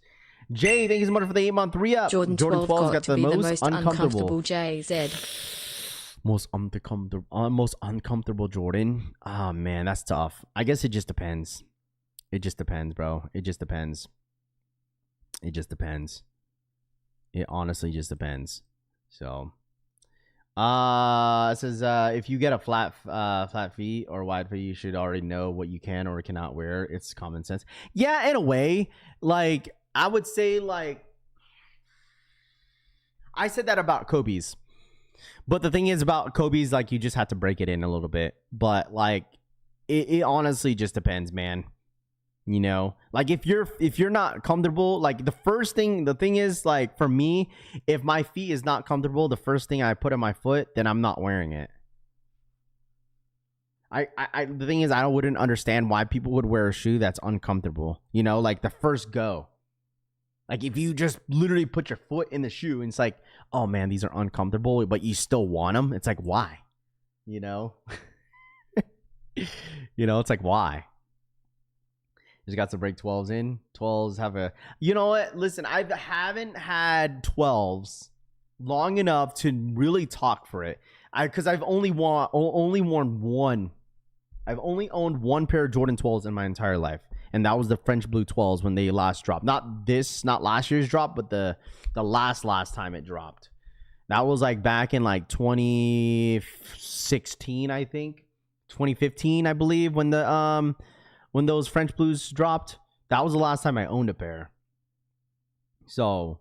Jay, thank you so much for the 8-month re-up. Jordan 12 got the most uncomfortable JZ. Most uncomfortable Jordan. Oh man, that's tough. I guess it just depends. It just depends, bro. It just depends. It honestly just depends. So, It says if you get a flat feet or wide feet, you should already know what you can or cannot wear. It's common sense. Yeah, in a way. Like, I would say, like, I said that about Kobe's. But the thing is about Kobe's, like, you just have to break it in a little bit. But, like, it honestly just depends, man. You know, like, if you're not comfortable, like, the thing is, like, for me, if my feet is not comfortable, the first thing I put on my foot, then I'm not wearing it. The thing is, I wouldn't understand why people would wear a shoe that's uncomfortable. You know, like, the first go. Like, if you just literally put your foot in the shoe and it's like, oh man, these are uncomfortable, but you still want them. It's like, why? You know? You know, it's like, why? Just got to break 12s in. 12s have a... You know what? Listen, I haven't had 12s long enough to really talk for it. Because I've only worn one. I've only owned one pair of Jordan 12s in my entire life. And that was the French Blue 12s when they last dropped. Not last year's drop, but the last time it dropped. That was like back in like 2016, I think. 2015, I believe, when those French Blues dropped. That was the last time I owned a pair. So,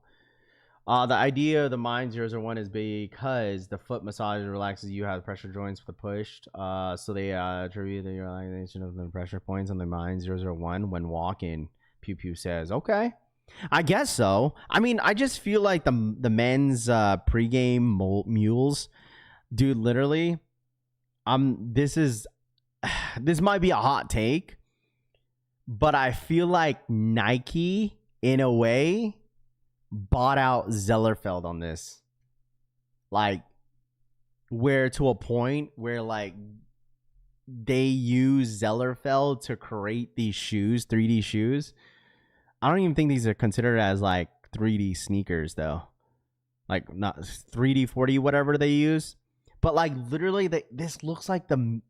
the idea of the Mind 001 is because the foot massage relaxes you, have pressure joints for the pushed. So they attribute the relaxation of the pressure points on the Mind 001 when walking. Pew Pew says, okay. I guess so. I mean, I just feel like the men's pregame mules, dude, literally, this might be a hot take, but I feel like Nike, in a way, bought out Zellerfeld on this. Like, where to a point where, like, they use Zellerfeld to create these shoes, 3D shoes. I don't even think these are considered as, like, 3D sneakers, though. Like, not 3D 40, whatever they use. But, like, literally, these look like the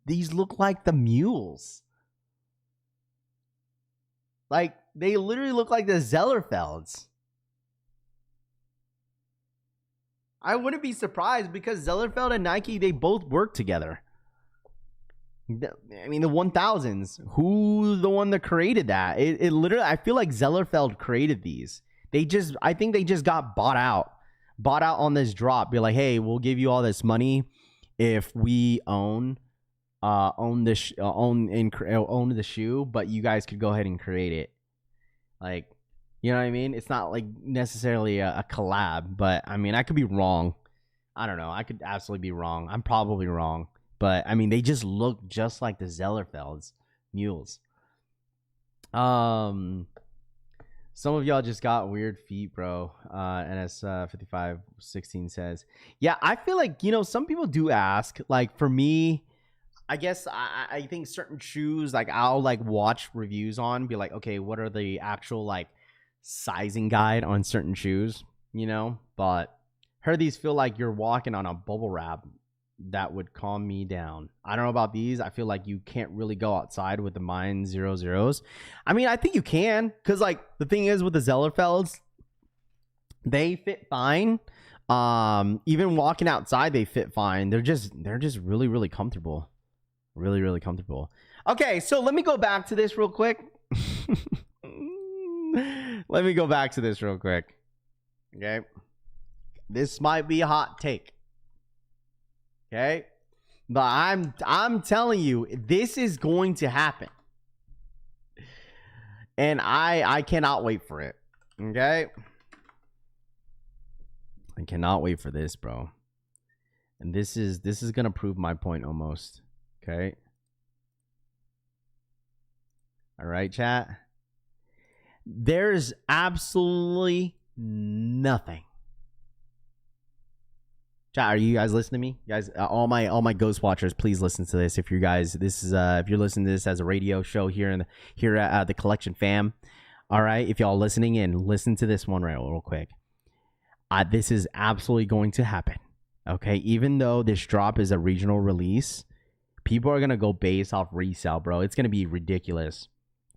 mules. Like, they literally look like the Zellerfelds. I wouldn't be surprised because Zellerfeld and Nike, they both work together. I mean, the 1000s. Who's the one that created that? It literally, I feel like Zellerfeld created these. I think they just got bought out on this drop. Be like, hey, we'll give you all this money if we own the shoe, but you guys could go ahead and create it. Like, you know what I mean? It's not like necessarily a collab, but I mean, I could be wrong. I don't know. I could absolutely be wrong. I'm probably wrong. But I mean, they just look just like the Zellerfelds mules. Some of y'all just got weird feet, bro. NS5516 says, yeah, I feel like, you know, some people do ask. Like, for me, I guess I think certain shoes, like, I'll like watch reviews on, be like, okay, what are the actual like sizing guide on certain shoes, you know? But heard these feel like you're walking on a bubble wrap. That would calm me down. I don't know about these. I feel like you can't really go outside with the Mind 00s. I mean, I think you can, because like the thing is with the Zellerfelds, they fit fine. Even walking outside, they fit fine. They're just really, really comfortable. Really, really comfortable. Okay, so let me go back to this real quick. Okay. This might be a hot take. Okay, but I'm telling you, this is going to happen, and I cannot wait for it. Okay, I cannot wait for this, bro. And this is gonna prove my point almost. Okay. All right, chat. There's absolutely nothing. Chat, are you guys listening to me? Guys, all my ghost watchers, please listen to this. If you guys, if you're listening to this as a radio show here at the Collection Fam, all right. If y'all listening in, listen to this one real quick. This is absolutely going to happen. Okay, even though this drop is a regional release, people are gonna go base off resale, bro. It's gonna be ridiculous.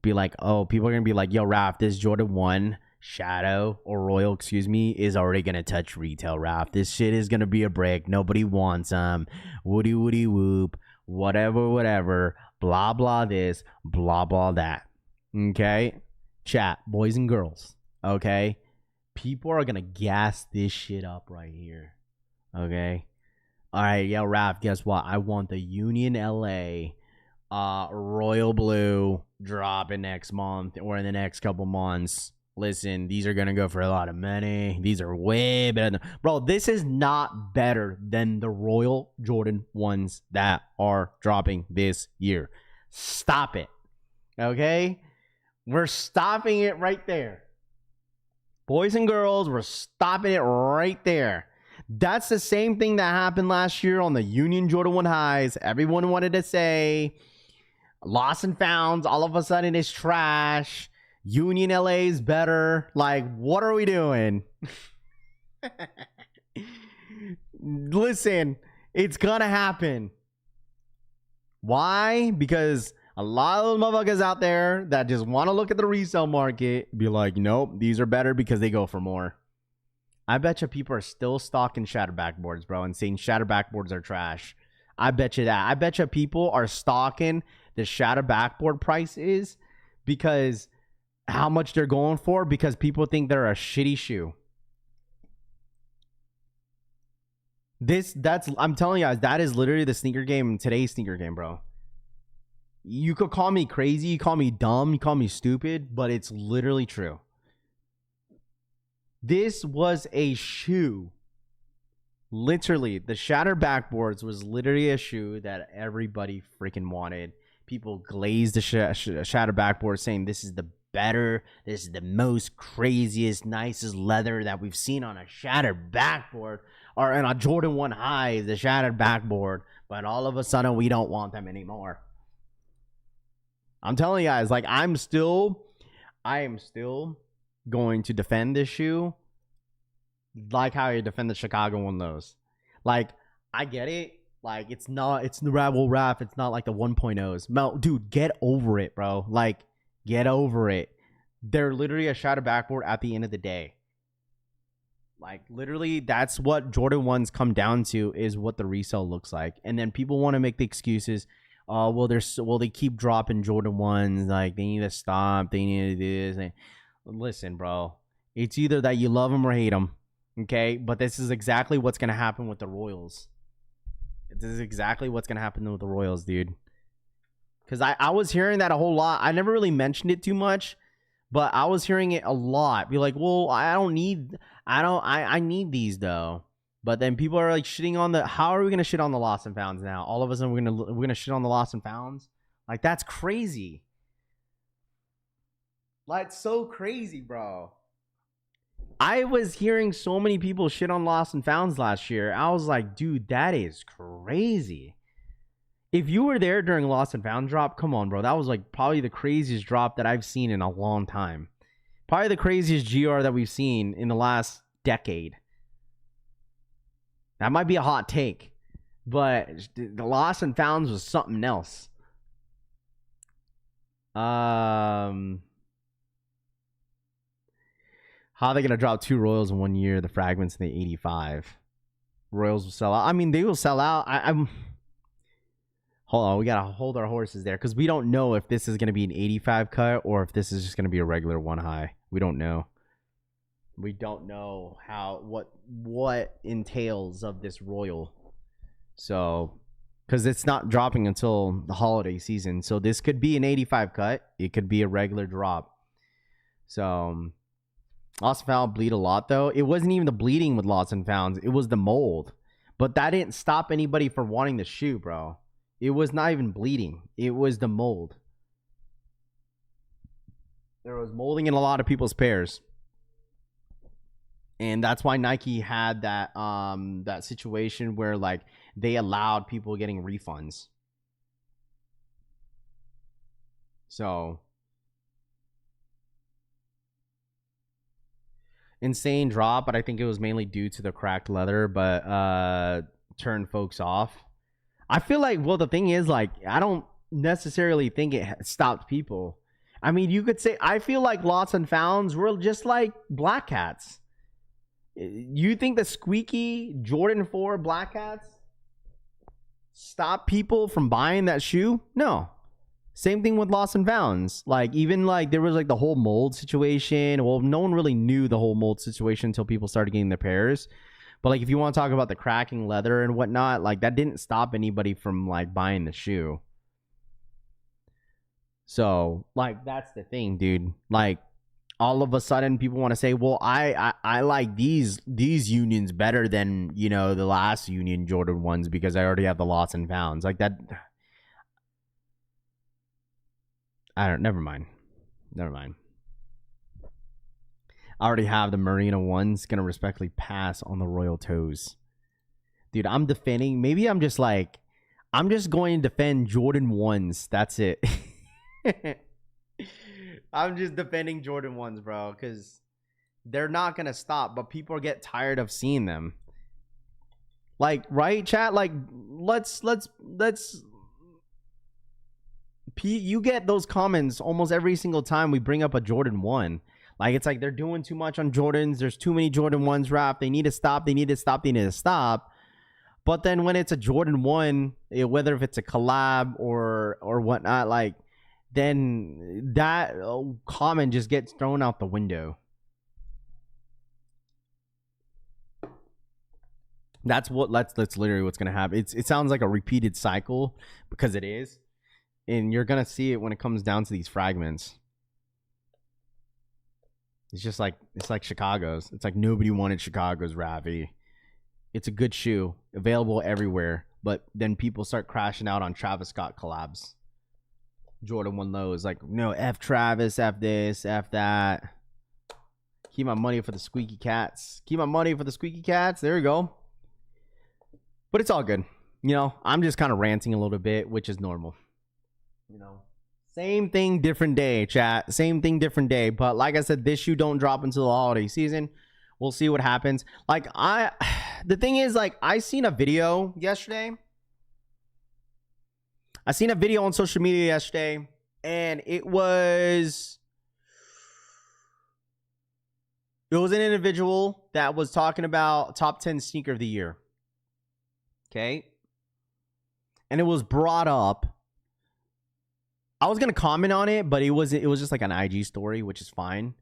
Be like, oh, people are gonna be like, yo, Raph, this Jordan 1 Shadow or Royal, excuse me, is already gonna touch retail, Raf. This shit is gonna be a brick. Nobody wants them. Woody woody whoop. Whatever. Blah blah this. Blah blah that. Okay? Chat, boys and girls. Okay? People are gonna gas this shit up right here. Okay? Alright, yo, Raf, guess what? I want the Union LA Royal Blue dropping next month or in the next couple months. Listen, these are going to go for a lot of money. These are way better. Bro, this is not better than the Royal Jordan ones that are dropping this year. Stop it. Okay? We're stopping it right there. Boys and girls, we're stopping it right there. That's the same thing that happened last year on the Union Jordan 1 highs. Everyone wanted to say lost and founds. All of a sudden it's trash. Union LA is better. Like, what are we doing? Listen, it's gonna happen. Why? Because a lot of those motherfuckers out there that just want to look at the resale market be like, nope, these are better because they go for more. I bet you people are still stocking shatter backboards, bro, and saying shatter backboards are trash. I bet you that. I bet you people are stocking the shatter backboard prices because how much they're going for, because people think they're a shitty shoe. I'm telling you guys, that is literally the sneaker game, today's sneaker game, bro. You could call me crazy, you call me dumb, you call me stupid, but it's literally true. This was a shoe. Literally, the shatter backboards was literally a shoe that everybody freaking wanted. People glazed the shatter backboard saying this is the most craziest, nicest leather that we've seen on a shattered backboard or in a Jordan 1 high, the shattered backboard. But all of a sudden, we don't want them anymore. I'm telling you guys, like, I am still going to defend this shoe like how you defend the Chicago one of those. Like, I get it. Like, it's the Rebel Rap. It's not like the 1.0s. Mel, dude, get over it, bro. Like, get over it. They're literally a shadow backboard at the end of the day. Like, literally, that's what Jordan 1s come down to, is what the resale looks like. And then people want to make the excuses. Well, they keep dropping Jordan 1s. Like, they need to stop. They need to do this. Listen, bro. It's either that you love them or hate them. Okay? But this is exactly what's going to happen with the Royals. This is exactly what's going to happen with the Royals, dude. Because I was hearing that a whole lot. I never really mentioned it too much, but I was hearing it a lot. Be like, well, I need these though. But then people are like shitting on how are we going to shit on the lost and founds now? All of a sudden we're going to shit on the lost and founds? Like, that's crazy. Like, so crazy, bro. I was hearing so many people shit on lost and founds last year. I was like, dude, that is crazy. If you were there during lost and found drop, come on, bro. That was like probably the craziest drop that I've seen in a long time. Probably the craziest GR that we've seen in the last decade. That might be a hot take, but the lost and founds was something else. How are they going to drop 2 Royals in 1 year, the fragments in the 85? Royals will sell out. I mean, they will sell out. I'm hold on, we got to hold our horses there because we don't know if this is going to be an 85 cut or if this is just going to be a regular 1 high. We don't know. We don't know what entails of this Royal. So, because it's not dropping until the holiday season. So this could be an 85 cut. It could be a regular drop. So, lost and found bleed a lot though. It wasn't even the bleeding with lost and founds. It was the mold. But that didn't stop anybody from wanting the shoe, bro. It was not even bleeding. It was the mold. There was molding in a lot of people's pairs. And that's why Nike had that that situation where like they allowed people getting refunds. So insane drop, but I think it was mainly due to the cracked leather, but turned folks off. I feel like, well, the thing is, like, I don't necessarily think it stopped people. I mean, you could say, I feel like Lost and Founds were just like Black Hats. You think the squeaky Jordan 4 Black Hats stop people from buying that shoe? No. Same thing with Lost and Founds. Like, even like there was like the whole mold situation. Well, no one really knew the whole mold situation until people started getting their pairs. But like, if you want to talk about the cracking leather and whatnot, like that didn't stop anybody from like buying the shoe. So like, that's the thing, dude. Like, all of a sudden people want to say, well, I like these unions better than, you know, the last union Jordan ones because I already have the Lost and Founds. Like that. Never mind. I already have the Marina ones. Gonna respectfully pass on the Royal Toes. Dude, I'm defending. Maybe I'm just going to defend Jordan 1s. That's it. I'm just defending Jordan 1s, bro, because they're not gonna stop, but people get tired of seeing them. Like, right, chat? Like, let's you get those comments almost every single time we bring up a Jordan 1. Like, it's like they're doing too much on Jordans. There's too many Jordan 1s, Rap. They need to stop. But then when it's a Jordan 1, whether if it's a collab or whatnot, like, then that comment just gets thrown out the window. That's literally what's gonna happen. It sounds like a repeated cycle because it is, and you're gonna see it when it comes down to these fragments. It's like Chicago's. It's like nobody wanted Chicago's Ravi. It's a good shoe, available everywhere, but then people start crashing out on Travis Scott collabs. Jordan 1 lows, like, no, F Travis, F this, F that. Keep my money for the squeaky cats. There you go. But it's all good. You know, I'm just kind of ranting a little bit, which is normal. You know, same thing, different day, chat. Same thing, different day. But like I said, this shoe don't drop until the holiday season. We'll see what happens. Like, the thing is, like, I seen a video yesterday. I seen a video on social media yesterday, and it was an individual that was talking about top 10 sneaker of the year. Okay? And it was brought up. I was going to comment on it, but it was just like an IG story, which is fine.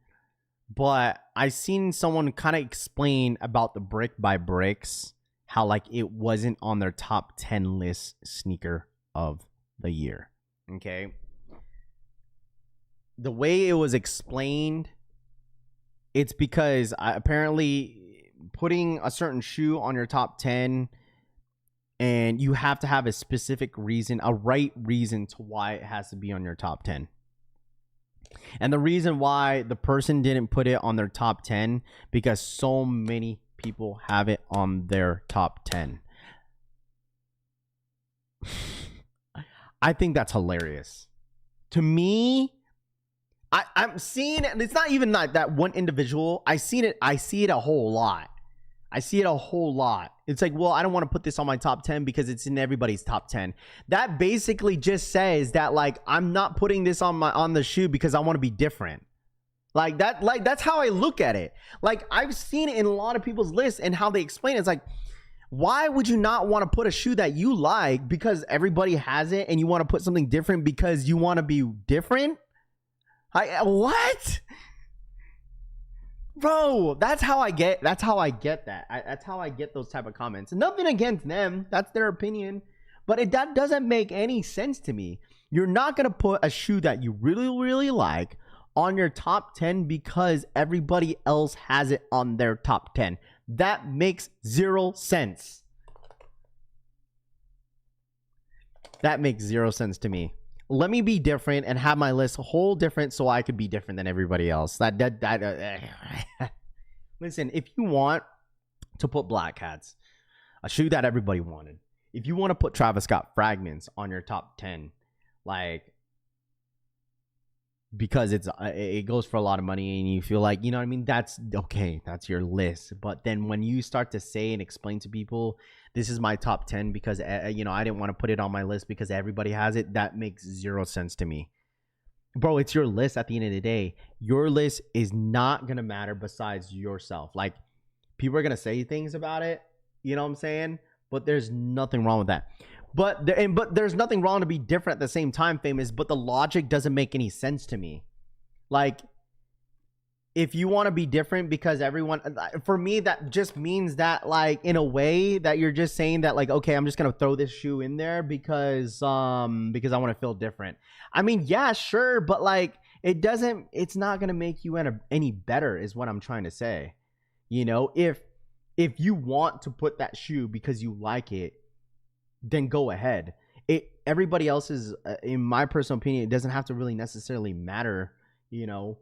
But I seen someone kind of explain about the brick by bricks, how like it wasn't on their top 10 list sneaker of the year. Okay, the way it was explained, it's because apparently putting a certain shoe on your top 10, and you have to have a specific reason, a right reason to why it has to be on your top 10. And the reason why the person didn't put it on their top 10 because so many people have it on their top 10. I think that's hilarious. To me, I'm seeing it. It's not even like that one individual. I see it a whole lot. It's like, well, I don't want to put this on my top 10 because it's in everybody's top 10. That basically just says that, like, I'm not putting this on the shoe because I want to be different. Like that, like that's how I look at it. Like, I've seen it in a lot of people's lists and how they explain it. It's like, why would you not want to put a shoe that you like because everybody has it and you want to put something different because you want to be different? What? Bro, that's how I get that. That's how I get those type of comments. Nothing against them. That's their opinion. But that doesn't make any sense to me. You're not going to put a shoe that you really, really like on your top 10 because everybody else has it on their top 10. That makes zero sense. That makes zero sense to me. Let me be different and have my list whole different so I could be different than everybody else. Listen, if you want to put Black Hats, a shoe that everybody wanted, if you want to put Travis Scott Fragments on your top 10, like, because it goes for a lot of money and you feel like, you know what I mean, that's okay, that's your list. But then when you start to say and explain to people, this is my top 10 because you know, I didn't want to put it on my list because everybody has it, that makes zero sense to me. bro, it's your list at the end of the day. Your list is not going to matter besides yourself. Like, people are going to say things about it, you know what I'm saying? But there's nothing wrong with that. But there's nothing wrong to be different at the same time, Famous, but the logic doesn't make any sense to me. Like, if you want to be different because everyone, for me, that just means that, like, in a way that you're just saying that, like, okay, I'm just going to throw this shoe in there because I want to feel different. I mean, yeah, sure. But like, it's not going to make you any better is what I'm trying to say. You know, if you want to put that shoe because you like it, then go ahead. Everybody else's, in my personal opinion, it doesn't have to really necessarily matter, you know,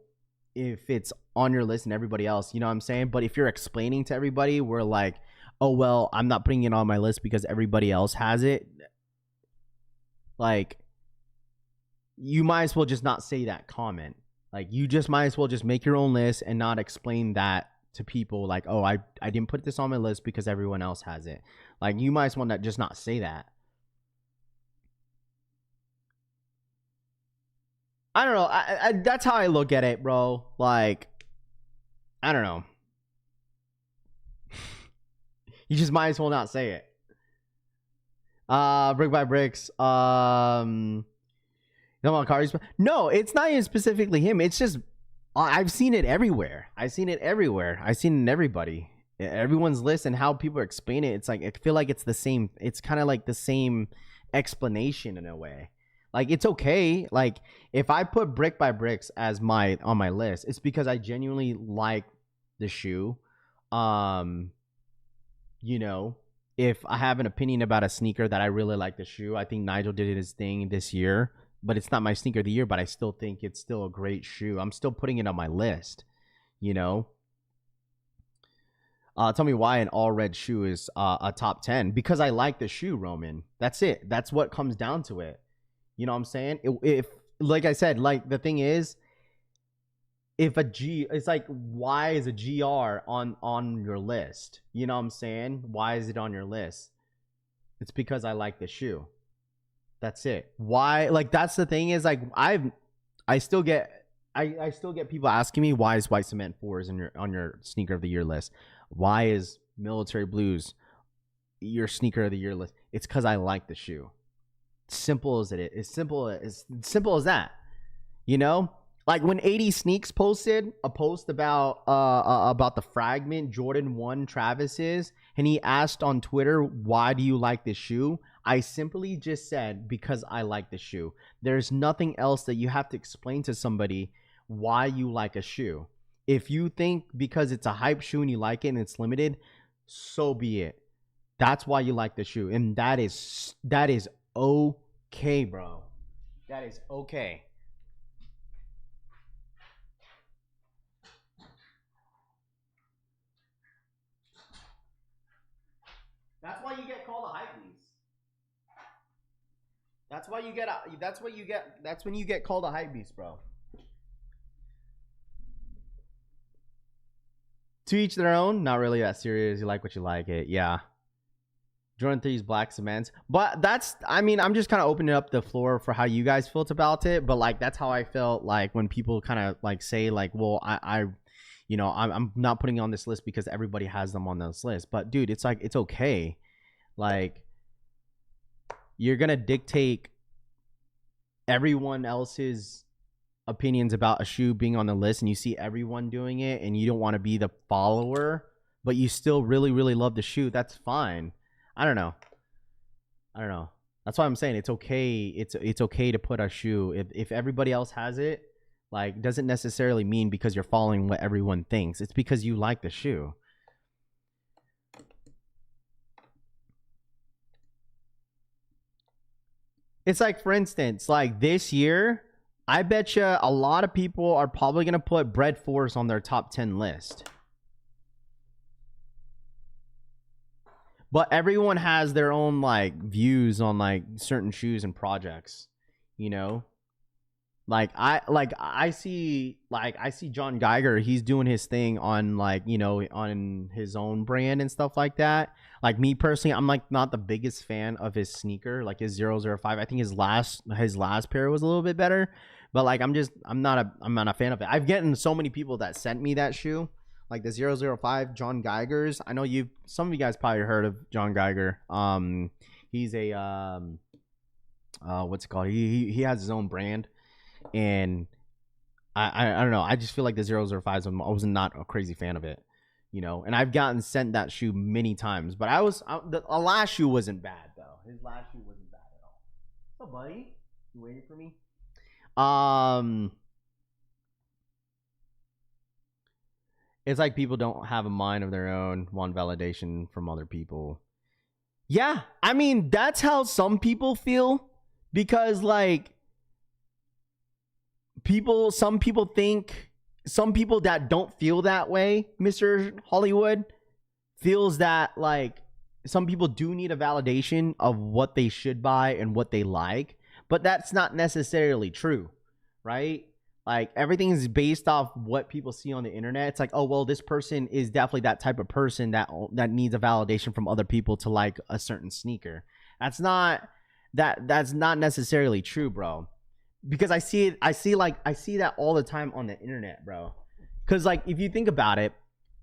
if it's on your list and everybody else, you know what I'm saying? But if you're explaining to everybody, we're like, oh, well, I'm not putting it on my list because everybody else has it. Like, you might as well just not say that comment. Like, you just might as well just make your own list and not explain that to people. Like, oh, I didn't put this on my list because everyone else has it. Like, you might as well just not say that. I don't know. I that's how I look at it, bro. Like, I don't know. You just might as well not say it. Brick by Bricks. No, it's not even specifically him. It's just I've seen it everywhere. I've seen it in everybody. Everyone's list and how people explain it. It's like, I feel like it's the same. It's kind of like the same explanation in a way. Like, it's okay. Like, if I put Brick by Bricks as on my list, it's because I genuinely like the shoe. You know, if I have an opinion about a sneaker that I really like the shoe, I think Nigel did his thing this year, but it's not my sneaker of the year, but I still think it's still a great shoe. I'm still putting it on my list, you know? Tell me why an all red shoe is a top 10. Because I like the shoe, Roman. That's it. That's what comes down to it. You know what I'm saying? If like I said, like, the thing is, if it's like, why is a GR on your list? You know what I'm saying? Why is it on your list? It's because I like the shoe. That's it. Why? Like, that's the thing is, like, I still get people asking me, why is White Cement 4s on your sneaker of the year list? Why is Military Blues your sneaker of the year list? It's because I like the shoe. Simple as it is. It's simple as that. You know, like when 80 Sneaks posted a post about the Fragment Jordan 1 Travis's, and he asked on Twitter, why do you like this shoe? I simply just said, because I like the shoe. There's nothing else that you have to explain to somebody why you like a shoe. If you think because it's a hype shoe and you like it and it's limited, so be it. That's why you like the shoe, and that is okay, bro. That is okay. That's why you get called a hypebeast. That's when you get called a hypebeast, bro. To each their own. Not really that serious. You like what you like it. Yeah. Jordan 3's black cements. But that's, I mean, I'm just kind of opening up the floor for how you guys felt about it. But like, that's how I felt like when people kind of like say like, well, I'm not putting it on this list because everybody has them on this list. But dude, it's like, it's okay. Like, you're going to dictate everyone else's opinions about a shoe being on the list, and you see everyone doing it and you don't want to be the follower, but you still really, really love the shoe. That's fine. I don't know. That's why I'm saying it's okay. It's okay to put a shoe. If everybody else has it, like, doesn't necessarily mean because you're following what everyone thinks. It's because you like the shoe. It's like, for instance, like this year, I bet you a lot of people are probably going to put Bread Force on their top 10 list. But everyone has their own like views on like certain shoes and projects, you know? I see John Geiger, he's doing his thing on like, you know, on his own brand and stuff like that. Like me personally, I'm like not the biggest fan of his sneaker, like his 005. I think his last pair was a little bit better, But like, I'm not a fan of it. I've gotten so many people that sent me that shoe, like the 005 John Geiger's. I know some of you guys probably heard of John Geiger. He's a what's it called? He has his own brand, and I don't know. I just feel like the 005s, I was not a crazy fan of it, you know. And I've gotten sent that shoe many times, but the last shoe wasn't bad though. His last shoe wasn't bad at all. Oh, buddy, you waiting for me? It's like people don't have a mind of their own, want validation from other people. Yeah, I mean, that's how some people feel, because like some people that don't feel that way, Mr. Hollywood, feels that like some people do need a validation of what they should buy and what they like, but that's not necessarily true, right? Like, everything is based off what people see on the internet. It's like, oh, well, this person is definitely that type of person that needs a validation from other people to like a certain sneaker. That's not necessarily true, bro. Because I see that all the time on the internet, bro. Because like, if you think about it,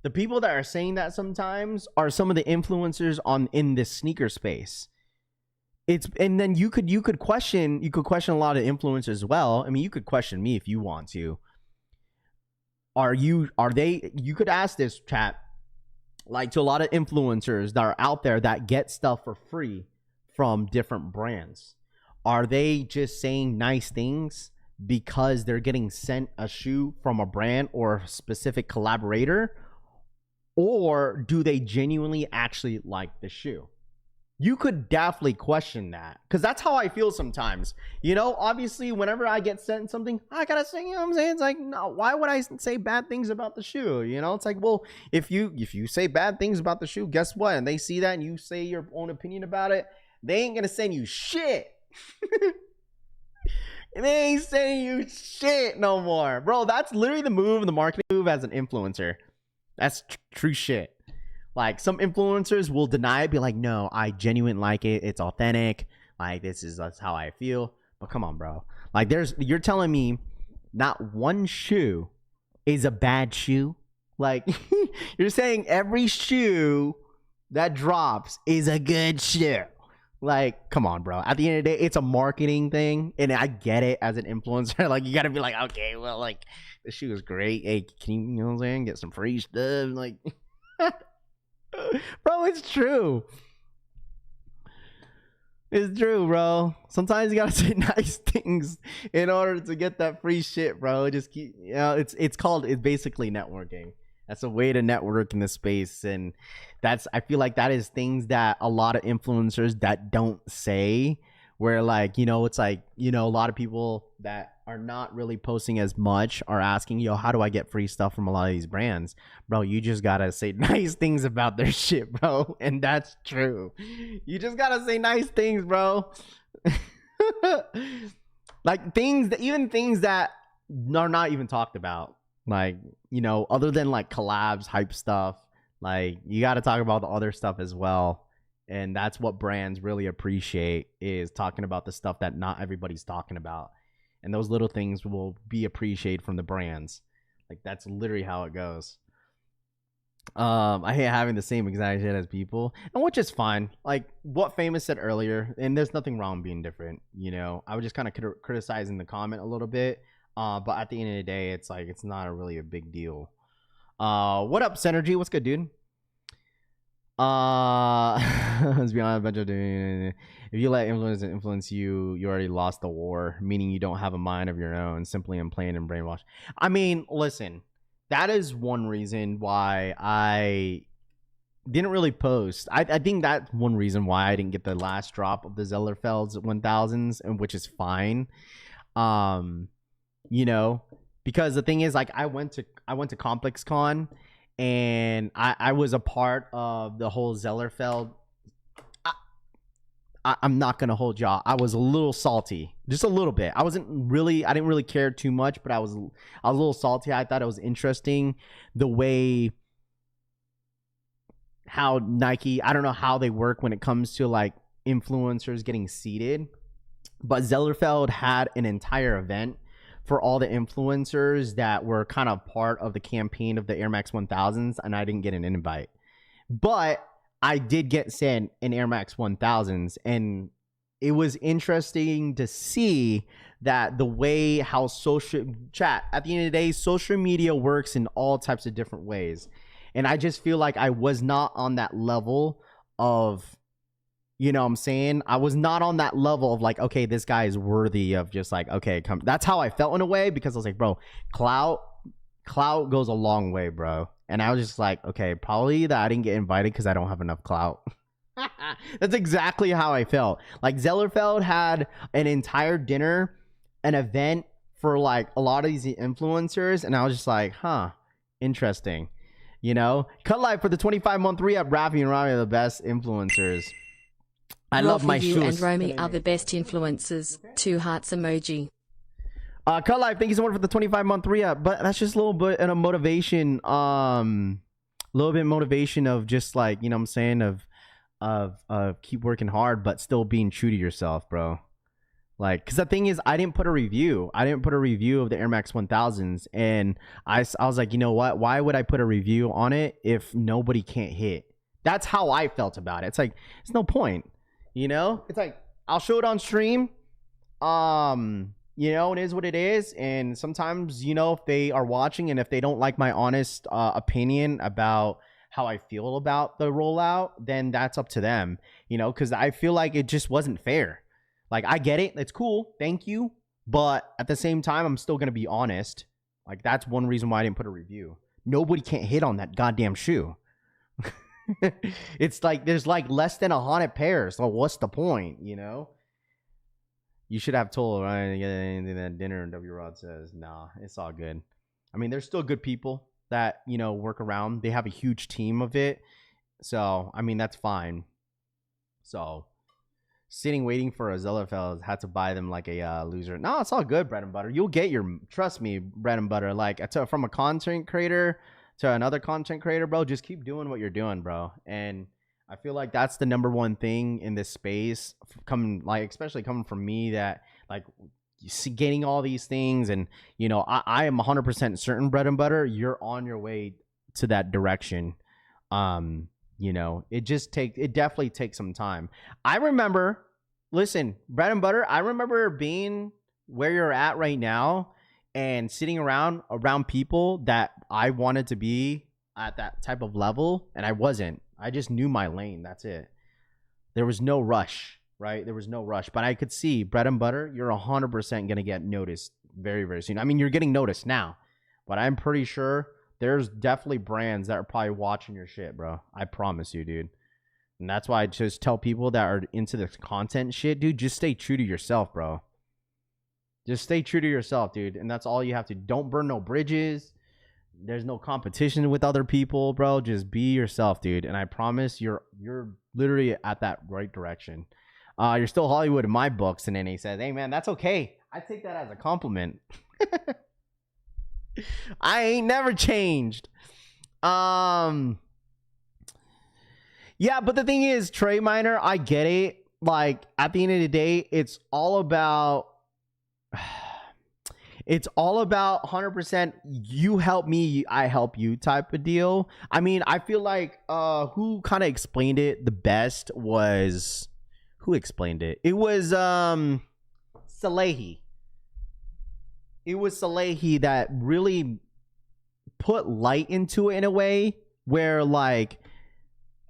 the people that are saying that sometimes are some of the influencers in this sneaker space. And then you could question a lot of influencers as well. I mean, you could question me if you want to. You could ask this chat, like, to a lot of influencers that are out there that get stuff for free from different brands. Are they just saying nice things because they're getting sent a shoe from a brand or a specific collaborator? Or do they genuinely actually like the shoe? You could definitely question that, because that's how I feel sometimes. You know, obviously, whenever I get sent something, I gotta say, you know what I'm saying? It's like, no, why would I say bad things about the shoe? You know, it's like, well, if you say bad things about the shoe, guess what? And they see that and you say your own opinion about it, they ain't gonna send you shit. And they ain't sending you shit no more. Bro, that's literally the marketing move as an influencer. That's true shit. Like, some influencers will deny it, be like, no, I genuinely like it. It's authentic. Like, that's how I feel. But come on, bro. Like, you're telling me not one shoe is a bad shoe? Like, you're saying every shoe that drops is a good shoe. Like, come on, bro. At the end of the day, it's a marketing thing. And I get it as an influencer. Like, you got to be like, okay, well, like, the shoe is great. Hey, can you know what I'm saying? Get some free stuff. Like... Bro, it's true. It's true, bro. Sometimes you gotta say nice things in order to get that free shit, bro. Just keep, you know, it's basically networking. That's a way to network in this space, and I feel like that is things that a lot of influencers that don't say. Where, like, you know, it's like, you know, a lot of people that are not really posting as much are asking, yo, how do I get free stuff from a lot of these brands? Bro, you just gotta say nice things about their shit, bro. And that's true. You just gotta say nice things, bro. Like, things that are not even talked about. Like, you know, other than like collabs, hype stuff, like, you gotta talk about the other stuff as well. And that's what brands really appreciate, is talking about the stuff that not everybody's talking about. And those little things will be appreciated from the brands. Like, that's literally how it goes. I hate having the same exact shit as people, and which is fine. Like what Famous said earlier, and there's nothing wrong being different. You know, I was just kind of criticizing the comment a little bit. But at the end of the day, it's like, it's not really a big deal. What up, Synergy? What's good, dude? Let's be honest, a bunch of if you let influence you, you already lost the war, meaning you don't have a mind of your own, simply implanted and brainwashed. I mean, listen, that is one reason why I didn't really post. I think that's one reason why I didn't get the last drop of the Zellerfeld's 1000s, and which is fine. You know, because the thing is, like, I went to ComplexCon, and I was a part of the whole Zellerfeld. I'm not gonna hold y'all. I was a little salty, just a little bit. I didn't really care too much, but I was a little salty. I thought it was interesting the way how Nike, I don't know how they work when it comes to like influencers getting seated, but Zellerfeld had an entire event for all the influencers that were kind of part of the campaign of the Air Max 1000s, and I didn't get an invite. But I did get sent an Air Max 1000s, and it was interesting to see that the way how social chat, at the end of the day, social media works in all types of different ways. And I just feel like I was not on that level of, you know what I'm saying? I was not on that level of like, okay, this guy is worthy of just like, okay, come. That's how I felt in a way, because I was like, bro, clout goes a long way, bro. And I was just like, okay, probably that I didn't get invited because I don't have enough clout. That's exactly how I felt. Like Zellerfeld had an entire dinner, an event for like a lot of these influencers, and I was just like, huh, interesting. You know, Cut Life for the 25-month re-up. Rafi and Rami are the best influencers. I love my you shoes. And Romy are the best influencers. 2 hearts emoji. Cut Life, thank you so much for the 25-month re-up. But that's just a little bit of motivation. Little bit motivation of just like, you know what I'm saying, of keep working hard, but still being true to yourself, bro. Like, because the thing is, I didn't put a review. I didn't put a review of the Air Max 1000s. And I was like, you know what? Why would I put a review on it if nobody can't hit? That's how I felt about it. It's like, it's no point. You know? It's like, I'll show it on stream. You know, it is what it is. And sometimes, you know, if they are watching and if they don't like my honest opinion about how I feel about the rollout, then that's up to them. You know, because I feel like it just wasn't fair. Like, I get it. It's cool. Thank you. But at the same time, I'm still going to be honest. Like, that's one reason why I didn't put a review. Nobody can't hit on that goddamn shoe. It's like, there's like less than 100 pairs. So what's the point, you know? You should have told Ryan to get anything at dinner, and W Rod says, nah, it's all good. I mean, there's still good people that, you know, work around. They have a huge team of it. So, I mean, that's fine. So, sitting waiting for a Zellerfeld, had to buy them like a loser. No, it's all good, bread and butter. You'll get your, trust me, bread and butter. Like, from a content creator to another content creator, bro, just keep doing what you're doing, bro. And I feel like that's the number one thing in this space, coming, like, especially coming from me, that like, you see, getting all these things, and you know, I am 100% certain, bread and butter, you're on your way to that direction. You know, it definitely takes some time. I remember, listen, bread and butter, I remember being where you're at right now and sitting around people that I wanted to be at that type of level, and I wasn't. I just knew my lane. That's it. There was no rush, right? There was no rush, but I could see, bread and butter, you're 100% going to get noticed very, very soon. I mean, you're getting noticed now, but I'm pretty sure there's definitely brands that are probably watching your shit, bro. I promise you, dude. And that's why I just tell people that are into this content shit, dude, just stay true to yourself, bro. Just stay true to yourself, dude. And that's all you have to. Don't burn no bridges. There's no competition with other people, bro. Just be yourself, dude. And I promise you're literally at that right direction. You're still Hollywood in my books. And then he says, hey, man, that's okay. I take that as a compliment. I ain't never changed. Yeah, but the thing is, Trey Minor, I get it. Like, at the end of the day, it's all about 100% you help me, I help you type of deal. I mean, I feel like who kind of explained it the best was, who explained it? It was Salehi. It was Salehi that really put light into it in a way where, like,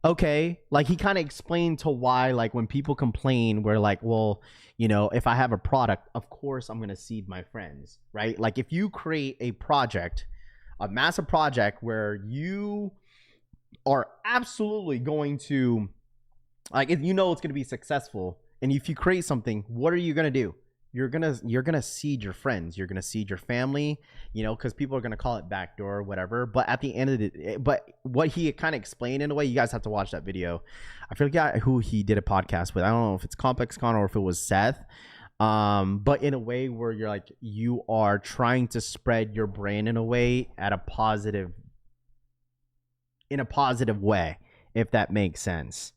okay, like, he kind of explained to why, like, when people complain, we're like, well, you know, if I have a product, of course I'm going to seed my friends, right? Like, if you create a project, a massive project where you are absolutely going to, like, if you know it's going to be successful, and if you create something, what are you going to do? You're gonna seed your friends. You're gonna seed your family, you know, because people are gonna call it backdoor or whatever. But at the end of but what he kind of explained in a way, you guys have to watch that video. I forget who he did a podcast with. I don't know if it's Complex Con or if it was Seth. But in a way where you're like, you are trying to spread your brand in a way in a positive way, if that makes sense.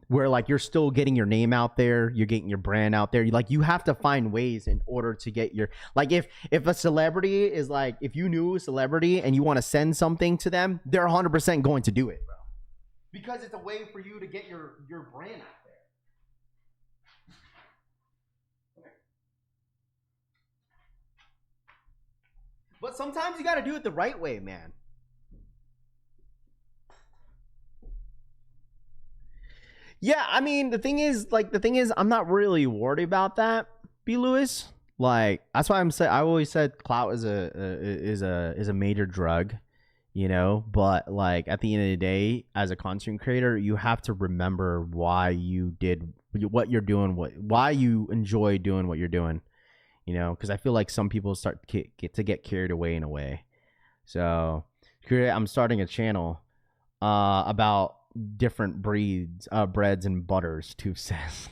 where like you're still getting your name out there, you're getting your brand out there. You have to find ways in order to get your, like, if a celebrity is like, if you knew a celebrity and you want to send something to them, they're 100% going to do it, bro, because it's a way for you to get your brand out there. But sometimes you got to do it the right way, man. Yeah, I mean, the thing is, I'm not really worried about that, B. Lewis. Like, that's why I always said clout is a major drug, you know. But like at the end of the day, as a content creator, you have to remember why you did what you're doing, why you enjoy doing what you're doing, you know. Because I feel like some people start get carried away in a way. So I'm starting a channel about different breads and butters, Tooth says.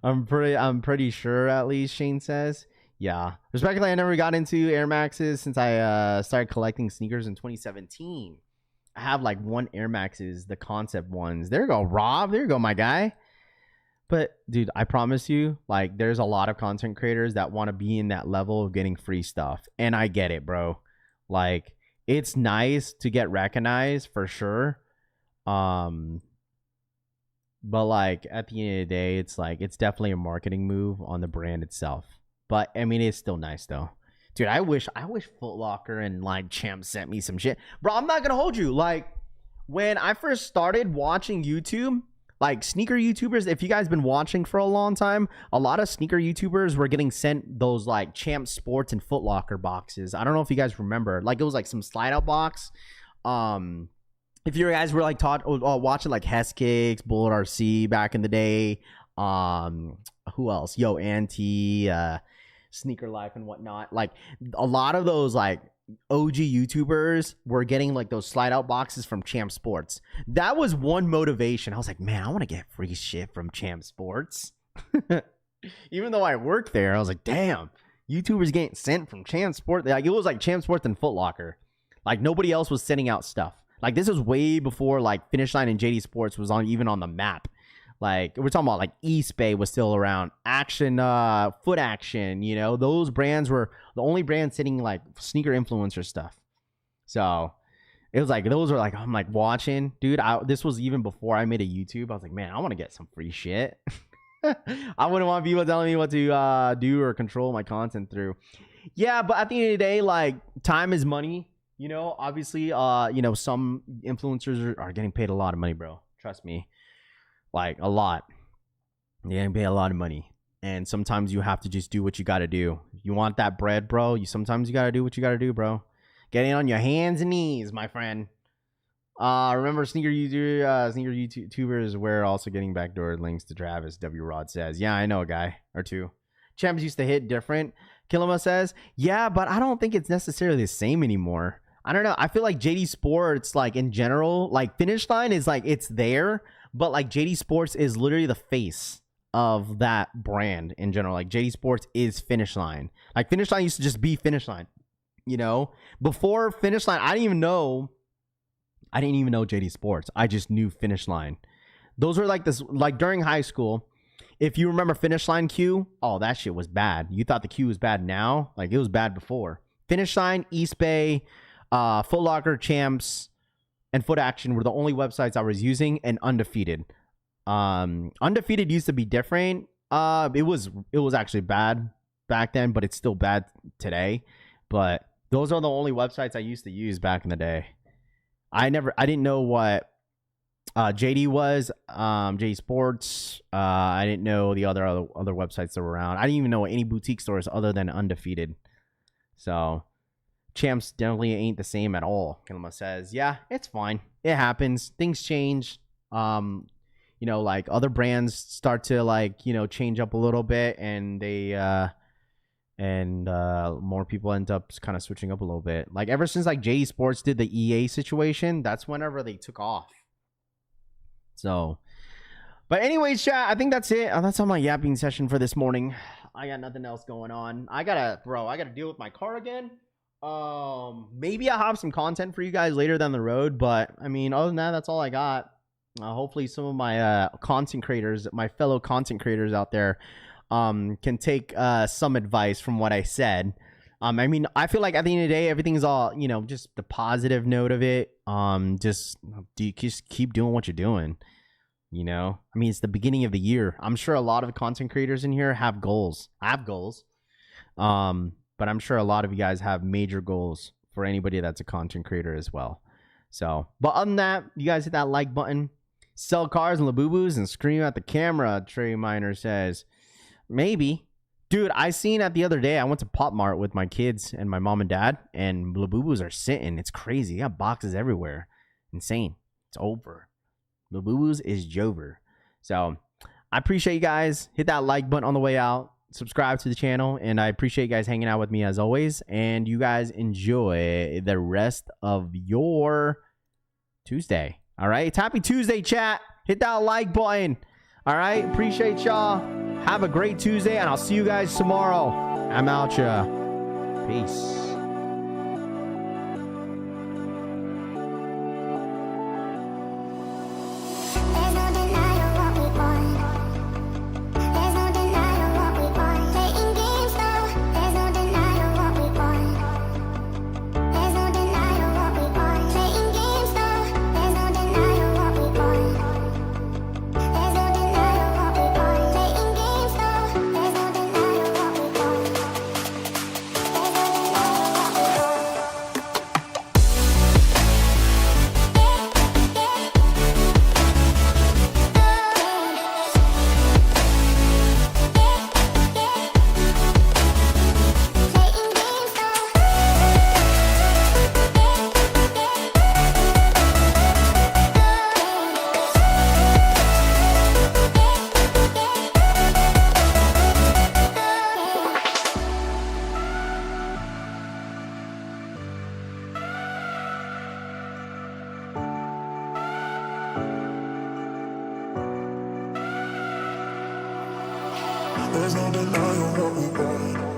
I'm pretty sure, at least, Shane says. Yeah, respectfully, I never got into Air Maxes since I started collecting sneakers in 2017. I have like one Air Maxes, the concept ones. There you go, Rob. There you go, my guy. But dude, I promise you, like, there's a lot of content creators that want to be in that level of getting free stuff, and I get it, bro. Like, it's nice to get recognized for sure. But like at the end of the day, it's like, it's definitely a marketing move on the brand itself. But I mean, it's still nice though. Dude, I wish Foot Locker and like Champ sent me some shit. Bro, I'm not gonna hold you. Like, when I first started watching YouTube, like sneaker YouTubers, if you guys been watching for a long time, a lot of sneaker YouTubers were getting sent those like Champ Sports and Foot Locker boxes. I don't know if you guys remember. Like, it was like some slide out box. If you guys were like watching like Hess Kicks, Bullet RC back in the day, who else? Yo, Auntie, Sneaker Life and whatnot. Like, a lot of those like OG YouTubers were getting like those slide out boxes from Champ Sports. That was one motivation. I was like, man, I want to get free shit from Champ Sports. Even though I worked there, I was like, damn, YouTubers getting sent from Champ Sports. Like, it was like Champ Sports and Foot Locker. Like, nobody else was sending out stuff. Like, this was way before like Finish Line and JD Sports was even on the map. Like, we're talking about like East Bay was still around, Action, Foot Action, you know, those brands were the only brands sitting like sneaker influencer stuff. So it was like, those were like, I'm like watching, dude. This was even before I made a YouTube. I was like, man, I want to get some free shit. I wouldn't want people telling me what to do or control my content through. Yeah, but at the end of the day, like, time is money. You know, obviously, you know, some influencers are getting paid a lot of money, bro. Trust me. Like, a lot. They're getting paid a lot of money. And sometimes you have to just do what you got to do. You want that bread, bro? Sometimes you got to do what you got to do, bro. Getting on your hands and knees, my friend. Remember, sneaker YouTubers were also getting backdoor links to Travis, W. Rod says. Yeah, I know a guy or two. Champs used to hit different. Kilima says, yeah, but I don't think it's necessarily the same anymore. I don't know. I feel like JD Sports, like, in general, like, Finish Line is like, it's there, but like JD Sports is literally the face of that brand in general. Like, JD Sports is Finish Line. Like, Finish Line used to just be Finish Line, you know? Before Finish Line, I didn't even know JD Sports. I just knew Finish Line. Those were like this, like, during high school. If you remember Finish Line Q, oh, that shit was bad. You thought the Q was bad now? Like, it was bad before. Finish Line, East Bay, Foot Locker, Champs, and Foot Action were the only websites I was using, and Undefeated. Undefeated used to be different. It was actually bad back then, but it's still bad today. But those are the only websites I used to use back in the day. I didn't know what JD was, JD Sports. I didn't know the other websites that were around. I didn't even know any boutique stores other than Undefeated. So Champs definitely ain't the same at all. Kilma says, yeah, it's fine. It happens. Things change. You know, like, other brands start to, like, you know, change up a little bit, and they more people end up kind of switching up a little bit. Like, ever since like JD Sports did the EA situation, that's whenever they took off. So, but anyways, chat, I think that's it. That's all my yapping session for this morning. I got nothing else going on. I gotta deal with my car again. Maybe I'll have some content for you guys later down the road, but I mean, other than that, that's all I got. Hopefully some of my content creators, my fellow content creators out there, can take some advice from what I said. I mean, I feel like at the end of the day, everything's all, just the positive note of it. Just keep doing what you're doing. I mean, it's the beginning of the year. I'm sure a lot of content creators in here have goals. I have goals. But I'm sure a lot of you guys have major goals for anybody that's a content creator as well. So, but other than that, you guys hit that like button, sell cars and Labubus and scream at the camera. Trey Miner says, maybe. Dude, I seen that the other day. I went to Pop Mart with my kids and my mom and dad, and Labubus are sitting. It's crazy. You got boxes everywhere. Insane. It's over. Labubus is Jover. So I appreciate you guys. Hit that like button on the way out. Subscribe to the channel. And I appreciate you guys hanging out with me as always. And you guys enjoy the rest of your Tuesday. All right. It's Happy Tuesday, chat. Hit that like button. All right. Appreciate y'all. Have a great Tuesday, and I'll see you guys tomorrow. I'm out, ya. Peace. There's no denying what we want.